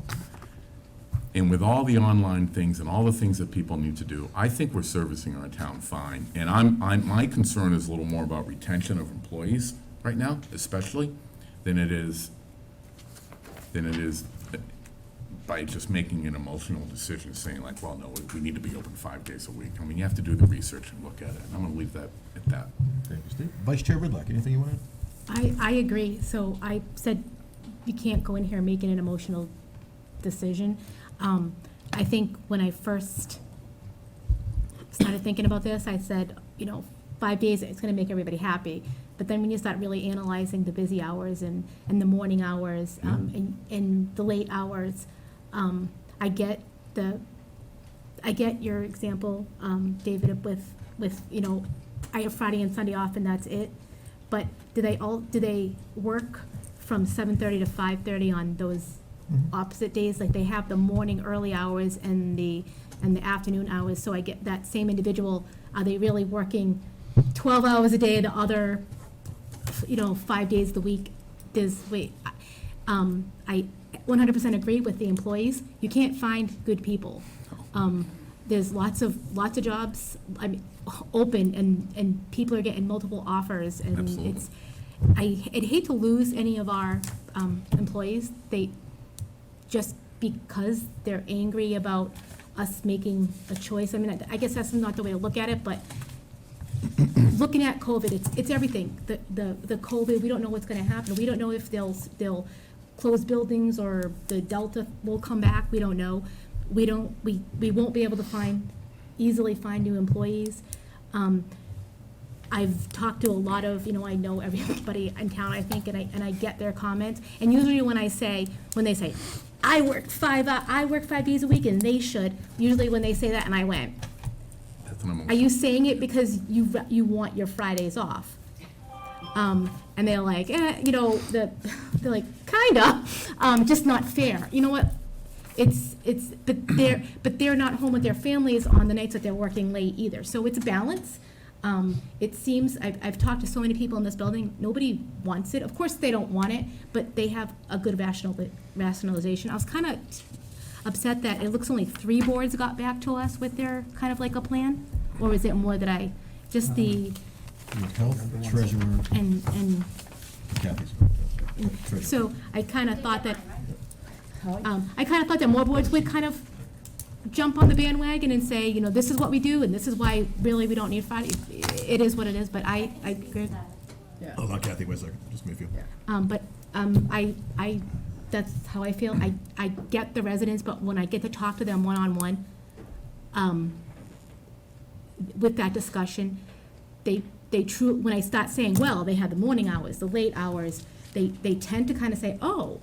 And with all the online things and all the things that people need to do, I think we're servicing our town fine. And my concern is a little more about retention of employees right now, especially, than it is by just making an emotional decision, saying like, well, no, we need to be open 5 days a week. I mean, you have to do the research and look at it. And I'm gonna leave that at that. Thank you, Steve. Vice Chair Ridlock, anything you want to add? I agree. So I said you can't go in here making an emotional decision. I think when I first started thinking about this, I said, 5 days, it's going to make everybody happy. But then when you start really analyzing the busy hours and the morning hours and the late hours, I get your example, David, with I have Friday and Sunday off and that's it. But do they work from 7:30 to 5:30 on those opposite days? Like they have the morning early hours and the afternoon hours. So I get that same individual. Are they really working 12 hours a day? The other, 5 days of the week. I 100% agree with the employees. You can't find good people. There's lots of jobs open and people are getting multiple offers and Absolutely. I'd hate to lose any of our employees. They just because they're angry about us making a choice. I mean, I guess that's not the way to look at it, but looking at COVID, it's everything. The COVID, we don't know what's going to happen. We don't know if they'll close buildings or the Delta will come back. We don't know. We won't be able to easily find new employees. I've talked to a lot of, I know everybody in town, I think, and I get their comments. And usually when they say, I work 5 days a week and they should, usually when they say that and I went, are you saying it because you want your Fridays off? And they're like, they're like, kinda, just not fair. You know what? But they're not home with their families on the nights that they're working late either. So it's a balance. It seems, I've talked to so many people in this building, nobody wants it. Of course, they don't want it, but they have a good rationalization. I was kind of upset that it looks only 3 boards got back to us with their kind of like a plan, or is it more that just the Health, Treasurer, and Kathy's. Treasurer. so I kind of thought that more boards would kind of jump on the bandwagon and say, this is what we do and this is why really we don't need Friday. It is what it is, but I agree. Oh, not Kathy, wait a second, just me a few. But I that's how I feel. I get the residents, but when I get to talk to them one-on-one, with that discussion, when I start saying, well, they had the morning hours, the late hours, they tend to kind of say, oh.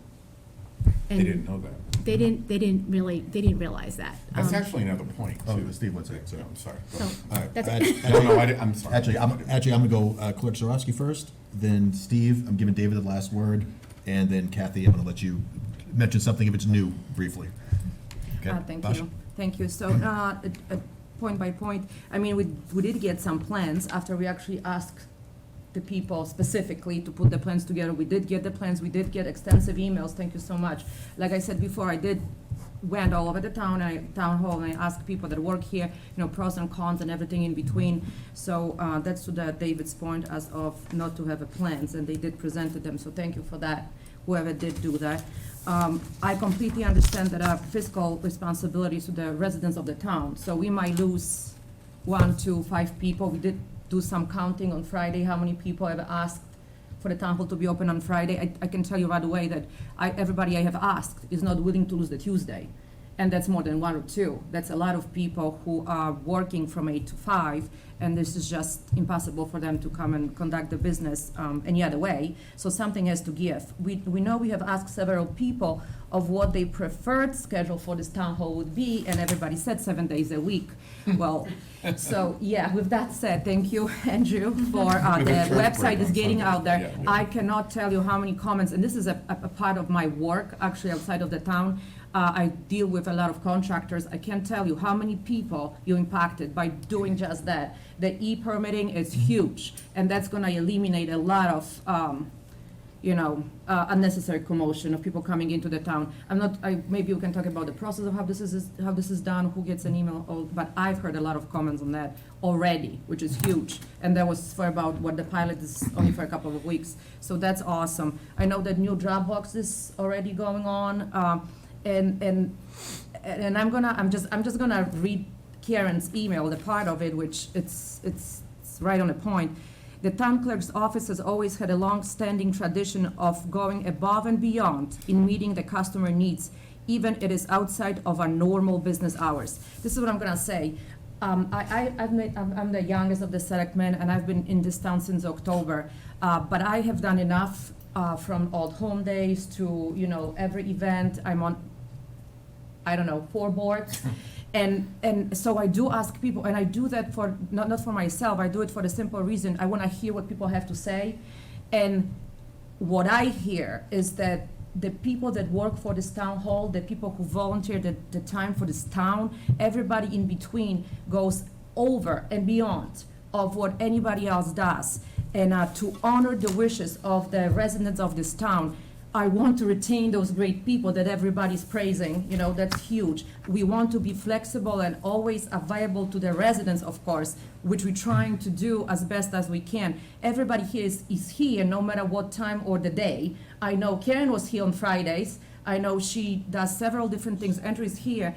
And They didn't know that. They didn't realize that. That's actually another point, too. Oh, Steve, let's say, sorry. I'm sorry. So, All right. that's I'm sorry. Actually, I'm gonna go Clerk Zarowski first, then Steve, I'm giving David the last word, and then Kathy, I'm gonna let you mention something if it's new, briefly. Okay? Thank Bosh? you. Thank you. So, point by point, I mean, we did get some plans after we actually asked the people specifically to put the plans together. We did get the plans. We did get extensive emails. Thank you so much. Like I said before, I went all over the town hall and I asked people that work here, pros and cons and everything in between. So that's to David's point as of not to have a plans, and they did present to them. So thank you for that, whoever did do that. I completely understand that our fiscal responsibilities to the residents of the town. So we might lose 1 to 5 people. We did do some counting on Friday, how many people have asked for the town hall to be open on Friday. I can tell you right away that everybody I have asked is not willing to lose the Tuesday. And that's more than one or two. That's a lot of people who are working from 8 to 5, and this is just impossible for them to come and conduct the business any other way. So something has to give. We know we have asked several people of what their preferred schedule for this town hall would be, and everybody said 7 days a week. Well, so yeah, with that said, thank you, Andrew, for the website is getting out there. I cannot tell you how many comments, and this is a part of my work, actually, outside of the town. I deal with a lot of contractors. I can't tell you how many people you impacted by doing just that. The e-permitting is huge, and that's gonna eliminate a lot of, unnecessary commotion of people coming into the town. Maybe you can talk about the process of how this is done, who gets an email, but I've heard a lot of comments on that already, which is huge. And that was for about, the pilot is only for a couple of weeks. So that's awesome. I know that new Dropbox is already going on. And I'm just gonna read Karen's email, the part of it, which it's right on the point. The town clerk's office has always had a long-standing tradition of going above and beyond in meeting the customer needs, even it is outside of our normal business hours. This is what I'm gonna say. I'm the youngest of the Selectmen, and I've been in this town since October. But I have done enough from Old Home Days to every event. I'm on 4 boards. And so I do ask people, and I do that for not for myself, I do it for the simple reason I want to hear what people have to say. And what I hear is that the people that work for this town hall, the people who volunteer the time for this town, everybody in between goes over and beyond of what anybody else does. And to honor the wishes of the residents of this town, I want to retain those great people that everybody's praising, that's huge. We want to be flexible and always available to the residents, of course, which we're trying to do as best as we can. Everybody here is here no matter what time or the day. I know Karen was here on Fridays. I know she does several different things. Andrew is here.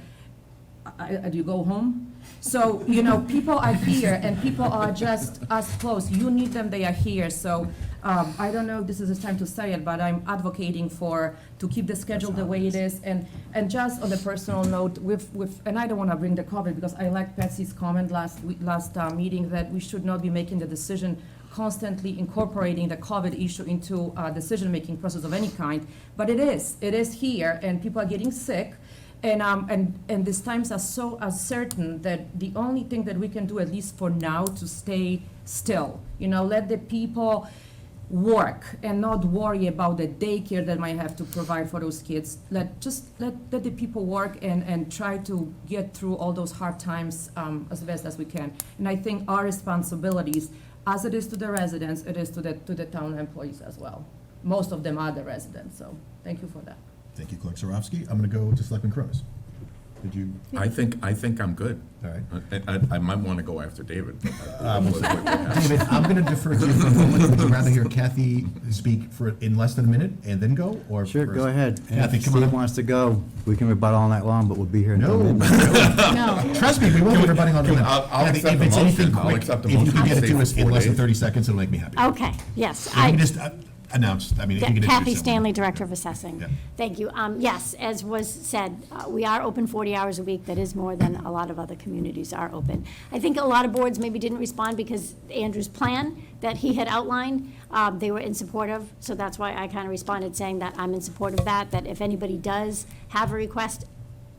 Do you go home? So, people are here and people are just as close. You need them, they are here. So I don't know if this is the time to say it, but I'm advocating to keep the schedule the way it is. And just on a personal note, and I don't want to bring the COVID because I like Patsy's comment last meeting that we should not be making the decision constantly incorporating the COVID issue into decision-making process of any kind. But it is here, and people are getting sick. And these times are so uncertain that the only thing that we can do, at least for now, to stay still. Let the people work and not worry about the daycare that might have to provide for those kids. Let the people work and try to get through all those hard times as best as we can. And I think our responsibilities, as it is to the residents, it is to the town employees as well. Most of them are the residents, so thank you for that. Thank you, Clerk Zarowski. I'm going to go to Selectman Kroos. Did you? I think I'm good. All right. I might want to go after David. But David, I'm going to defer to you for a moment. Would you rather hear Kathy speak in less than a minute and then go? Or Sure, first? go ahead. And Kathy, if come Steve on. wants to go, we can rebuttal all night long, but we'll be here until No. midnight. No. Trust me, we won't be rebutting on the limit. I'll Kathy, accept if the it's anything motion. I'll quick, accept the if you motion can to get it stay to for us in 4 less than days. 30 seconds, it'll make me happy. Okay, yes. You can just announce, if you can introduce Kathy yourself. Stanley, Director of Assessing. Yeah. Thank you. Yes, as was said, we are open 40 hours a week. That is more than a lot of other communities are open. I think a lot of boards maybe didn't respond because Andrew's plan that he had outlined, they were in support of. So that's why I kind of responded saying that I'm in support of that if anybody does have a request,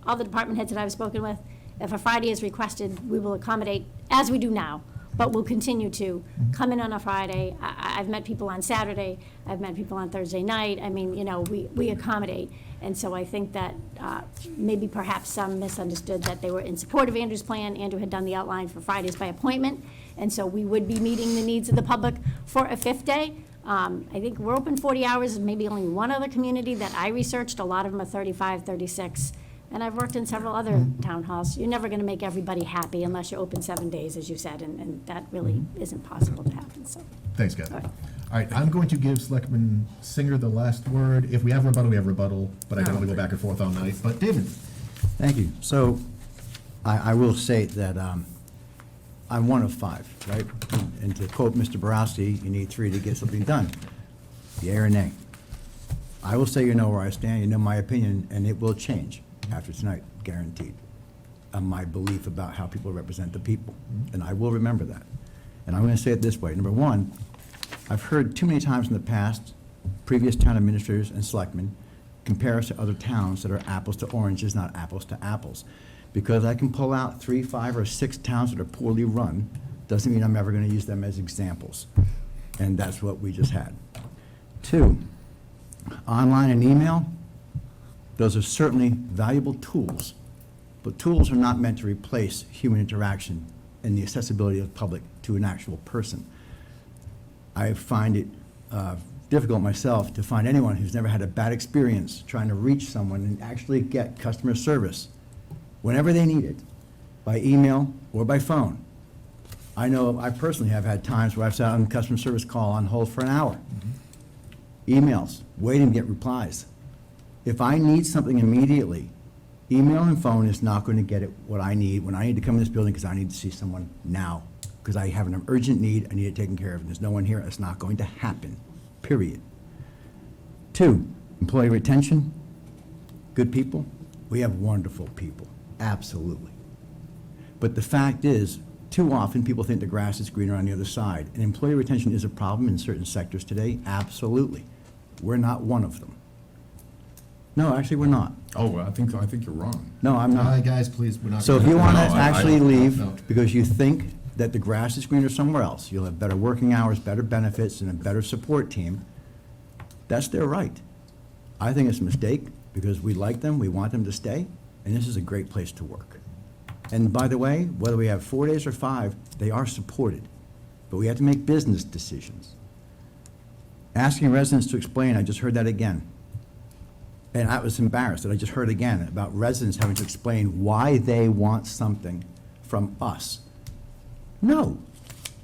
all the department heads that I've spoken with, if a Friday is requested, we will accommodate, as we do now. But we'll continue to come in on a Friday. I've met people on Saturday. I've met people on Thursday night. I mean, we accommodate. And so I think that maybe perhaps some misunderstood that they were in support of Andrew's plan. Andrew had done the outline for Fridays by appointment. And so we would be meeting the needs of the public for a 5th day. I think we're open 40 hours, maybe only one other community that I researched. A lot of them are 35, 36. And I've worked in several other town halls. You're never going to make everybody happy unless you're open 7 days, as you said, and that really isn't possible to happen, so. Thanks, Kathy. All right. All right, I'm going to give Selectman Singer the last word. If we have rebuttal, we have rebuttal, but I don't want to go back and forth all night. But David? Thank you. So I will state that I'm one of 5, right? And to quote Mr. Borowski, you need 3 to get something done. yea or nay. I will say you know where I stand, you know my opinion, and it will change after tonight, guaranteed, on my belief about how people represent the people. And I will remember that. And I'm going to say it this way. Number one, I've heard too many times in the past, previous town administrators and selectmen compare us to other towns that are apples to oranges, not apples to apples. Because I can pull out 3, 5, or 6 towns that are poorly run, doesn't mean I'm ever going to use them as examples. And that's what we just had. 2, online and email, those are certainly valuable tools, but tools are not meant to replace human interaction and the accessibility of the public to an actual person. I find it difficult myself to find anyone who's never had a bad experience trying to reach someone and actually get customer service whenever they need it, by email or by phone. I know I personally have had times where I've sat on a customer service call on hold for an hour. Emails, waiting to get replies. If I need something immediately, email and phone is not going to get it what I need when I need to come in this building because I need to see someone now, because I have an urgent need, I need it taken care of, and there's no one here, it's not going to happen, period. 2, employee retention, good people. We have wonderful people, absolutely. But the fact is, too often people think the grass is greener on the other side, and employee retention is a problem in certain sectors today, absolutely. We're not one of them. No, actually, we're not. Oh, I think you're wrong. No, I'm All right, not. guys, please, we're not. So if you want to No, actually no. leave because you think that the grass is greener somewhere else, you'll have better working hours, better benefits, and a better support team, that's their right. I think it's a mistake because we like them, we want them to stay, and this is a great place to work. And by the way, whether we have 4 days or 5, they are supported, but we have to make business decisions. Asking residents to explain, I just heard that again. And I was embarrassed that I just heard again about residents having to explain why they want something from us. No,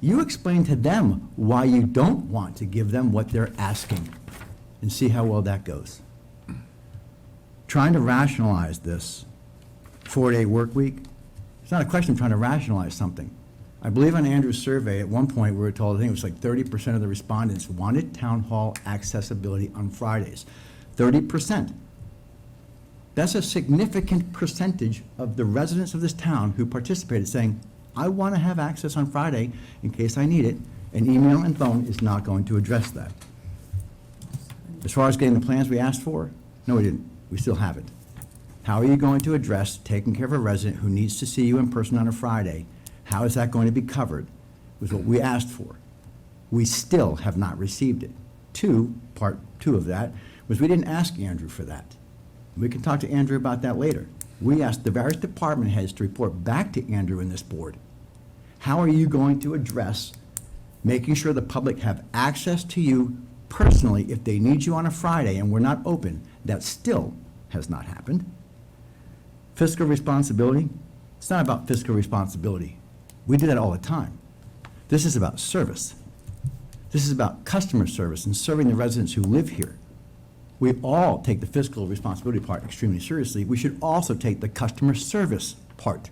you explain to them why you don't want to give them what they're asking and see how well that goes. Trying to rationalize this 4-day work week, it's not a question of trying to rationalize something. I believe on Andrew's survey, at one point, we were told, I think it was like 30% of the respondents wanted town hall accessibility on Fridays. 30%. That's a significant percentage of the residents of this town who participated saying, I want to have access on Friday in case I need it, and email and phone is not going to address that. As far as getting the plans we asked for, no, we didn't. We still haven't. How are you going to address taking care of a resident who needs to see you in person on a Friday? How is that going to be covered? Was what we asked for. We still have not received it. Part two of that was we didn't ask Andrew for that. We can talk to Andrew about that later. We asked the various department heads to report back to Andrew and this board. How are you going to address making sure the public have access to you personally if they need you on a Friday and we're not open? That still has not happened. Fiscal responsibility, it's not about fiscal responsibility. We do that all the time. This is about service. This is about customer service and serving the residents who live here. We all take the fiscal responsibility part extremely seriously. We should also take the customer service part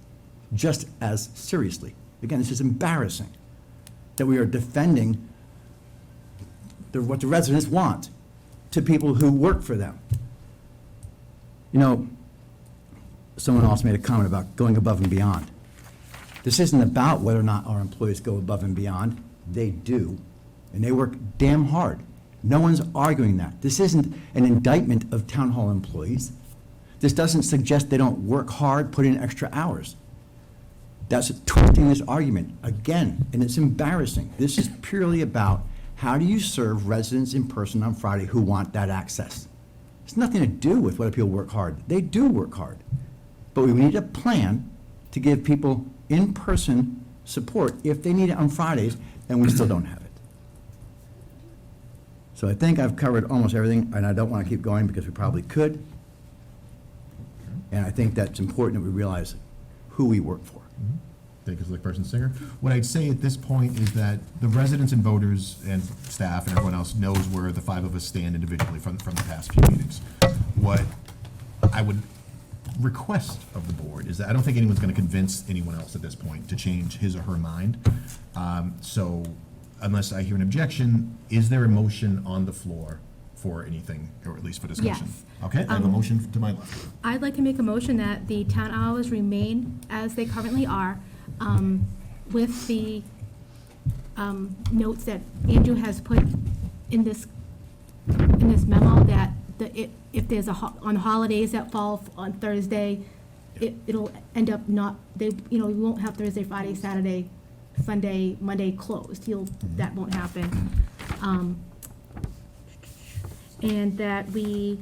just as seriously. Again, this is embarrassing that we are defending what the residents want to people who work for them. You know, someone else made a comment about going above and beyond. This isn't about whether or not our employees go above and beyond. They do, and they work damn hard. No one's arguing that. This isn't an indictment of town hall employees. This doesn't suggest they don't work hard, put in extra hours. That's twisting this argument again, and it's embarrassing. This is purely about how do you serve residents in person on Friday who want that access. It's nothing to do with whether people work hard. They do work hard. But we need a plan to give people in-person support if they need it on Fridays, and we still don't have it. So I think I've covered almost everything, and I don't want to keep going because we probably could. And I think that's important that we realize who we work for. Thank you, Select-Person Singer. What I'd say at this point is that the residents and voters and staff and everyone else knows where the 5 of us stand individually from the past few meetings. What I would request of the board is that I don't think anyone's going to convince anyone else at this point to change his or her mind. So unless I hear an objection, is there a motion on the floor for anything, or at least for discussion? Yes. Okay, I have a motion to my left. I'd like to make a motion that the town hours remain as they currently are, with the notes that Andrew has put in this memo, that if there's on holidays that fall on Thursday, it'll end up not, we won't have Thursday, Friday, Saturday, Sunday, Monday closed. That won't happen. And that we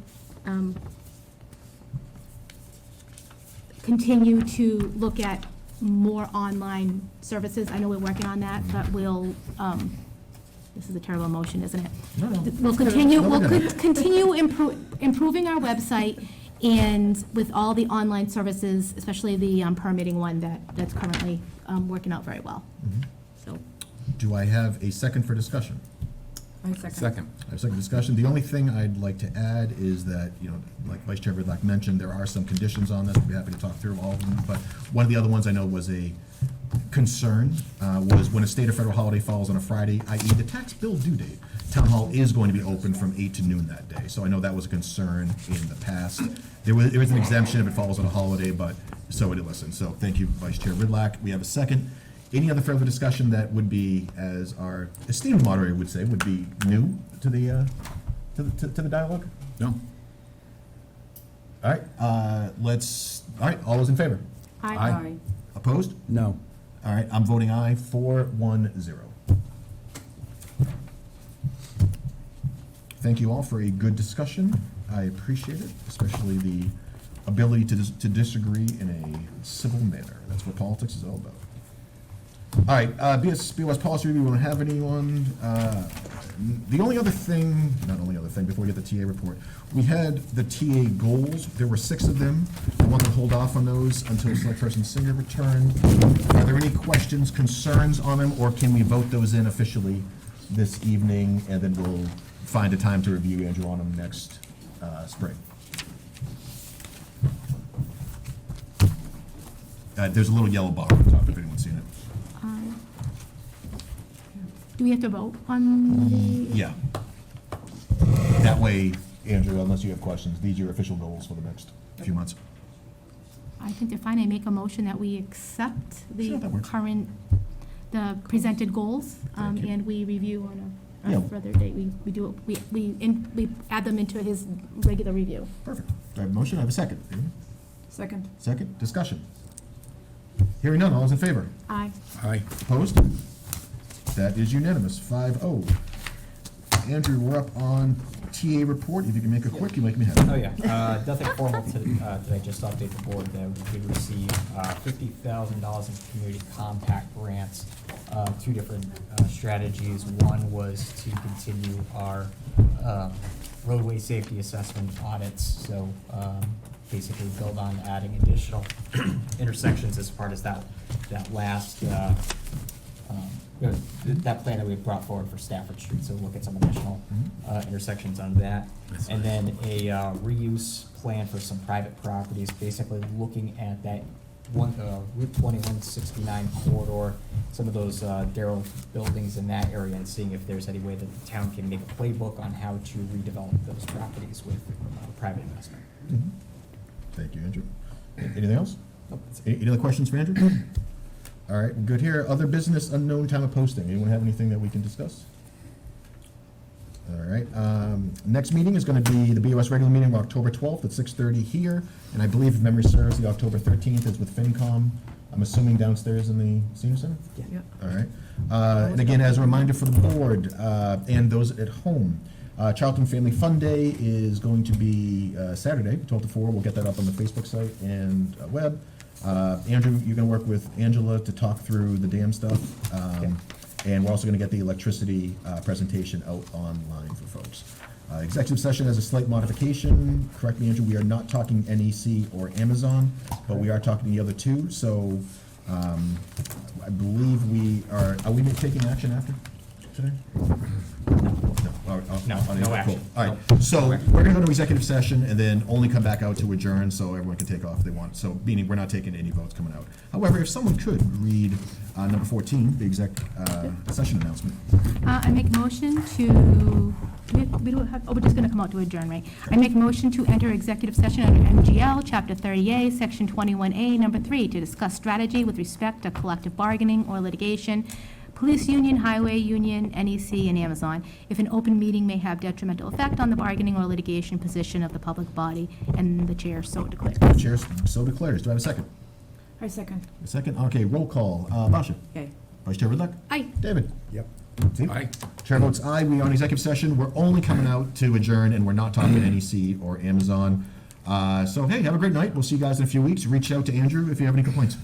continue to look at more online services. I know we're working on that, but we'll, this is a terrible motion, isn't it? No. We'll continue improving our website, and with all the online services, especially the permitting one that's currently working out very well. So, Do I have a second for discussion? Second. I have second discussion. The only thing I'd like to add is that, like Vice Chair Vidlac mentioned, there are some conditions on this. We'd be happy to talk through all of them. But one of the other ones I know was a concern, was when a state or federal holiday falls on a Friday, i.e. the tax bill due date, Town Hall is going to be open from 8 to noon that day. So I know that was a concern in the past. There is an exemption if it falls on a holiday, but so it is. So thank you, Vice Chair Vidlac. We have a second. Any other further discussion that would be, as our esteemed moderator would say, would be new to the dialogue? No? All right, all right, all those in favor? Aye. Opposed? No. All right, I'm voting aye, 4-1-0. Thank you all for a good discussion. I appreciate it, especially the ability to disagree in a civil manner. That's what politics is all about. All right, BOS policy review, we don't have anyone. The only other thing, before we get the TA report, we had the TA goals. There were 6 of them. I want to hold off on those until Select Person Singer returned. Are there any questions, concerns on them, or can we vote those in officially this evening, and then we'll find a time to review, Andrew, on them next spring? There's a little yellow bar on the top, if anyone's seen it. Do we have to vote on the? Yeah. That way, Andrew, unless you have questions, these are your official goals for the next few months. I think they're fine. I make a motion that we accept Sure, that works. the presented goals, Thank you. and we review on a Yeah. further date. We do, we add them into his regular review. Perfect. Do I have a motion? I have a second. Second. Second, discussion. Hearing none, all those in favor? Aye. Aye. Opposed? That is unanimous, 5-0. Andrew, we're up on TA report. If you can make it quick, you make me happy. Oh, yeah. Nothing formal today, just to update the board that we did receive $50,000 in community compact grants, 2 different strategies. One was to continue our roadway safety assessment audits, so basically build on adding additional intersections as part of that last that plan that we brought forward for Stafford Street, so look at some additional intersections on that. And then a reuse plan for some private properties, basically looking at that Route 2169 corridor, some of those derelict buildings in that area, and seeing if there's any way that the town can make a playbook on how to redevelop those properties with private investment. Mhm. Thank you, Andrew. Anything else? Any other questions for Andrew? All right, we're good here. Other business, unknown time of posting. Anyone have anything that we can discuss? All right, next meeting is going to be the BOS regular meeting of October 12th at 6:30 here, and I believe, if memory serves, the October 13th is with FinCom. I'm assuming downstairs in the senior center? Yeah. All right. And again, as a reminder for the board and those at home, Charlton Family Fun Day is going to be Saturday, 12 to 4. We'll get that up on the Facebook site and web. Andrew, you're going to work with Angela to talk through the dam stuff. And we're also going to get the electricity presentation out online for folks. Executive session has a slight modification. Correct me, Andrew, we are not talking NEC or Amazon, but we are talking the other 2. So I believe we are we taking action after today? No, no action. Cool. All right, so we're gonna go to executive session and then only come back out to adjourn, so everyone can take off if they want. So, meaning we're not taking any votes coming out. However, if someone could read Number 14, the exec session announcement. I make a motion to, we don't have, we're just gonna come out to adjourn, right? I make a motion to enter executive session under MGL, Chapter 30A, Section 21A, Number 3, to discuss strategy with respect to collective bargaining or litigation, police union, highway union, NEC, and Amazon, if an open meeting may have detrimental effect on the bargaining or litigation position of the public body, and the chair so declares. The chair so declares. Do I have a second? I second. A second? Okay, roll call. Basha? Okay. Vice Chair Ridlock? Aye. David? Yep. Steve? Aye. Chair votes aye. We are in executive session. We're only coming out to adjourn, and we're not talking NEC or Amazon. So, hey, have a great night. We'll see you guys in a few weeks. Reach out to Andrew if you have any complaints.